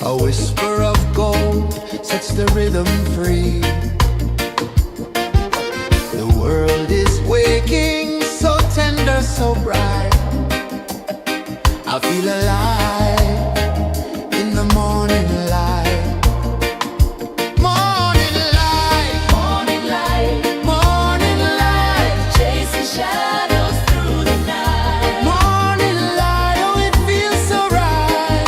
A whisper of gold sets the rhythm free. The world is waking, so tender, so bright. I feel alive in the morning light. Morning light, Morning light, morning light, chasing shadows through the night. morning light, oh it feels so right.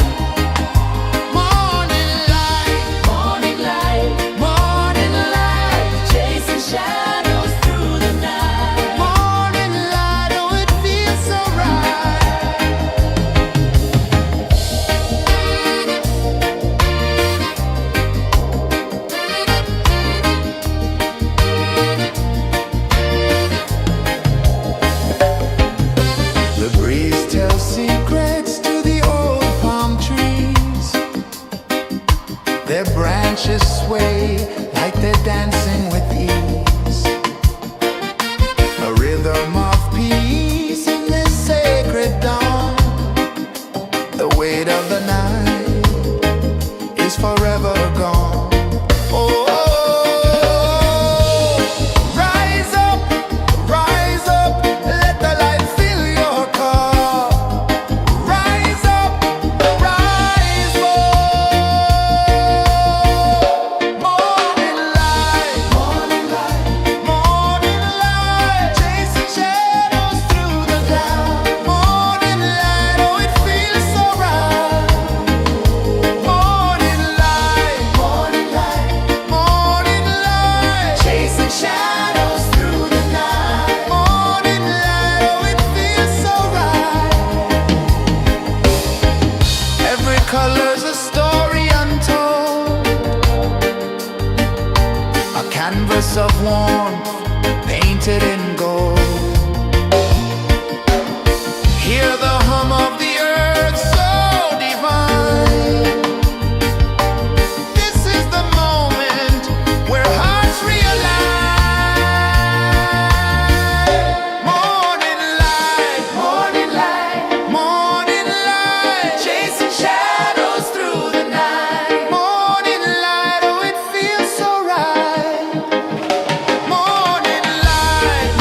Morning light, Morning light, morning light, chasing shadows through the night. morning light, oh it feels so right. The breeze tells secrets to the old palm trees. Their branches sway like they're dancing with ease. A rhythm of peace in this sacred dawn. The weight of the night is forever gone. Oh, rise up, let the light fill your cup. Rise up, rise up. Morning light, morning light, morning light, chasing shadows through the cloud. Morning light, oh it feels so right. Morning light, morning light, morning light, chasing shadows through the night. Morning light, oh it feels so right. Every color's a story untold, a canvas of warmth painted in gold. Hear the hum of the earth so divine. This is the moment where hearts realign. Morning light, morning light, morning light, chasing shadows through the night. Morning light, oh it feels so right. Morning light,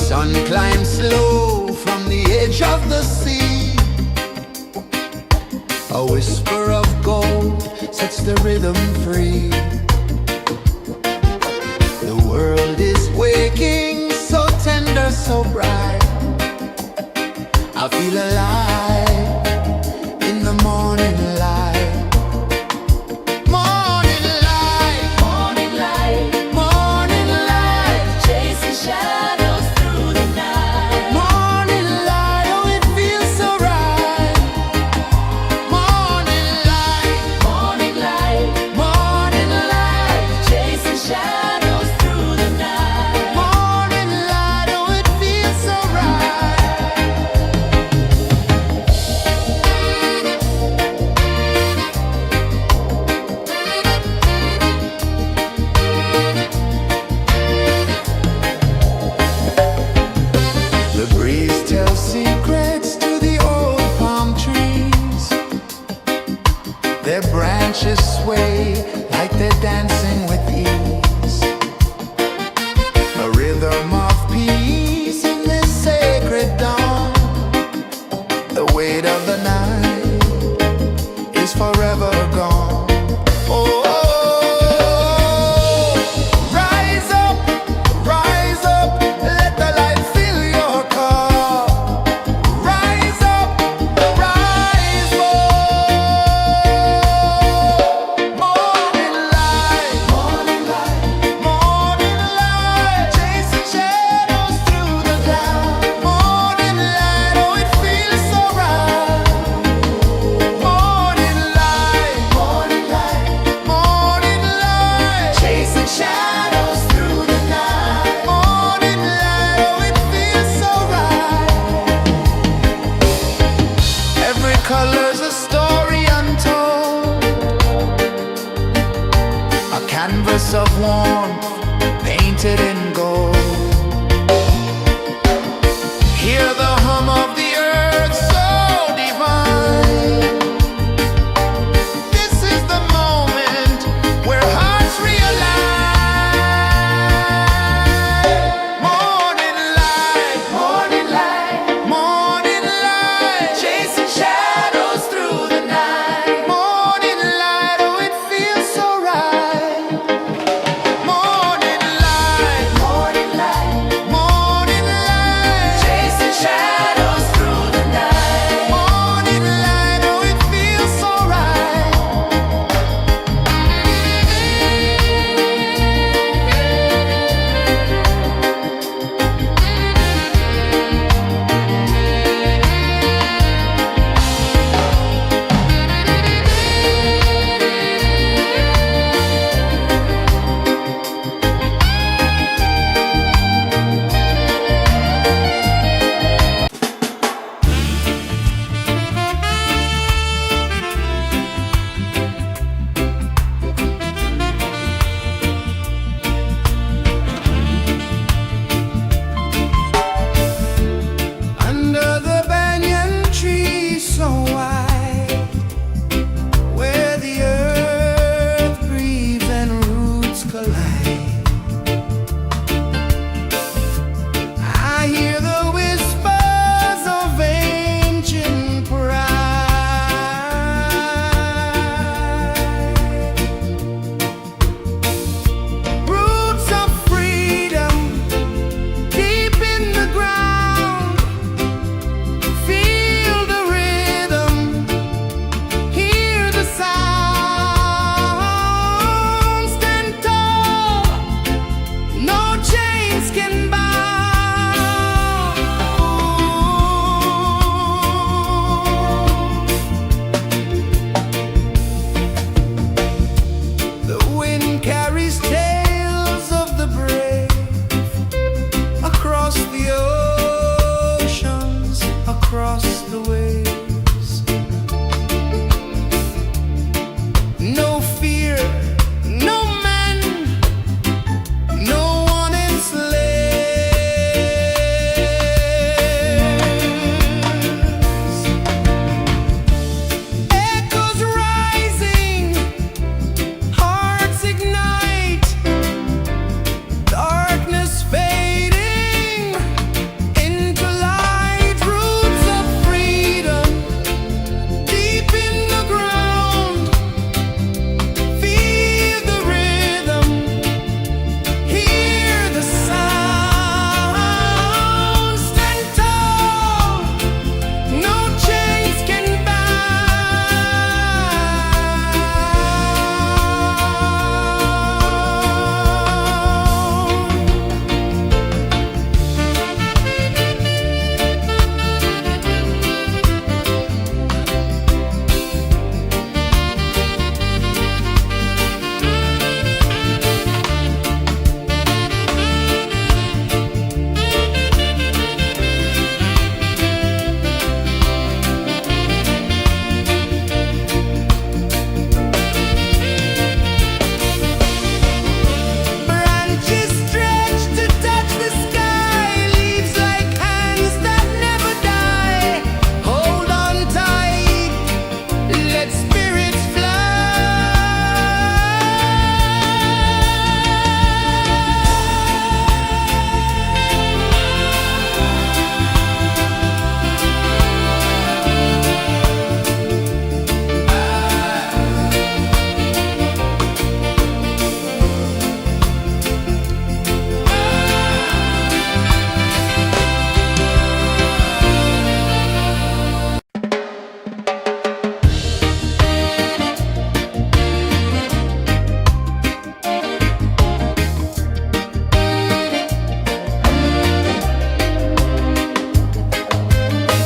sun climbs slow from the edge of the sea. A whisper of gold sets the rhythm free. The world is waking, so tender, so bright. I feel alive in the morning light. Morning light, Morning light, morning light, chasing shadows through the night. morning light, oh it feels so right. Morning light, Morning light, morning light, chasing shadows through the night. morning light, oh it feels so right.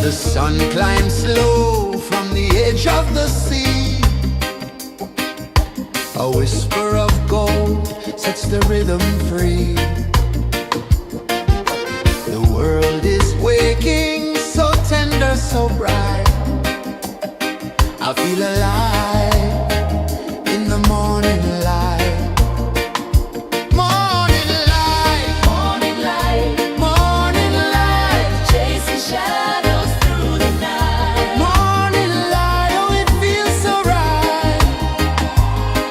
The sun climbs slow from the edge of the sea. A whisper of gold sets the rhythm free. The world is waking, so tender, so bright. I feel alive in the morning light. Morning light, Morning light, morning light, chasing shadows through the night. morning light, oh it feels so right.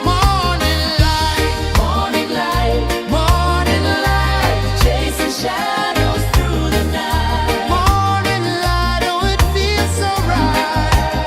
Morning light, Morning light, morning light, chasing shadows through the night. morning light, oh it feels so right.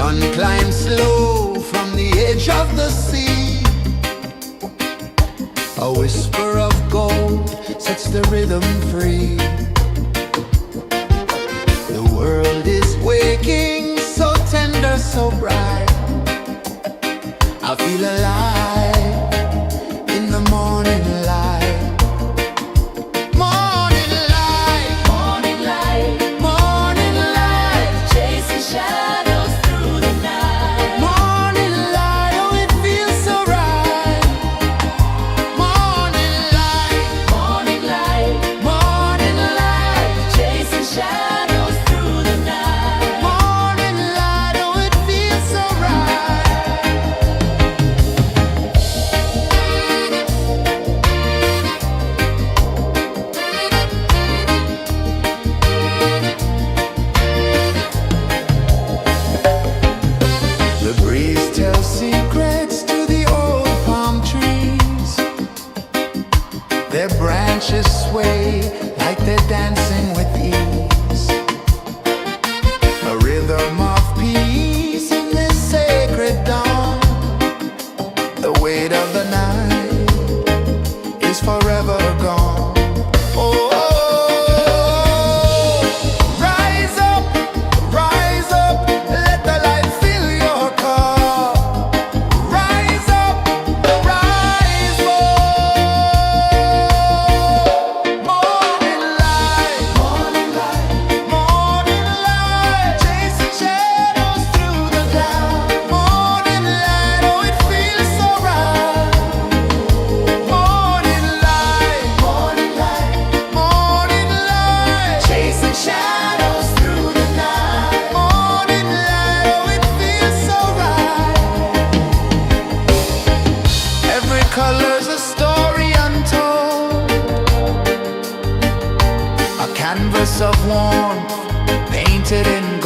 sun climbs slow from the edge of the sea. A whisper of gold sets the rhythm free. The world is waking, so tender, so bright. I feel alive in the morning light. Morning light, Morning light, morning light, chasing shadows through the night. morning light, oh it feels so right. Morning light, Morning light, morning light, chasing shadows through the night. morning light, oh it feels so right. The breeze tells secrets to the old palm trees. Their branches sway like they're dancing with ease. A rhythm of peace in this sacred dawn. The weight of the night is forever gone. Oh, rise up, let the light fill your cup. Rise up, rise more. Morning light, morning light, chasing shadows through the cloud. Morning light, oh it feels so right. Morning light, chasing shadows through the night. Morning light, oh it feels so right. Every color's a story untold, a canvas of warmth painted in